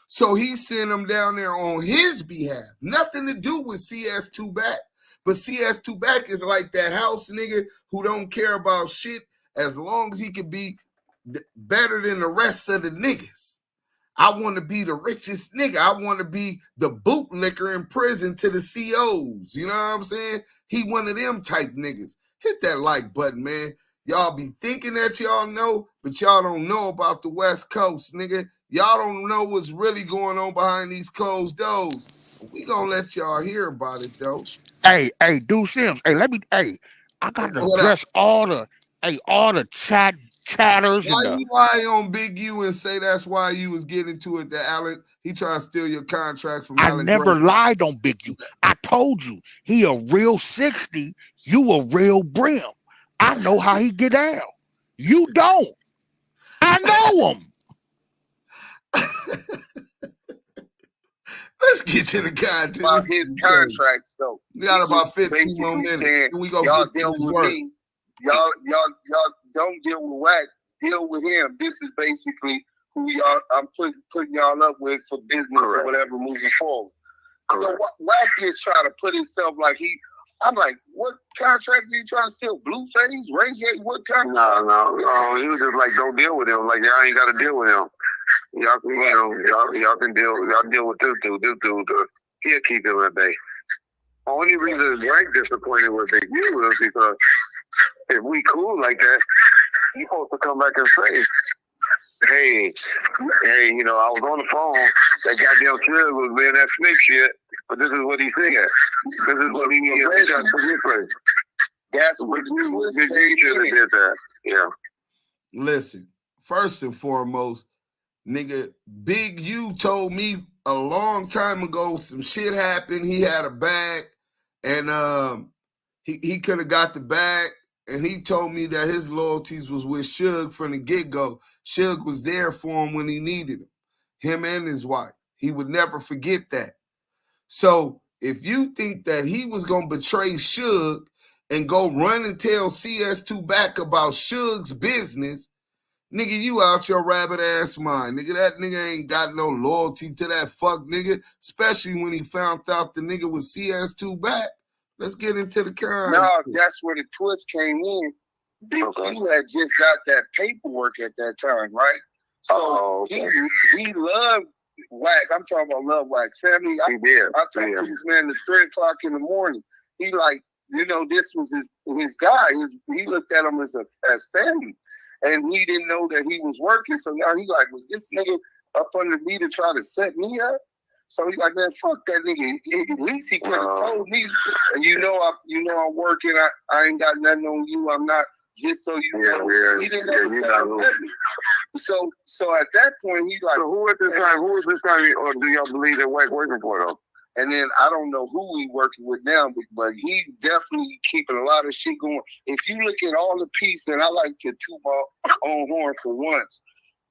So he sent him down there on his behalf. Nothing to do with CS2 Back. But CS2 Back is like that house nigga who don't care about shit as long as he can be better than the rest of the niggas. I want to be the richest nigga. I want to be the bootlicker in prison to the COs. You know what I'm saying? He one of them type niggas. Hit that like button, man. Y'all be thinking that y'all know, but y'all don't know about the West Coast, nigga. Y'all don't know what's really going on behind these closed doors. We gonna let y'all hear about it, though. Hey, Dude Sims. Hey, I gotta address all the chatters Why and you lie on Big U and say that's why you was getting to it that Alec, he tried to steal your contract from Alec. I never lied on Big U. I told you, he a real 60, you a real Brim. I know how he get down. You don't. I know him. Let's get to the content. About his contracts, though. We got about 15 more minutes. Saying, we go y'all deal with me. Y'all don't deal with Wack. Deal with him. This is basically who I'm putting y'all up with for business or whatever moving forward. So Wack is trying to put himself like I'm like, what contracts are you trying to steal? Blueface, Ray J, what contract? No. He was just like, don't deal with him. Like, y'all ain't got to deal with him. Y'all can deal with this dude. This dude, he'll keep him at bay. Only reason Rank disappointed with Big U was because if we cool like that, he supposed to come back and say, hey, I was on the phone. That goddamn Suge was doing that snake shit, but this is what he said. This is what he needed to play. That's what you was. Big U should have did that. Yeah. Listen, first and foremost, nigga, Big U told me a long time ago some shit happened. He had a bag, and he could have got the bag, and he told me that his loyalties was with Suge from the get-go. Suge was there for him when he needed him and his wife. He would never forget that. So if you think that he was going to betray Suge and go run and tell CS2 Back about Suge's business, nigga, you out your rabbit ass mind. Nigga, that nigga ain't got no loyalty to that fuck nigga, especially when he found out the nigga was CS2 Back. Let's get into the con. No, that's where the twist came in. Big U had just got that paperwork at that time, right? So he loved Wack. I'm talking about love Wack. Family, I talked to this man at 3 o'clock in the morning. He like, this was his guy. He looked at him as family. And he didn't know that he was working. So now he like, was this nigga up under me to try to set me up? So he like, man, fuck that nigga. At least he could have told me. And I'm working. I ain't got nothing on you. I'm not, just so you know. Yeah. He didn't know. So at that point, he like. So who was this time, or do y'all believe that Wack working for though? And then I don't know who he working with now, but he's definitely keeping a lot of shit going. If you look at all the pieces, and I like to toot my own horn for once,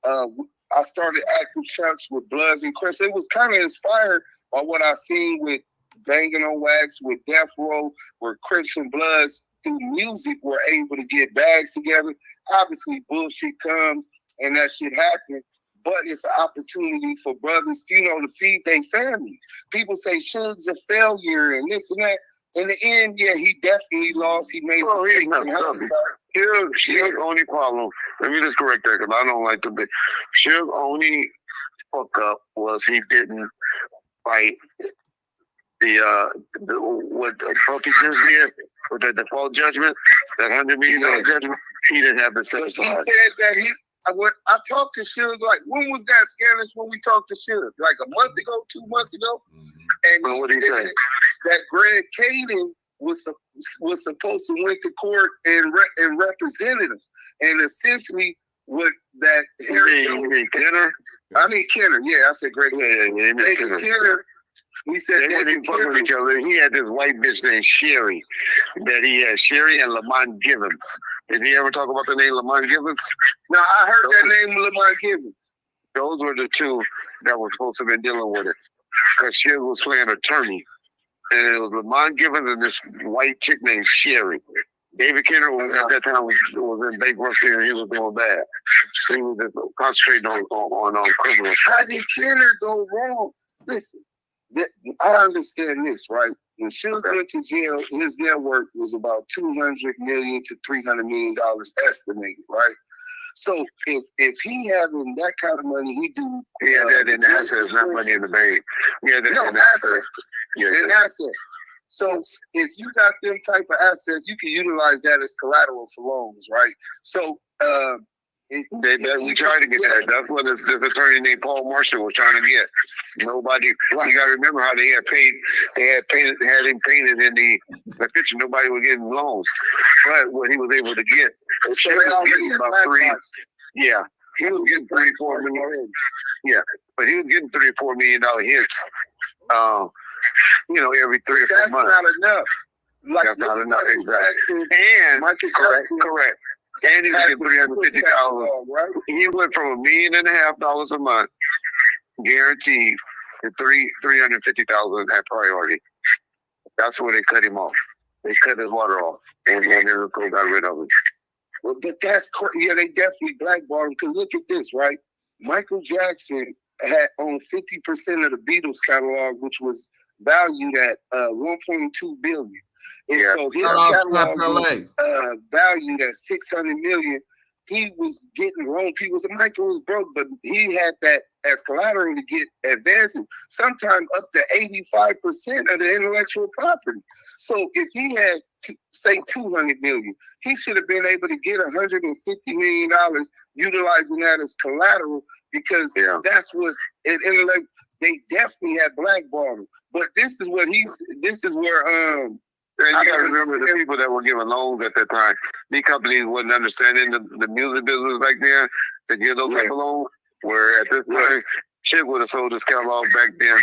I started active chunks with Bloods and Crips. It was kind of inspired by what I seen with Banging on Wax, with Death Row, where Crips and Bloods through music were able to get bags together. Obviously, bullshit comes and that shit happens. But it's an opportunity for brothers, to feed their family. People say Suge's a failure and this and that. In the end, yeah, he definitely lost. He made mistakes. Suge's only problem, let me just correct that because I don't like to be. Suge's only fuck up was he didn't fight what Poochie just did with the default judgment, that $100 million judgment. He didn't have the set aside. He said that I talked to Suge, like, when was that, Scandalous, when we talked to Suge? Like a month ago, 2 months ago? And what did he say? That Greg Kading was supposed to went to court and represented him. And essentially, what that... You mean Kenner? I mean Kenner, yeah, I said Greg. Yeah, Kenner. We said they didn't fuck with each other. He had this white bitch named Sherry. Sherry and Lamont Givens. Did he ever talk about the name Lamont Givens? No, I heard that name, Lamont Givens. Those were the two that were supposed to have been dealing with it. Because Sherry was playing attorney. And it was Lamont Givens and this white chick named Sherry. David Kenner was at that time was in bankruptcy and he was doing bad. He was just concentrating on criminals. How did Kenner go wrong? Listen, I understand this, right? When Suge went to jail, his net worth was about $200 million to $300 million estimated, right? So if he having that kind of money, he do. Yeah, that in assets, not money in the bank. Yeah, that's in assets. Yeah, in assets. So if you got them type of assets, you can utilize that as collateral for loans, right? So we tried to get that. That's what this attorney named Paul Marshall was trying to get. Nobody. You got to remember how they had paid. They had him painted in the picture. Nobody was getting loans, but what he was able to get, he was getting about three. Yeah, he was getting $34 million. Yeah, but he was getting $34 million hits. Every 3 or 4 months. That's not enough. Like, that's not enough, exactly. And correct. And he's getting $350,000. Right? He went from $1.5 million a month, guaranteed, to $350,000 at priority. That's where they cut him off. They cut his water off, and they got rid of him. Well, but that's yeah, they definitely blackballed him. Because look at this, right? Michael Jackson had owned 50% of the Beatles catalog, which was valued at $1.2 billion. And so his catalog was valued at $600 million. He was getting loaned. Michael was broke, but he had that as collateral to get advances, sometimes up to 85% of the intellectual property. So if he had, say, $200 million, he should have been able to get $150 million utilizing that as collateral, because that's what intellect. They definitely had blackballed him. But this is where and you got to remember the people that were giving loans at that time. These companies wasn't understanding the music business back then to give those type of loans. Where at this time, Chick would have sold his catalog back then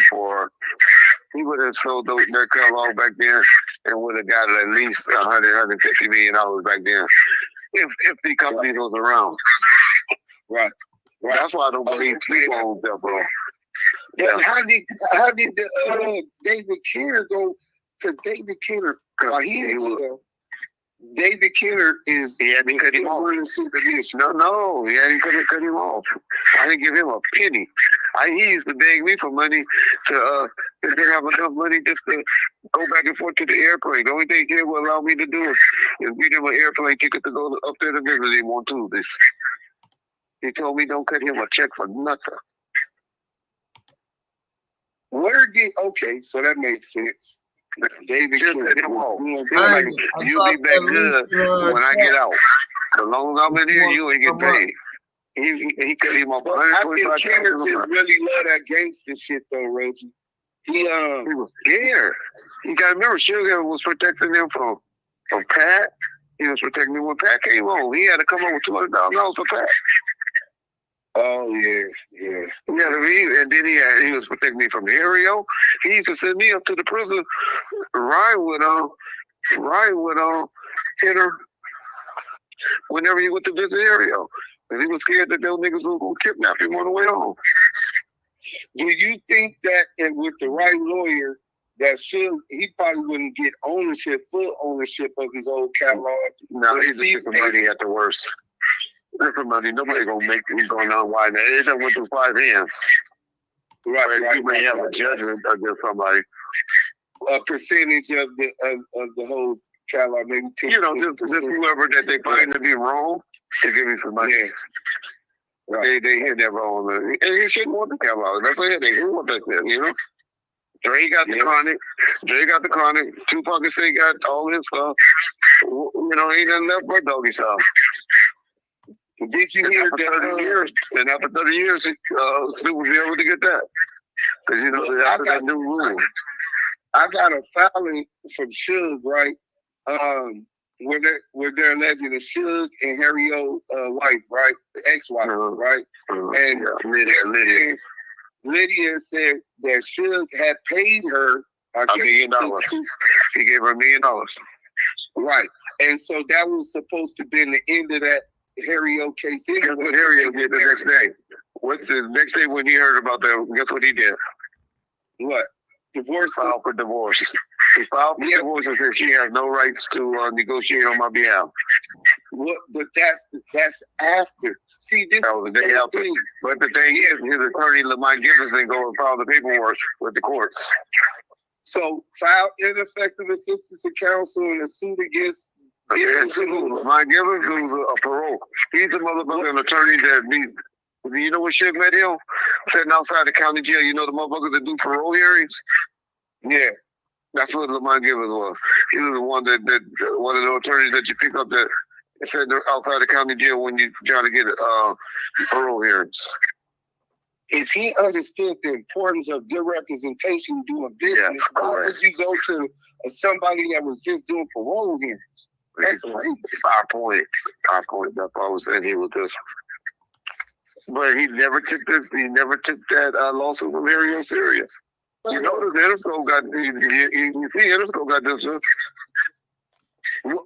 he would have sold their catalog back then and would have got at least $150 million back then if the companies was around. Right. That's why I don't believe people own that, bro. Yeah. How did David Kenner go? Because David Kenner, David Kenner is. He hadn't cut him off. No, he hadn't cut him off. I didn't give him a penny. He used to beg me for money to have enough money just to go back and forth to the airplane. The only thing he would allow me to do is get him an airplane ticket to go up there to visit him on Tuesdays. He told me don't cut him a check for nothing. So that makes sense. David Kenner, you'll be back good when I get out. As long as I'm in here, you ain't get paid. He cut him off. I think Kenner just really love that gangster shit though, Reggie. He was scared. You gotta remember, Suge was protecting him from Pat. He was protecting him when Pat came home. He had to come up with $200,000 for Pat. Oh yeah. And then he was protecting me from Ario. He used to send me up to the prison, ride with Kenner whenever he went to visit Ario, and he was scared that those niggas was gonna kidnap him on the way home. Do you think that with the right lawyer, that he probably wouldn't get full ownership of his old catalog? No, he's just for money at the worst. For money, nobody gonna make him going on wide. It done went through 5 hands. Right. You may have a judgment against somebody. A percentage of the whole catalog, maybe 10%. Just whoever that they find to be wrong, they give me some money. Yeah. Right. They hit that wrong, and he shouldn't want the catalog. That's what they want that shit, Dre got the chronic. Tupac and State got all his stuff. Ain't nothing left but doggy style. Did you hear that? And after 30 years, Snoop was able to get that. Because, after that new rule. I got a filing from Suge, right? Where they're alleging the Suge and Harry O wife, right? The ex-wife, right? And Lydia. Lydia said that Suge had paid her $1 million. He gave her $1 million. Right. And so that was supposed to be the end of that Harry-O case. Guess what Harry-O did the next day? What's the next day when he heard about that? Guess what he did? What? Divorce? Filed for divorce. He filed for divorce and said she has no rights to negotiate on my behalf. What? But that's after. See, this that was the day after. But the thing is, his attorney Lamont Givens didn't go and file the paperwork with the courts. So filed ineffective assistance of counsel and a suit against. Lamont Givens, who's a parole. He's the motherfucking attorney that be. You know what Suge met him? Sitting outside the county jail. You know the motherfuckers that do parole hearings? Yeah. That's what Lamont Givens was. He was the one that one of the attorneys that you pick up that said they're outside the county jail when you're trying to get parole hearings. If he understood the importance of good representation doing business, why would you go to somebody that was just doing parole hearings? That's crazy. 5 point. That's why I was saying he was this. But he never took this. He never took that lawsuit from Harry serious. You know the Interscope got. You see, Interscope got this.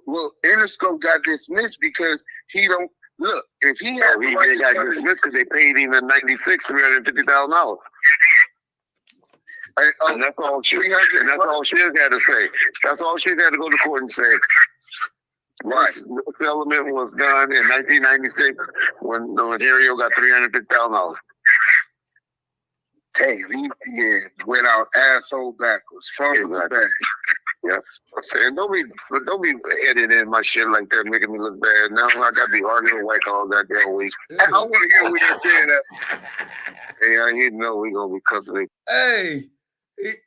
Well, Interscope got dismissed because he don't look. If he had, he got dismissed because they paid him in '96 $350,000. And that's all she. And that's all she had to say. That's all she had to go to court and say. Right. This settlement was done in 1996 when Harry-O got $350,000. Damn, he went out asshole backwards. Back. Yeah. I'm saying, don't be editing my shit like that, making me look bad. Now I got to be arguing with White all goddamn week. I want to hear what you said that. Hey, you know we gonna be cussing. Hey.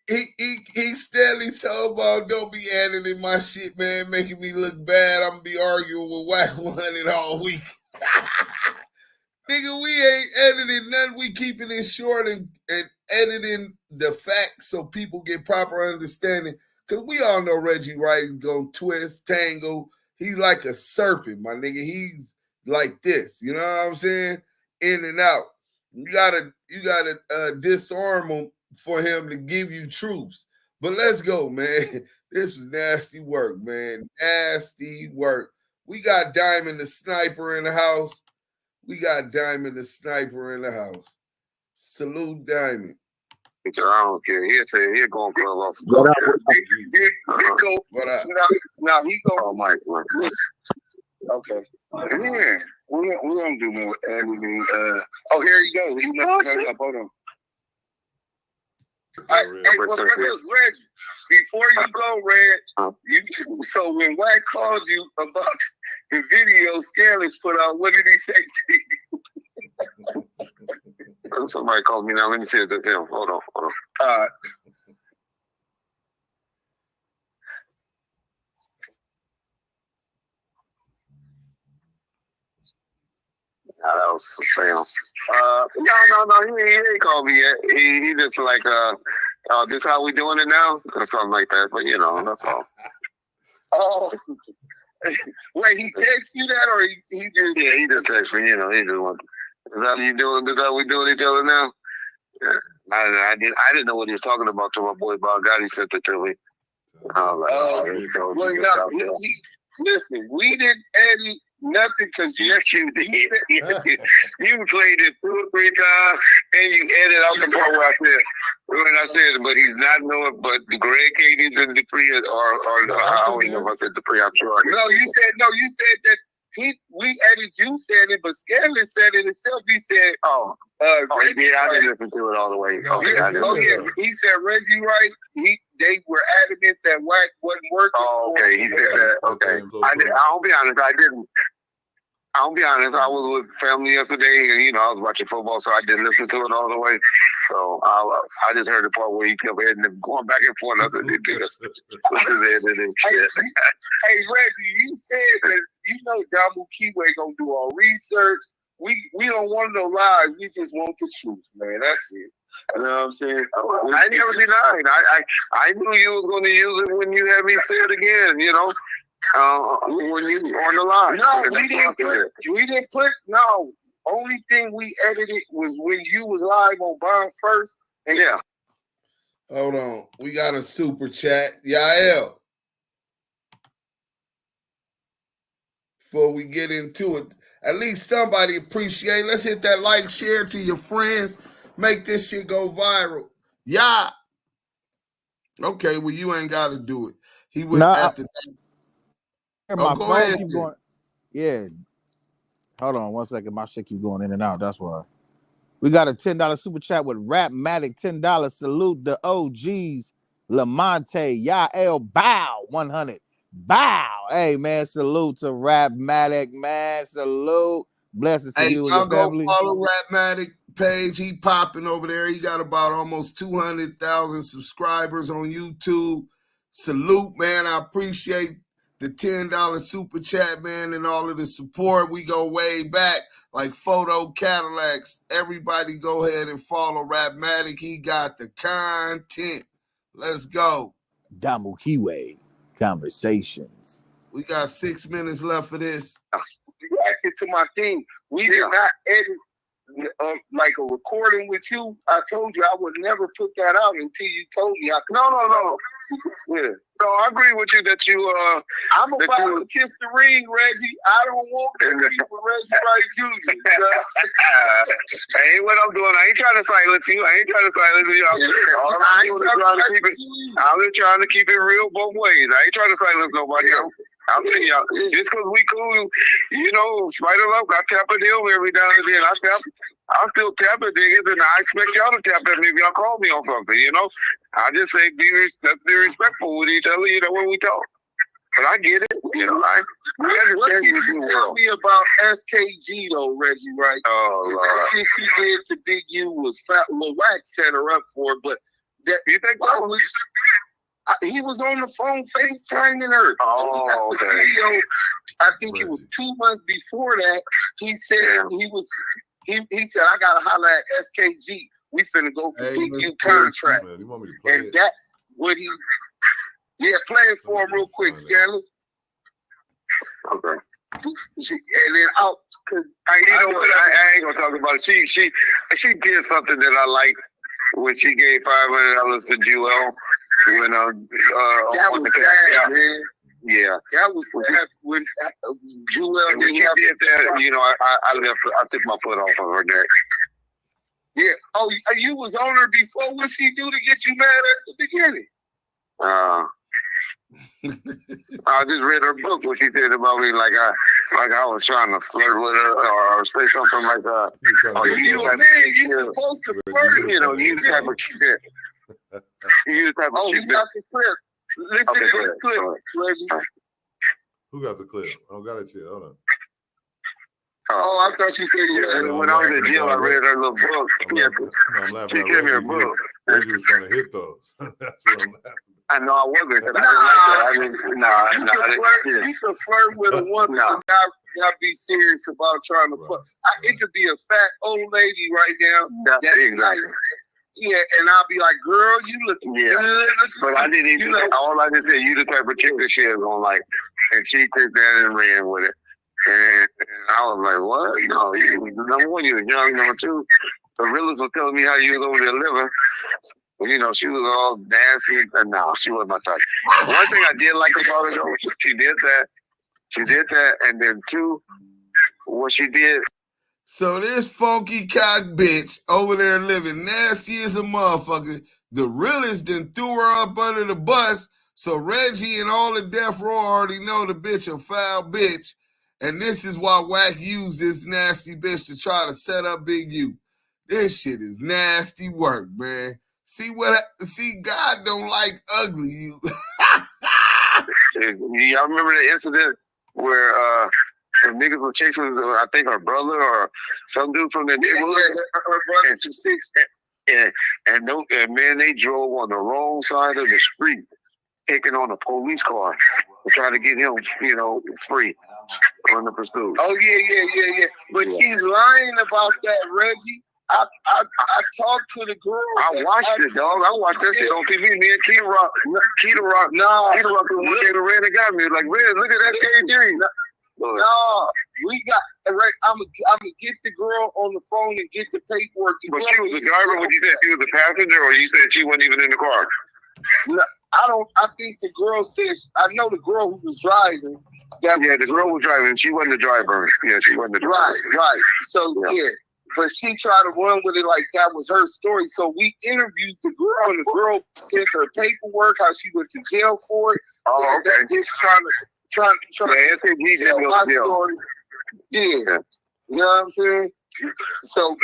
He steadily told about don't be editing my shit, man, making me look bad. I'm gonna be arguing with Whack 100 all week. Nigga, we ain't editing nothing. We keeping it short and editing the facts so people get proper understanding. Because we all know Reggie Wright is gonna twist, tangle. He's like a serpent, my nigga. He's like this. You know what I'm saying? In and out. You gotta disarm him for him to give you truths. But let's go, man. This was nasty work, man. Nasty work. We got Diamond the Sniper in the house. Salute Diamond. I don't care. He'll say he'll go on club off. What up? Now he go. Oh, Mike. Okay. Yeah. We don't do no editing. Oh, here you go. You must have hold on. Hey, Reggie, before you go, Reg, so when White calls you about the video Scandalous put out, what did he say to you? Somebody called me now. Let me see the film. Hold on. That was fail. No. He ain't called me yet. He just like, this how we doing it now? Or something like that. But, that's all. Oh. Wait, he texted you that or he just... Yeah, he just texted me, he just wanted... Is that how you doing? Is that we doing each other now? Yeah. I didn't know what he was talking about till my boy Bob Gotti sent it to me. I was like, listen, we didn't edit nothing because yes, you did. You played it 2 or 3 times and you edited out the part where I said, but he's not knowing, but Greg Kading and Dupree are I don't even know if I said Dupree, I'm sure. No, you said that we edited, you said it, but Scandalous said it himself. He said, I didn't listen to it all the way. He said Reggie Wright, they were adamant that Wack wasn't working. Oh, okay, he said that. Okay. I'll be honest, I didn't. I'll be honest, I was with family yesterday and, I was watching football, so I didn't listen to it all the way. So I just heard the part where he kept heading and going back and forth. And I said, Hey, Reggie, you said that, Damu Kiwe going to do our research. We don't want no lies. We just want the truth, man. That's it. You know what I'm saying? I never denied. I knew you was going to use it when you had me say it again, when you on the line. No, we didn't put only thing we edited was when you was live on Bond First. And Yeah. Hold on. We got a super chat. Yael. Before we get into it, at least somebody appreciate. Let's hit that like, share to your friends. Make this shit go viral. Yeah. Okay, well, you ain't got to do it. He went at the... My go phone ahead. keep going. Yeah. Hold on 1 second. My shit keep going in and out. That's why. We got a $10 super chat with Rapmatic, $10. Salute the OGs. Lamonte, Yael, Bow, 100. Bow. Hey, man, salute to Rapmatic, man. Salute. Blessings to you and your family. Go follow Rapmatic page. He popping over there. He got about almost 200,000 subscribers on YouTube. Salute, man. I appreciate the $10 super chat, man, and all of the support. We go way back, like Photo Cadillacs. Everybody go ahead and follow Rapmatic. He got the content. Let's go. Damu Kiwe, Conversations. We got 6 minutes left for this. Reacted to my thing. We did not edit like a recording with you. I told you I would never put that out until you told me I could. No. Yeah. No, I agree with you that you I'm about to kiss the ring, Reggie. I don't want to be for Reggie Wright Jr. Ain't what I'm doing. I ain't trying to silence you. I'm just trying to keep it real both ways. I ain't trying to silence nobody else. I'm telling y'all, just because we cool, you know, spider love, I tap a deal every now and then. I still tap at niggas, and I expect y'all to tap at me if y'all call me on something, you know? I just say let's be respectful with each other, you know, when we talk. But I get it, you know. What can you tell me about SKG though, Reggie Wright? Oh, Lord. The shit she did to Big U was fat. Well, Wax set her up for it, but that you think he was on the phone FaceTiming her. Oh, okay. Video, I think it was 2 months before that. He said he said, I gotta holler at SKG. We finna go for Big U contract. And that's what he play it for him real quick, Scandalous. Okay. And then out because I ain't gonna talk about it. She did something that I like when she gave $500 to Jewel. When that was sad, man. Yeah, that was sad when Jewel did that. You know, I left. I took my foot off of her neck. Yeah. Oh, you was on her before. What she do to get you mad at the beginning? I just read her book. What she said about me, like I was trying to flirt with her or say something like that. Oh, you a man? You supposed to flirt? You know, you the type of shit. You the type of shit. You got the clip. Listen to this clip, Reggie. Who got the clip? I don't got it yet. Hold on. Oh, I thought you said you. When I was in jail, I read her little book. Yeah, she gave me a book. Reggie was trying to hit those. That's what I'm laughing. I know I wasn't. You can flirt with a woman, but not be serious about trying to fuck. It could be a fat old lady right now. That's exactly. Yeah, and I'll be like, girl, you looking good. But I didn't even, all I just said, you the type of chick that she is gonna like. And she took that and ran with it. And I was like, what? No, number one, you was young. Number two, the realist was telling me how you was over there living. You know, she was all nasty. No, she wasn't my type. One thing I did like about her, though, she did that. And then two, what she did. So this funky cock bitch over there living nasty as a motherfucker. The realest then threw her up under the bus. So Reggie and all the death row already know the bitch a foul bitch. And this is why Wack used this nasty bitch to try to set up Big U. This shit is nasty work, man. See, God don't like ugly you. Y'all remember the incident where the niggas were chasing, I think, her brother or some dude from the neighborhood? Her brother, 6. And man, they drove on the wrong side of the street, taking on a police car to try to get him, you know, free on the pursuit. Oh, yeah. But she's lying about that, Reggie. I talked to the girl. I watched it, dog. I watched that shit on TV. Me and Keita Rock. Keita Rock the one that ran and got me. Like, man, look at that KD. No, we got right. I'm gonna get the girl on the phone and get the paperwork. But she was the driver when you said she was the passenger, or you said she wasn't even in the car? No, I think the girl says. I know the girl who was driving. Yeah, the girl was driving. She wasn't the driver. Yeah, she wasn't the driver. Right. So yeah. But she tried to run with it like that was her story. So we interviewed the girl, and the girl sent her paperwork, how she went to jail for it. Oh, okay. Just trying to tell my story. Yeah. You know what I'm saying? So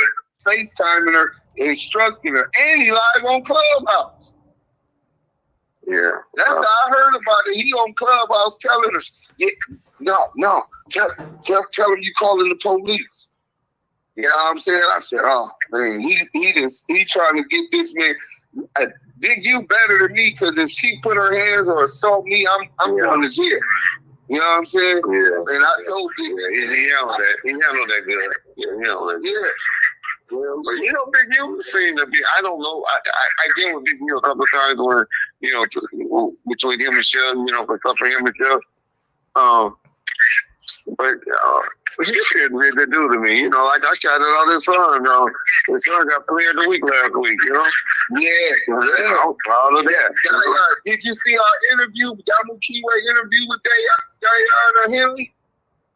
FaceTiming her, instructing her, and he live on Clubhouse. Yeah. That's how I heard about it. He on Clubhouse telling us, yeah, no, tell him you calling the police. You know what I'm saying? I said, oh man, he trying to get this man. Big U better than me, because if she put her hands or assault me, I'm going to jail. You know what I'm saying? Yeah. And I told you, he handled that. He handled that good. Yeah, he handled that. Yeah. Well, but you know, Big U seemed to be. I don't know. I deal with Big U a couple of times where, you know, between him and Shell, you know, for him and Shell. But he shouldn't really do to me. You know, like I shot it on his son. His son got cleared the week last week, you know? Yeah. I'm proud of that. Did you see our interview, Damu Kiwe interview with Darren Henley?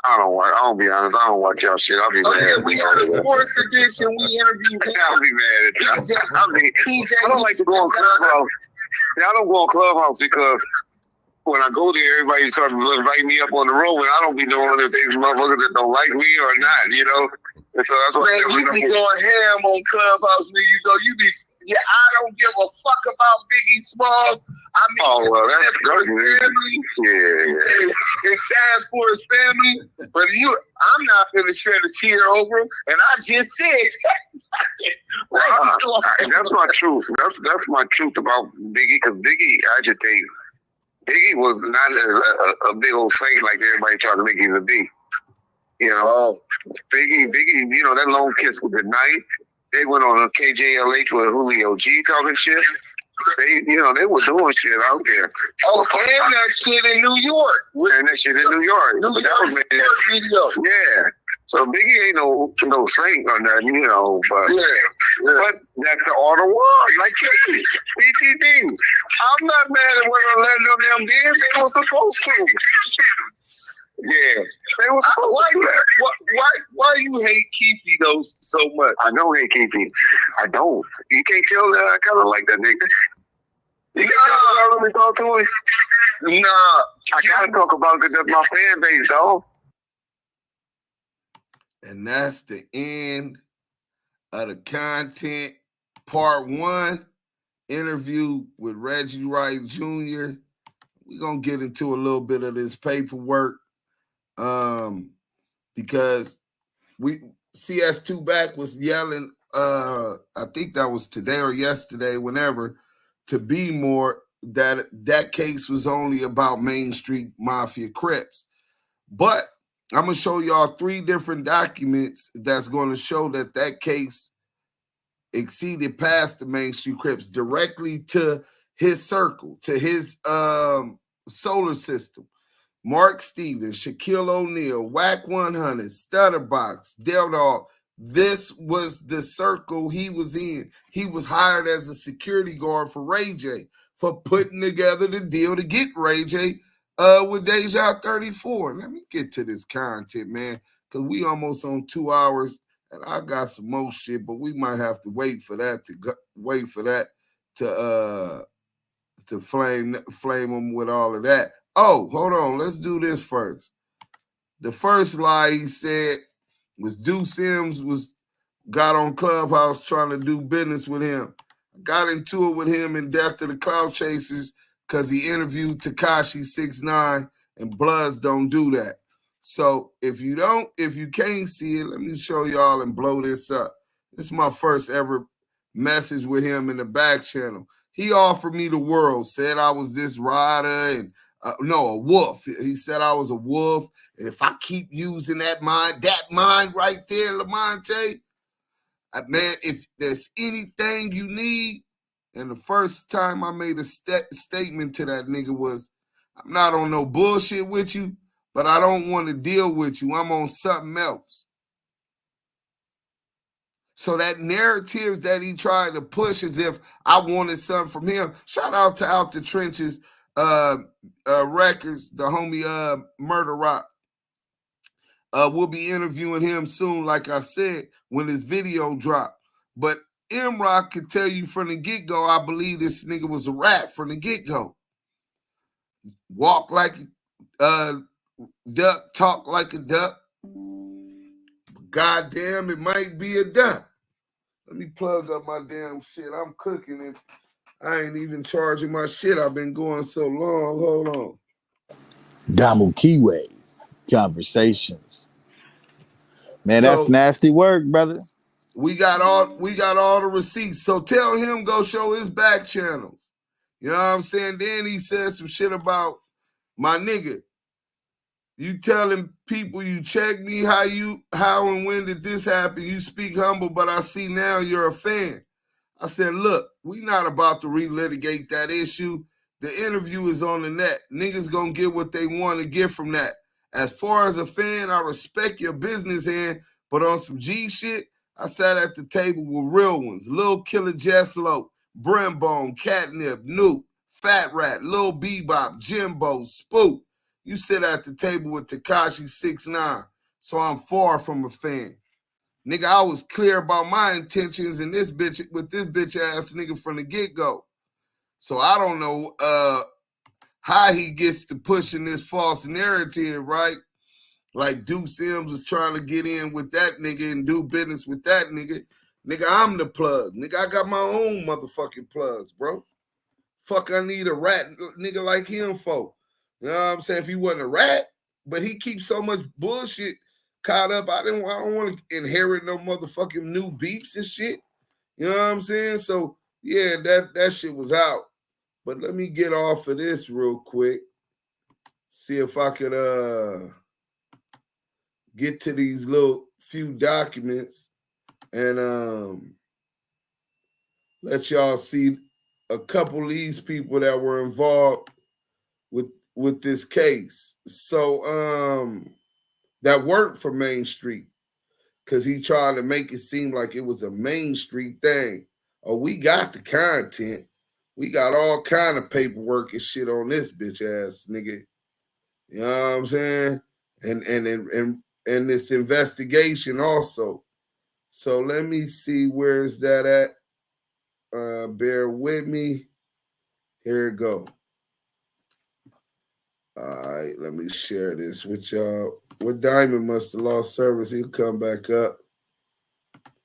I'll be honest, I don't watch y'all shit. I'll be mad. Yeah, we got a sports edition. We interviewed him. I'll be mad at you. I don't like to go on Clubhouse. I don't go on Clubhouse because when I go there, everybody starts inviting me up on the road, and I don't be knowing if these motherfuckers that don't like me or not, you know? And so that's why you be going ham on Clubhouse when you go. You be, I don't give a fuck about Biggie Smalls. I mean, that's for his family. Yeah. It's sad for his family, but I'm not gonna shed a tear over him. And I just said, that's my truth. That's my truth about Biggie, because Biggie agitates. Biggie was not a big old saint like everybody tried to make him to be. You know, Biggie, you know, that long kiss with the night. They went on a KJLH with Julio G talking shit. They were doing shit out there. Oh, and that shit in New York. And that shit in New York. Video. Yeah. So Biggie ain't no saint or nothing, you know, but but that's the art of war, like BTD. I'm not mad at what them did. They were supposed to. Yeah, they were supposed to. Why you hate Keefy though so much? I don't hate Keefy. I don't. You can't tell that I kind of like that nigga. You can't tell that I really talk to him. Nah, I gotta talk about it because that's my fan base, dog. And that's the end of the content. Part 1, interview with Reggie Wright Jr. We're going to get into a little bit of this paperwork because CS2 Back was yelling, I think that was today or yesterday, whenever, to be more, that case was only about Main Street Mafia Crips. But I'm going to show y'all 3 different documents that's going to show that case exceeded past the Main Street Crips directly to his circle, to his solar system. Mark Stevens, Shaquille O'Neal, Whack 100, Stutterbox, Del Dog. This was the circle he was in. He was hired as a security guard for Ray J for putting together the deal to get Ray J with Deja 34. Let me get to this content, man, because we almost on 2 hours, and I got some more shit, but we might have to wait for that to flame them with all of that. Oh, hold on, let's do this first. The first lie he said was Deuce Sims got on Clubhouse trying to do business with him. Got into it with him in Death of the Cloud Chasers because he interviewed Tekashi 6ix9ine, and Bloods don't do that. So if you can't see it, let me show y'all and blow this up. This is my first ever message with him in the back channel. He offered me the world, said I was this rider and a wolf. He said I was a wolf, and if I keep using that mind right there, Lamonte, man, if there's anything you need. And the first time I made a statement to that nigga was, I'm not on no bullshit with you, but I don't want to deal with you. I'm on something else. So that narrative that he tried to push as if I wanted something from him. Shout out to Out the Trenches Records, the homie Murder Rock. We'll be interviewing him soon, like I said, when his video dropped. But M-Rock could tell you from the get-go, I believe this nigga was a rat from the get-go. Walk like a duck, talk like a duck. Goddamn, it might be a duck. Let me plug up my damn shit. I'm cooking and I ain't even charging my shit. I've been going so long. Hold on. Damu Kiwe conversations. Man, So, that's nasty work, brother. We got all the receipts. So tell him go show his back channels. You know what I'm saying? Then he said some shit about my nigga. You telling people you check me, how and when did this happen? You speak humble, but I see now you're a fan. I said, look, we not about to relitigate that issue. The interview is on the net. Niggas gonna get what they want to get from that. As far as a fan, I respect your business hand, but on some G shit, I sat at the table with real ones. Lil Killer Jess Low, Brimbone, Catnip, Nuke, Fat Rat, Lil Bebop, Jimbo, Spook. You sit at the table with Tekashi 6ix9ine, so I'm far from a fan. Nigga, I was clear about my intentions and this bitch ass nigga from the get-go. So I don't know how he gets to pushing this false narrative, right? Like Duke Sims was trying to get in with that nigga and do business with that nigga. Nigga, I'm the plug. Nigga, I got my own motherfucking plugs, bro. Fuck, I need a rat nigga like him for. You know what I'm saying? If he wasn't a rat, but he keeps so much bullshit caught up. I don't want to inherit no motherfucking new beeps and shit. You know what I'm saying? So yeah, that shit was out. But let me get off of this real quick. See if I could get to these little few documents and let y'all see a couple of these people that were involved with this case. So that weren't for Main Street, because he tried to make it seem like it was a Main Street thing. Oh, we got the content. We got all kind of paperwork and shit on this bitch ass nigga. You know what I'm saying? And this investigation also. So let me see, where is that at? Bear with me. Here it go. All right, let me share this with y'all. What Diamond must have lost service. He'll come back up.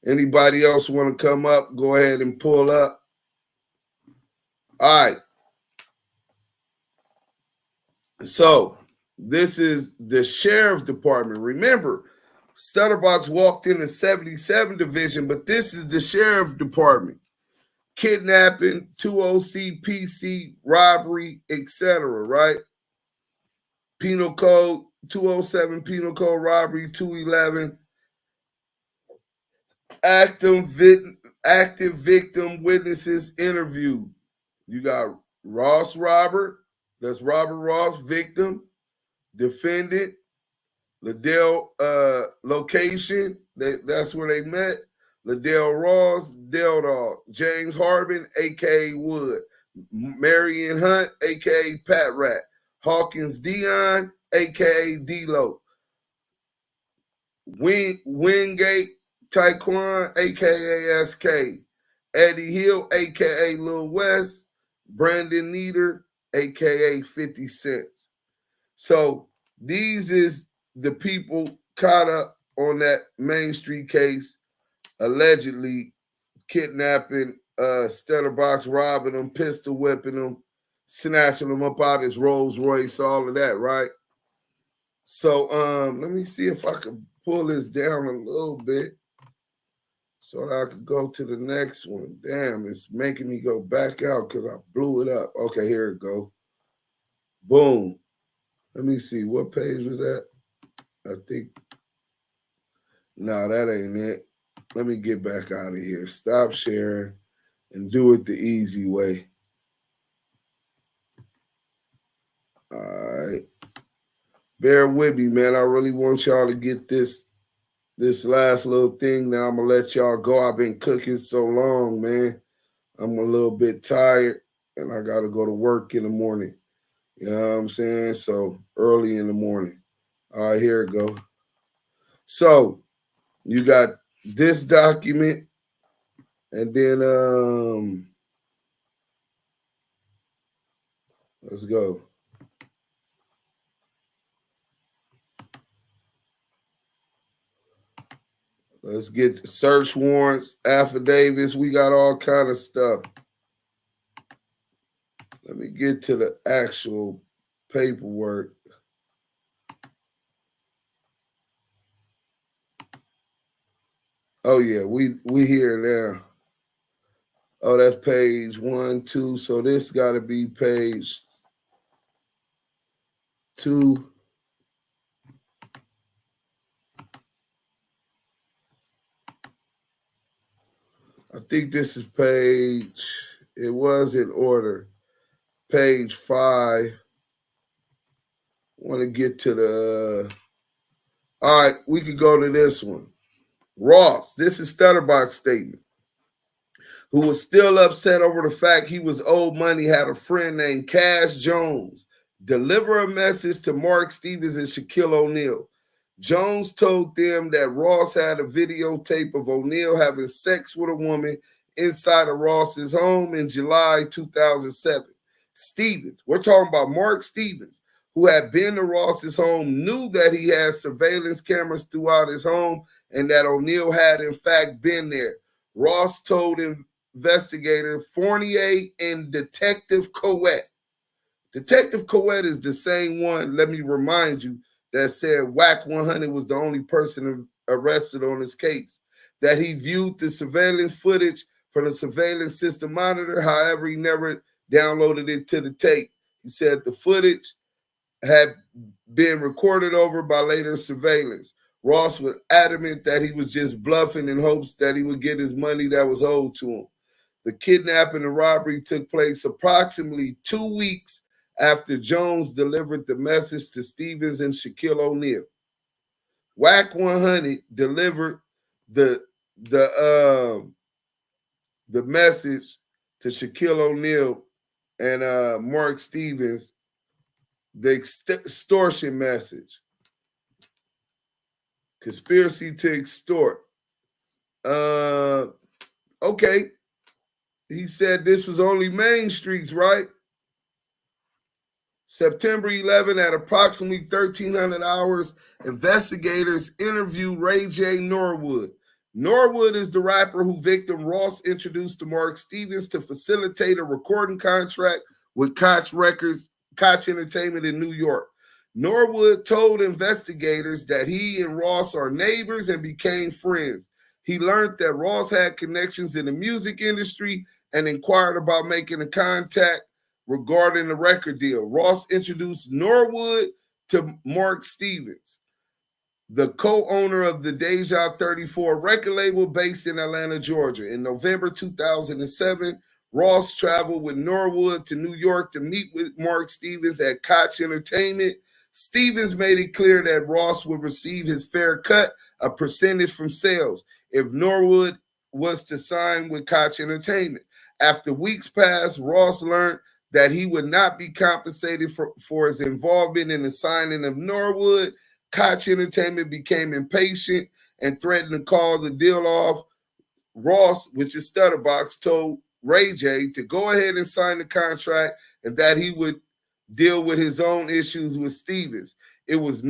Anybody else want to come up? Go ahead and pull up. All right. So this is the sheriff's department. Remember, Stutterbox walked in the 77 division, but this is the sheriff's department. Kidnapping, 20C, PC, robbery, etc., right? Penal Code, 207 Penal Code robbery, 211. Active victim witnesses interviewed. You got Ross Robert, that's Robert Ross, victim, defendant, Liddell location, that's where they met. Liddell Ross, Dell Dog, James Harbin, aka Wood, Marion Hunt, aka Pat Rat, Hawkins Dion, aka D-Lo, Wingate Taekwon, aka SK, Eddie Hill, aka Lil West, Brandon Nieder, aka 50 Cents. So these is the people caught up on that Main Street case, allegedly kidnapping Stutterbox, robbing them, pistol whipping them, snatching them up out his Rolls Royce, all of that, right? So let me see if I can pull this down a little bit so that I could go to the next one. Damn, it's making me go back out because I blew it up. Okay, here it go. Boom. Let me see. What page was that? I think. No, that ain't it. Let me get back out of here. Stop sharing and do it the easy way. All right. Bear with me, man. I really want y'all to get this last little thing. Now I'm gonna let y'all go. I've been cooking so long, man. I'm a little bit tired, and I gotta go to work in the morning. You know what I'm saying? So early in the morning. All right, here it go. So you got this document, and then let's go. Let's get the search warrants, affidavits. We got all kind of stuff. Let me get to the actual paperwork. Oh yeah, we here now. Oh, that's page 1, 2. So this got to be page 2. I think this is page. It was in order. Page 5. Want to get to the. All right, we could go to this one. Ross. This is Stutterbox's statement. Who was still upset over the fact he was owed money, had a friend named Cash Jones deliver a message to Mark Stevens and Shaquille O'Neal. Jones told them that Ross had a videotape of O'Neal having sex with a woman inside of Ross's home in July 2007. Stevens, we're talking about Mark Stevens, who had been to Ross's home, knew that he had surveillance cameras throughout his home and that O'Neal had in fact been there. Ross told investigator Fournier and Detective Coet. Detective Coet is the same one, let me remind you, that said Whack 100 was the only person arrested on this case. That he viewed the surveillance footage from the surveillance system monitor. However, he never downloaded it to the tape. He said the footage had been recorded over by later surveillance. Ross was adamant that he was just bluffing in hopes that he would get his money that was owed to him. The kidnapping and robbery took place approximately 2 weeks after Jones delivered the message to Stevens and Shaquille O'Neal. Whack 100 delivered the message to Shaquille O'Neal and Mark Stevens, the extortion message. Conspiracy to extort. Okay. He said this was only Main Streets, right? September 11 at approximately 1300 hours, investigators interviewed Ray J. Norwood. Norwood is the rapper who victim Ross introduced to Mark Stevens to facilitate a recording contract with Koch Records, Koch Entertainment in New York. Norwood told investigators that he and Ross are neighbors and became friends. He learned that Ross had connections in the music industry and inquired about making a contact regarding the record deal. Ross introduced Norwood to Mark Stevens, the co-owner of the Deja 34 record label based in Atlanta, Georgia. In November 2007, Ross traveled with Norwood to New York to meet with Mark Stevens at Koch Entertainment. Stevens made it clear that Ross would receive his fair cut, a percentage from sales, if Norwood was to sign with Koch Entertainment. After weeks passed, Ross learned that he would not be compensated for his involvement in the signing of Norwood. Koch Entertainment became impatient and threatened to call the deal off. Ross, which is Stutterbox, told Ray J to go ahead and sign the contract and that he would deal with his own issues with Stevens. It was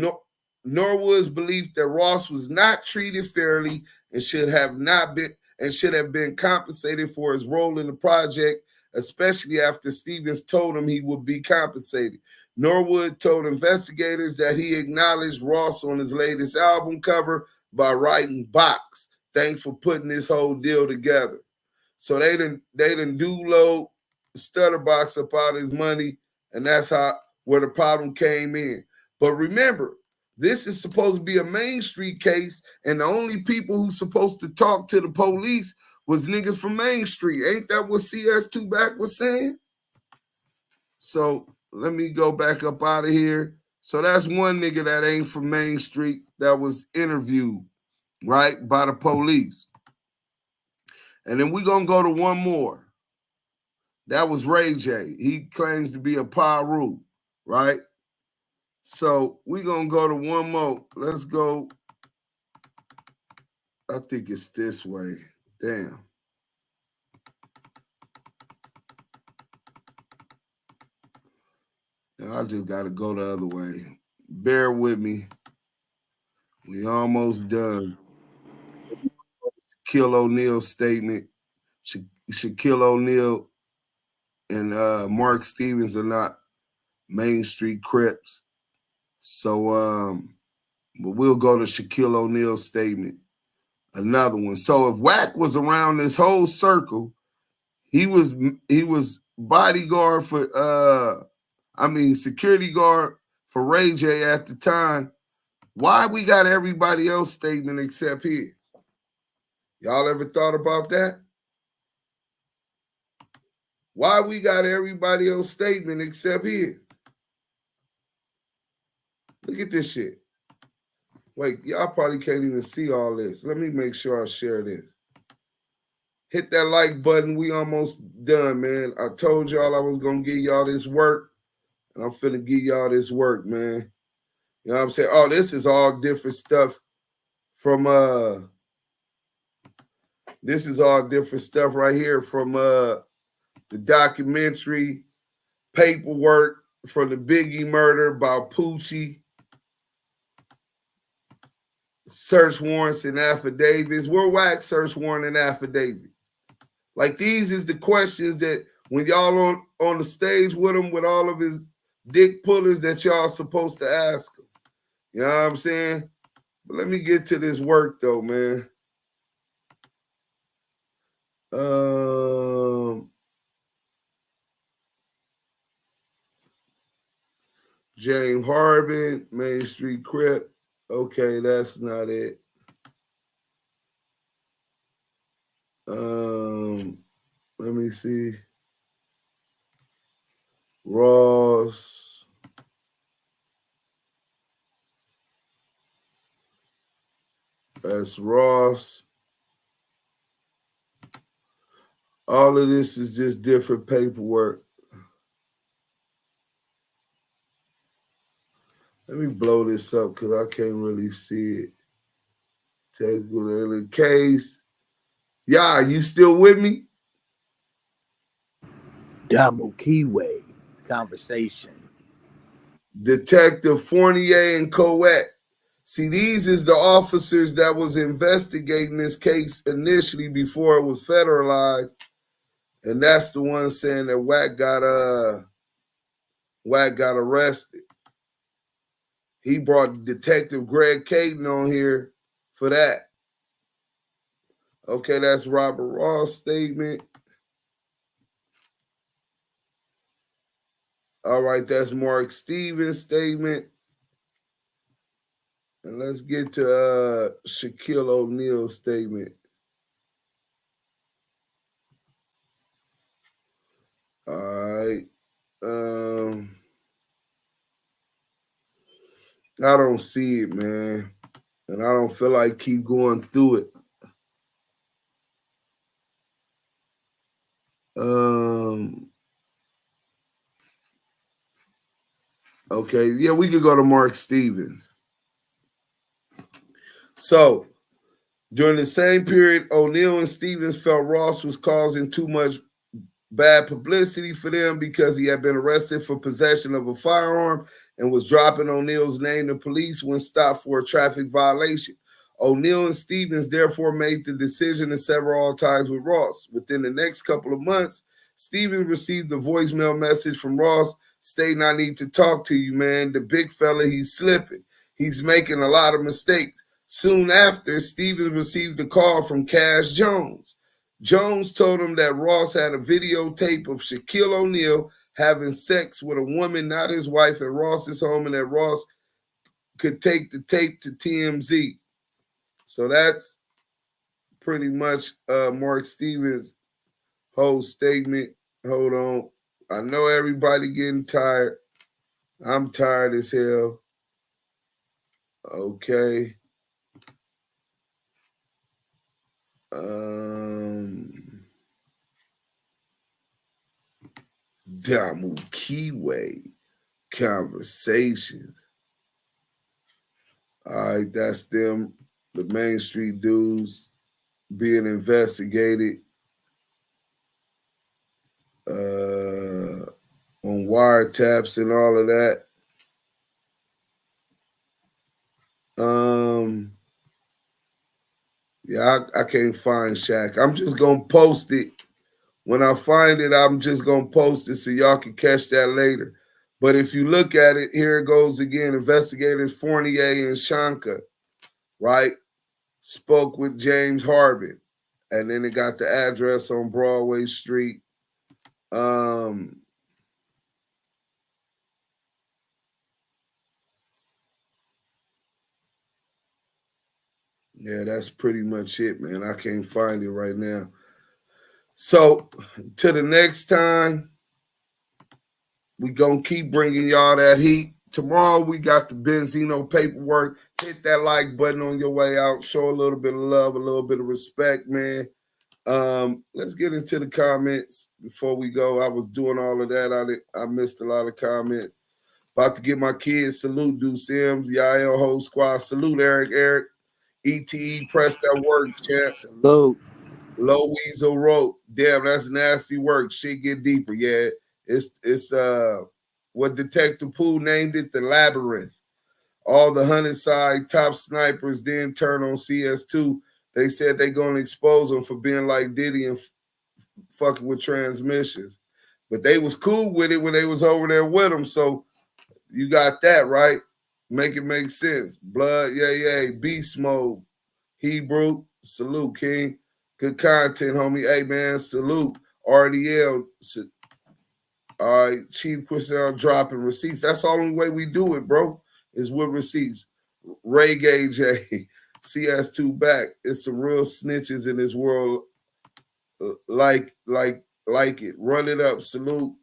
Norwood's belief that Ross was not treated fairly and should have been compensated for his role in the project, especially after Stevens told him he would be compensated. Norwood told investigators that he acknowledged Ross on his latest album cover by writing "Box." Thanks for putting this whole deal together. So they didn't load Stutterbox up out his money, and that's where the problem came in. But remember, this is supposed to be a Main Street case, and the only people who's supposed to talk to the police was niggas from Main Street. Ain't that what CS2 back was saying? So let me go back up out of here. So that's one nigga that ain't from Main Street that was interviewed, right, by the police. And then we gonna go to one more. That was Ray J. He claims to be a Paru, right? So we gonna go to one more. Let's go. I think it's this way. Damn. I just gotta go the other way. Bear with me. We almost done. Shaquille O'Neal's statement. Shaquille O'Neal and Mark Stevens are not Main Street Crips. So but we'll go to Shaquille O'Neal's statement. Another one. So if Wack was around this whole circle, he was bodyguard for security guard for Ray J at the time. Why we got everybody else statement except his? Y'all ever thought about that? Why we got everybody else statement except his? Look at this shit. Wait, y'all probably can't even see all this. Let me make sure I share this. Hit that like button. We almost done, man. I told y'all I was going to give y'all this work, and I'm finna give y'all this work, man. You know what I'm saying? Oh, this is all different stuff from this is all different stuff right here from the documentary, paperwork for the Biggie murder by Poochie, search warrants and affidavits. We're Wack search warrant and affidavit. Like, these is the questions that when y'all on the stage with him with all of his dick pullers that y'all supposed to ask him. You know what I'm saying? But let me get to this work though, man. James Harbin, Main Street Crip. Okay, that's not it. Let me see. Ross. That's Ross. All of this is just different paperwork. Let me blow this up because I can't really see it. Technical in the case. Yeah, you still with me? Damu Kiwe, conversation. Detective Fournier and Coet. See, these is the officers that was investigating this case initially before it was federalized. And that's the one saying that Wack got arrested. He brought Detective Greg Kading on here for that. Okay, that's Robert Ross' statement. All right, that's Mark Stevens' statement. And let's get to Shaquille O'Neal's statement. All right. I don't see it, man. And I don't feel like keep going through it. Okay, yeah, we could go to Mark Stevens. So, during the same period, O'Neal and Stevens felt Ross was causing too much bad publicity for them because he had been arrested for possession of a firearm and was dropping O'Neal's name to police when stopped for a traffic violation. O'Neal and Stevens therefore made the decision to sever all ties with Ross. Within the next couple of months, Stevens received a voicemail message from Ross stating, "I need to talk to you, man. The big fella, he's slipping. He's making a lot of mistakes." Soon after, Stevens received a call from Cash Jones. Jones told him that Ross had a videotape of Shaquille O'Neal having sex with a woman, not his wife, at Ross's home, and that Ross could take the tape to TMZ. So that's pretty much Mark Stevens' whole statement. Hold on. I know everybody getting tired. I'm tired as hell. Okay. Damu Kiwe Conversations. All right, that's them, the Main Street dudes being investigated on wiretaps and all of that. Yeah, I can't find Shaq. I'm just gonna post it. When I find it, I'm just gonna post it so y'all can catch that later. But if you look at it, here it goes again. Investigators Fournier and Shanka, right, spoke with James Harbin. And then it got the address on Broadway Street. Yeah, that's pretty much it, man. I can't find it right now. So, till the next time, we gonna keep bringing y'all that heat. Tomorrow, we got the Benzino paperwork. Hit that like button on your way out. Show a little bit of love, a little bit of respect, man. Let's get into the comments before we go. I was doing all of that. I missed a lot of comments. About to get my kids. Salute, Do Sims, Yael, whole squad. Salute, Eric. ETE, press that work, champ. Salute. Low Weasel wrote, damn, that's nasty work. Shit get deeper. Yeah, it's what Detective Pooh named it, the Labyrinth. All the Hunterside top snipers then turn on CS2. They said they gonna expose them for being like Diddy and fucking with transmissions. But they was cool with it when they was over there with them. So you got that, right? Make it make sense. Blood, yeah. Beast mode. Hebrew, salute, King. Good content, homie. Hey, man, salute. RDL. All right, Chief Quistel dropping receipts. That's the only way we do it, bro, is with receipts. Ray Gage, CS2 back. It's some real snitches in this world. Like it. Run it up. Salute.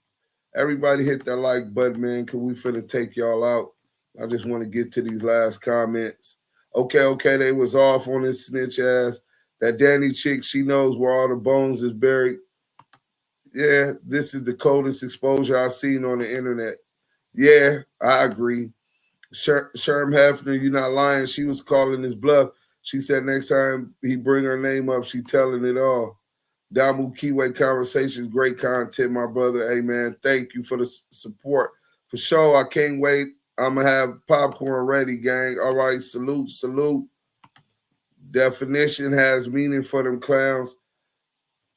Everybody hit that like button, man, because we finna take y'all out. I just want to get to these last comments. Okay, they was off on this snitch ass. That Danny chick, she knows where all the bones is buried. Yeah, this is the coldest exposure I've seen on the internet. Yeah, I agree. Sherm Hefner, you're not lying. She was calling his bluff. She said next time he bring her name up, she telling it all. Damu Kiwe Conversations, great content, my brother. Hey, man, thank you for the support. For sure, I can't wait. I'm going to have popcorn ready, gang. All right, salute. Definition has meaning for them clowns.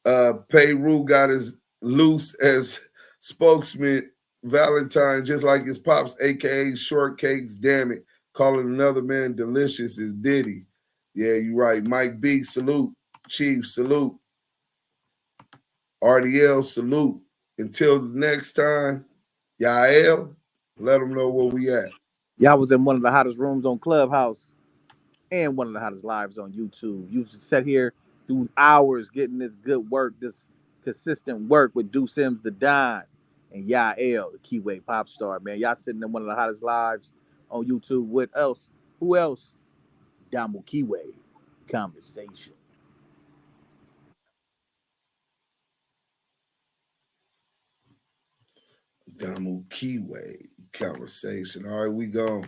Peru got his loose as spokesman Valentine, just like his pops, a.k.a. Shortcakes, damn it. Calling another man delicious is Diddy. Yeah, you're right. Mike B, salute. Chief, salute. RDL, salute. Until the next time, Yael, let them know where we at. Y'all was in one of the hottest rooms on Clubhouse and one of the hottest lives on YouTube. You sat here through hours getting this good work, this consistent work with Do Sims the Don and Yael, the Kiwe pop star, man. Y'all sitting in one of the hottest lives on YouTube. What else? Who else? Damu Kiwe Conversation. Damu Kiwe Conversation. All right, we gone.